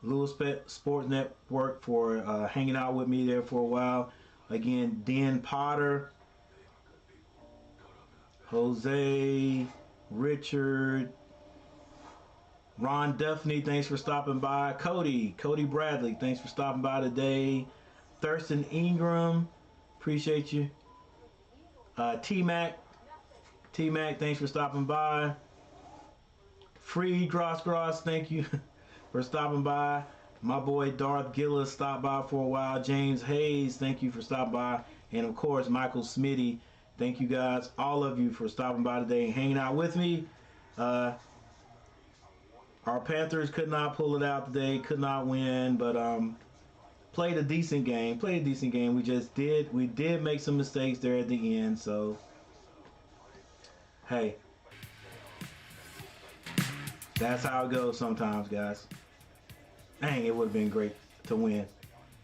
Lewis Sports Network, for hanging out with me there for a while. Again, Den Potter, Jose, Richard, Ron Duffney, thanks for stopping by. Cody Bradley, thanks for stopping by today. Thurston Ingram, appreciate you. T-Mac, thanks for stopping by. Free Gross, thank you for stopping by. My boy Darth Gillis stopped by for a while. James Hayes, thank you for stopping by. And of course, Michael Smitty, thank you guys, all of you, for stopping by today and hanging out with me. Our Panthers could not pull it out today, could not win, but played a decent game. We did make some mistakes there at the end, so hey, That's how it goes sometimes, guys. Dang, it would have been great to win.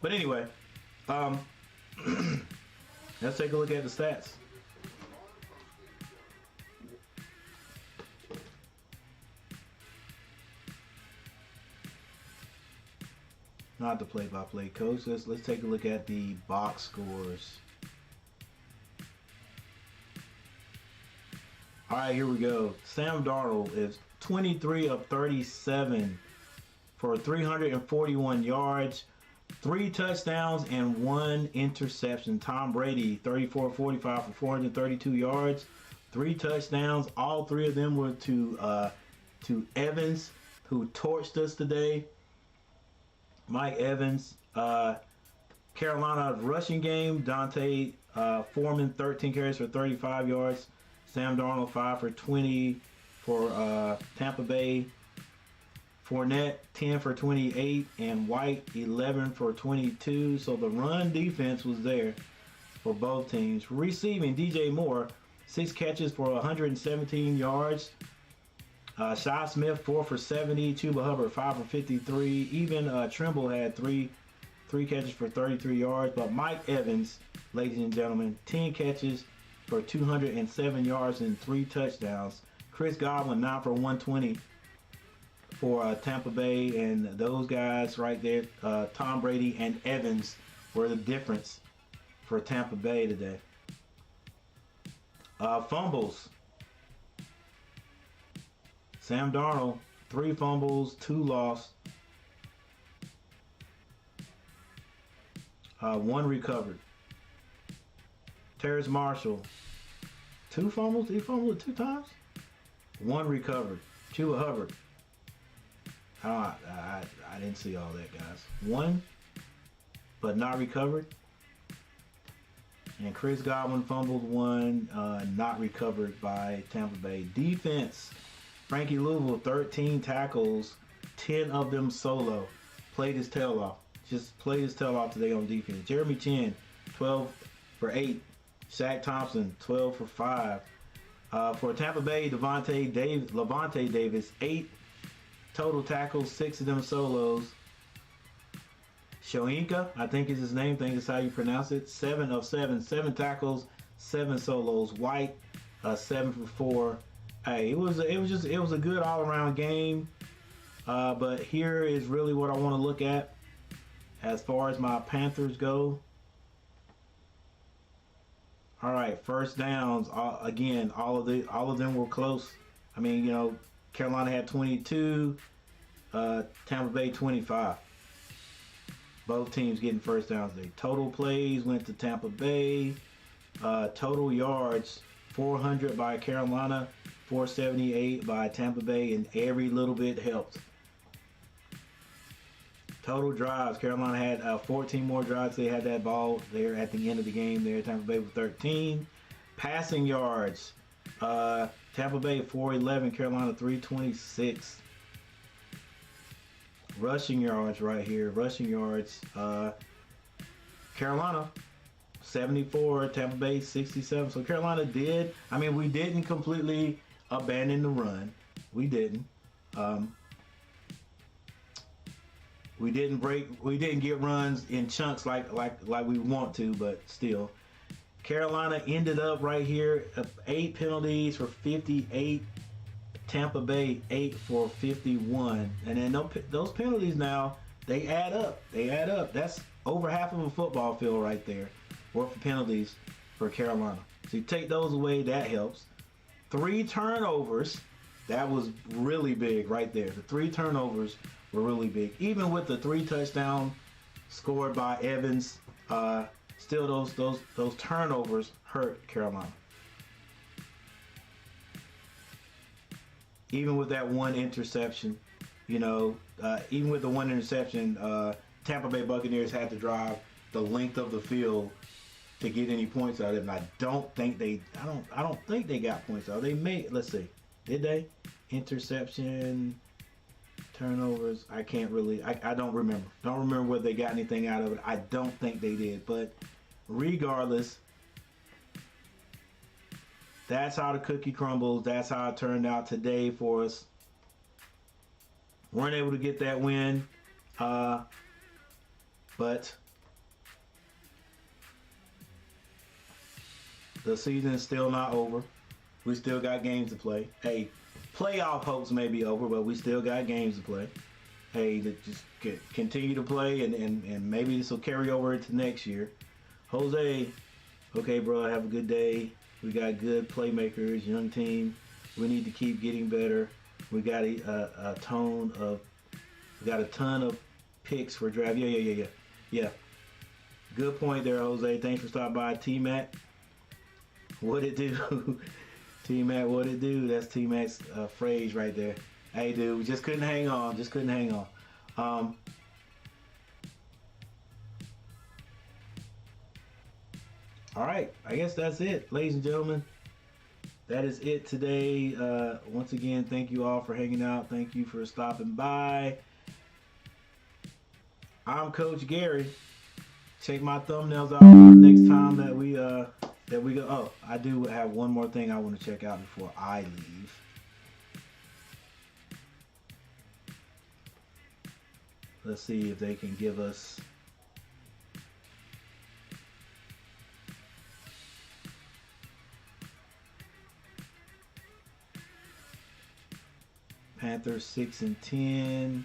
But anyway, let's take a look at the stats. Not the play-by-play coach. Let's take a look at the box scores. All right, here we go. Sam Darnold is 23 of 37 for 341 yards, 3 touchdowns, and 1 interception. Tom Brady, 34-45 for 432 yards, 3 touchdowns. All 3 of them were to Evans, who torched us today. Mike Evans. Carolina rushing game, Dante Foreman, 13 carries for 35 yards. Sam Darnold, 5 for 20 for Tampa Bay. Fournette, 10 for 28, and White, 11 for 22. So the run defense was there for both teams. Receiving, DJ Moore, 6 catches for 117 yards. Shi Smith, 4 for 70. Chuba Hubbard, 5 for 53. Even Trimble had three catches for 33 yards. But Mike Evans, ladies and gentlemen, 10 catches for 207 yards and 3 touchdowns. Chris Godwin, 9 for 120 for Tampa Bay. And those guys right there, Tom Brady and Evans, were the difference for Tampa Bay today. Fumbles. Sam Darnold, 3 fumbles, 2 lost, 1 recovered. Terrace Marshall, 2 fumbles. He fumbled 2 times. 1 recovered. Chuba Hubbard. I didn't see all that, guys. 1, but not recovered. And Chris Godwin fumbled 1, not recovered by Tampa Bay. Defense. Frankie Louisville, 13 tackles, 10 of them solo. Played his tail off. Just played his tail off today on defense. Jeremy Chin, 12 for 8. Shaq Thompson, 12 for 5. For Tampa Bay, Levante Davis, 8 total tackles, 6 of them solos. Shoinka, I think is his name. I think that's how you pronounce it. 7 of 7. 7 tackles, 7 solos. White, 7 for 4. Hey, it was a good all-around game, but here is really what I want to look at as far as my Panthers go. All right, first downs. Again, all of them were close. I mean, you know, Carolina had 22, Tampa Bay 25. Both teams getting first downs today. Total plays went to Tampa Bay. Total yards, 400 by Carolina, 478 by Tampa Bay, and every little bit helped. Total drives, Carolina had 14 more drives. They had that ball there at the end of the game there. Tampa Bay with 13. Passing yards, Tampa Bay 411, Carolina 326. Rushing yards right here. Rushing yards, Carolina 74, Tampa Bay 67. So Carolina did. I mean, we didn't completely abandon the run. We didn't. We didn't get runs in chunks like we want to, but still. Carolina ended up right here, 8 penalties for 58. Tampa Bay 8 for 51. And then those penalties now, they add up. They add up. That's over half of a football field right there worth of penalties for Carolina. So you take those away, that helps. 3 turnovers, that was really big right there. The 3 turnovers were really big. Even with the 3 touchdowns scored by Evans, still those turnovers hurt Carolina. Even with that 1 interception, you know, even with the 1 interception, Tampa Bay Buccaneers had to drive the length of the field to get any points out of it. And I don't think they got points out. They may, let's see, did they? Interception, turnovers. I can't really. I don't remember. Don't remember whether they got anything out of it. I don't think they did. But regardless, that's how the cookie crumbles. That's how it turned out today for us. weren't able to get that win, but the season is still not over. We still got games to play. Hey, playoff hopes may be over, but we still got games to play. Hey, just continue to play, and maybe this will carry over into next year. Jose, okay, bro, have a good day. We got good playmakers, young team. We need to keep getting better. We got a ton of picks for draft. Yeah. Good point there, Jose. Thanks for stopping by, T-Mac. What it do? T-Mac, what it do? That's T-Mac's phrase right there. Hey, dude, just couldn't hang on. All right, I guess that's it, ladies and gentlemen. That is it today. Once again, thank you all for hanging out. Thank you for stopping by. I'm Coach Gary. Check my thumbnails out next time that we go. Oh, I do have one more thing I want to check out before I leave. Let's see if they can give us Panthers 6-10.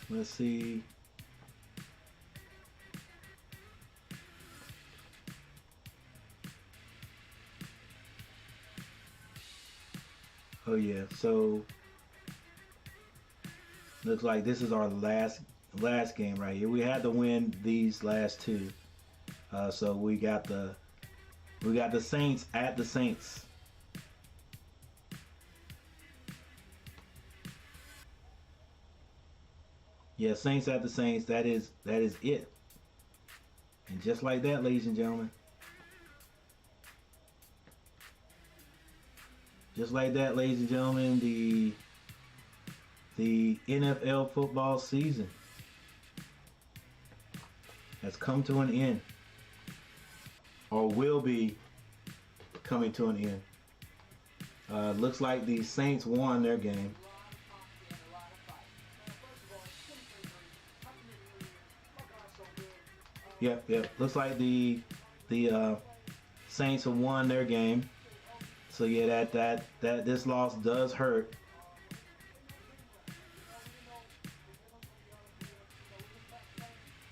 Let's see. Oh yeah, so looks like this is our last game right here. We had to win these last two, so we got the Saints at the Saints. Yeah, Saints at the Saints. That is it. And just like that, ladies and gentlemen. Just like that, ladies and gentlemen, the NFL football season has come to an end, or will be coming to an end. Looks like the Saints won their game. Yep. Looks like the Saints have won their game. So yeah, that this loss does hurt.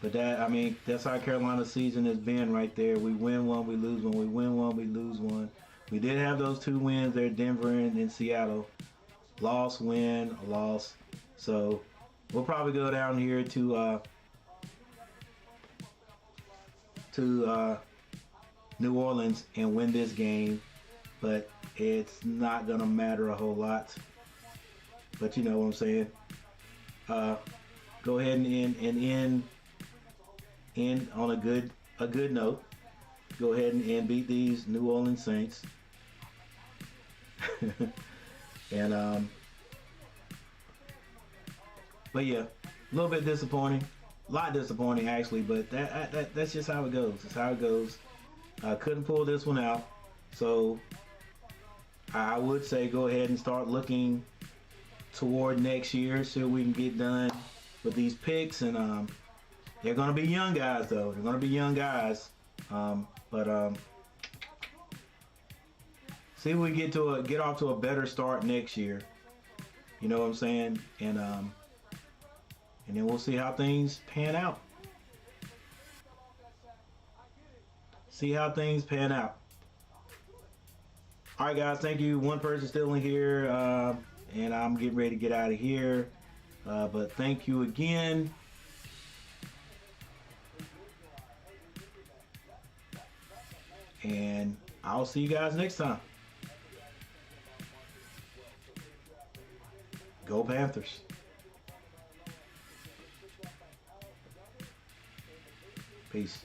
But that's how Carolina's season has been right there. We win one, we lose one. We win one, we lose one. We did have those two wins there, Denver and in Seattle. Loss, win, loss. So we'll probably go down here to New Orleans and win this game. But it's not gonna matter a whole lot. But you know what I'm saying. Go ahead and end on a good note. Go ahead and beat these New Orleans Saints. And but yeah, a little bit disappointing. A lot disappointing actually, but that's just how it goes. It's how it goes. Couldn't pull this one out. So I would say go ahead and start looking toward next year, so we can get done with these picks. And they're going to be young guys, though. They're going to be young guys. But see if we get off to a better start next year. You know what I'm saying? And then we'll see how things pan out. See how things pan out. All right, guys, thank you. One person still in here, and I'm getting ready to get out of here. But thank you again. And I'll see you guys next time. Go Panthers. Peace.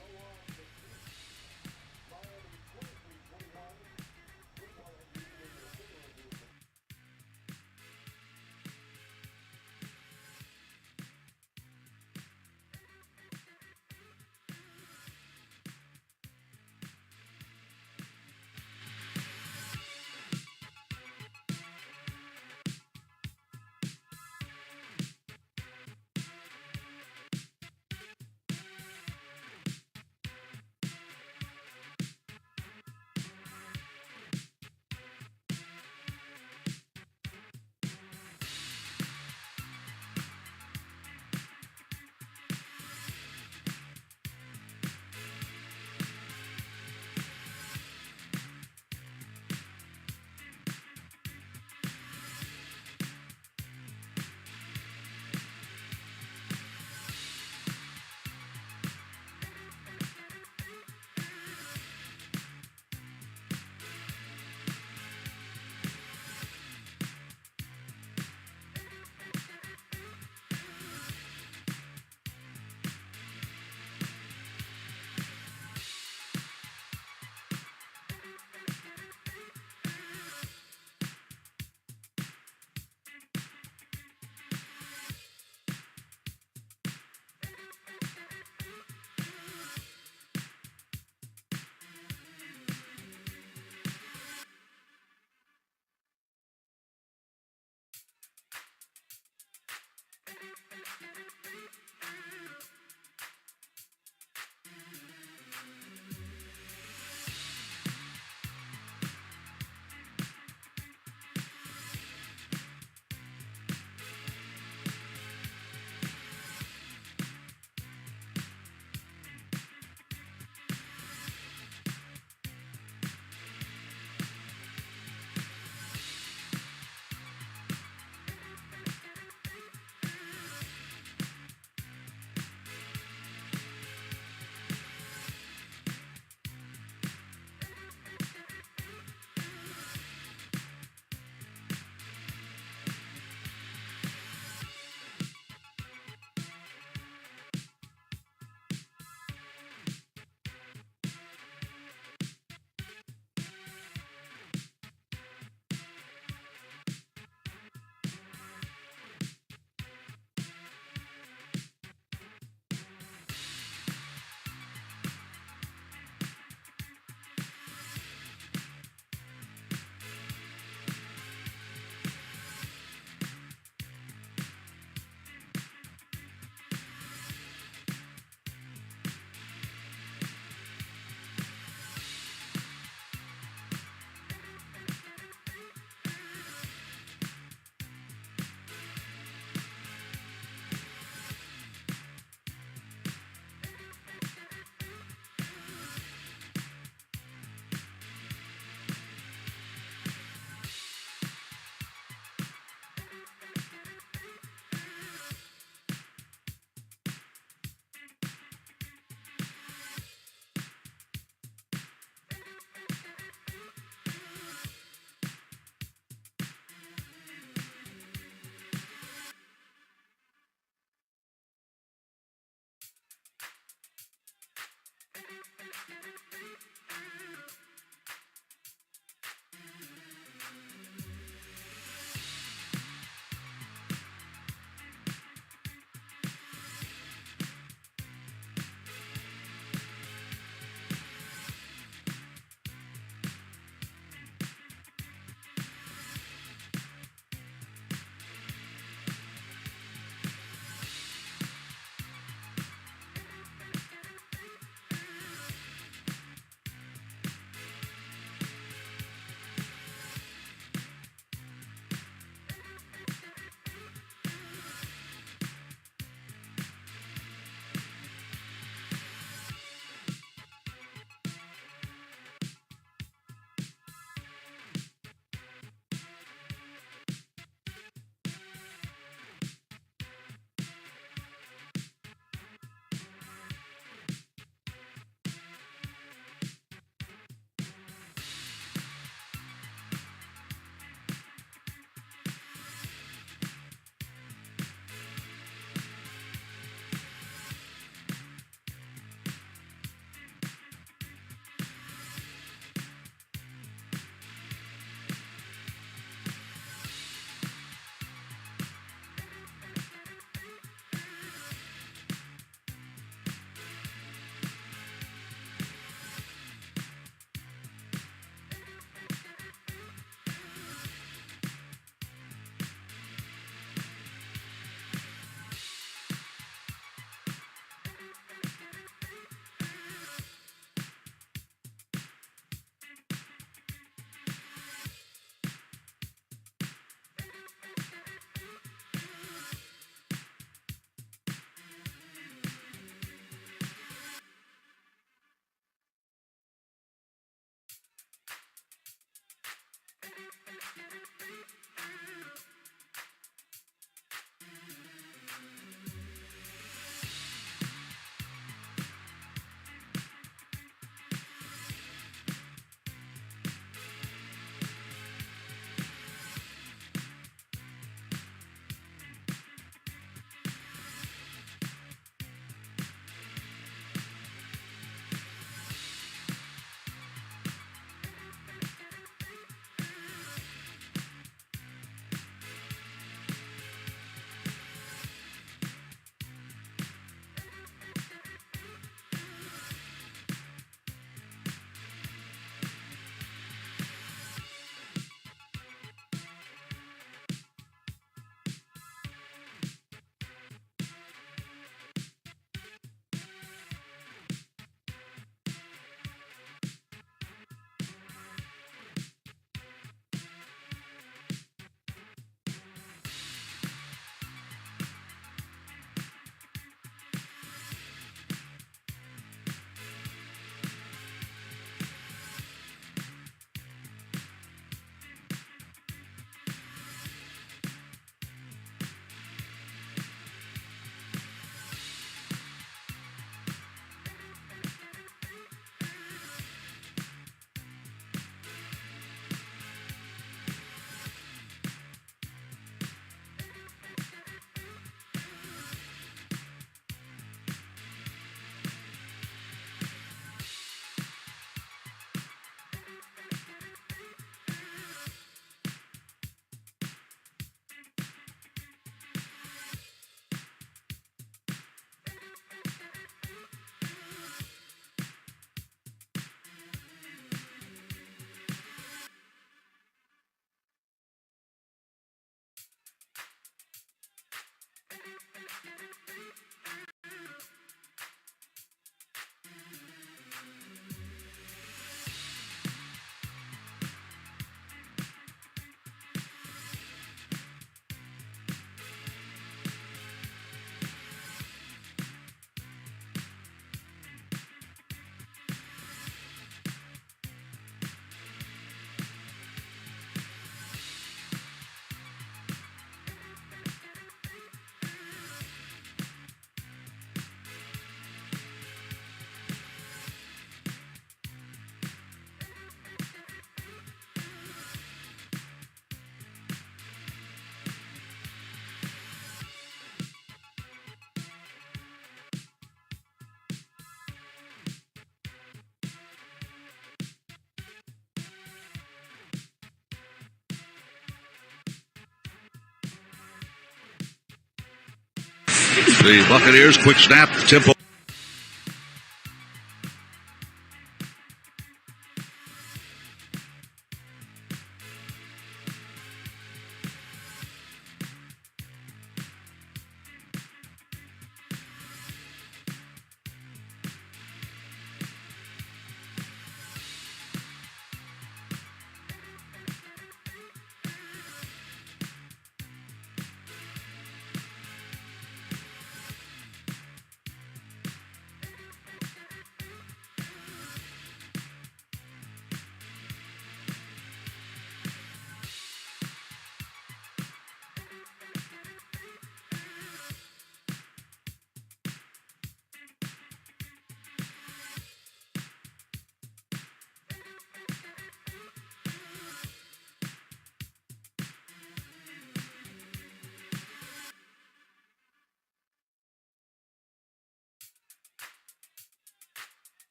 The Buccaneers, quick snap, tempo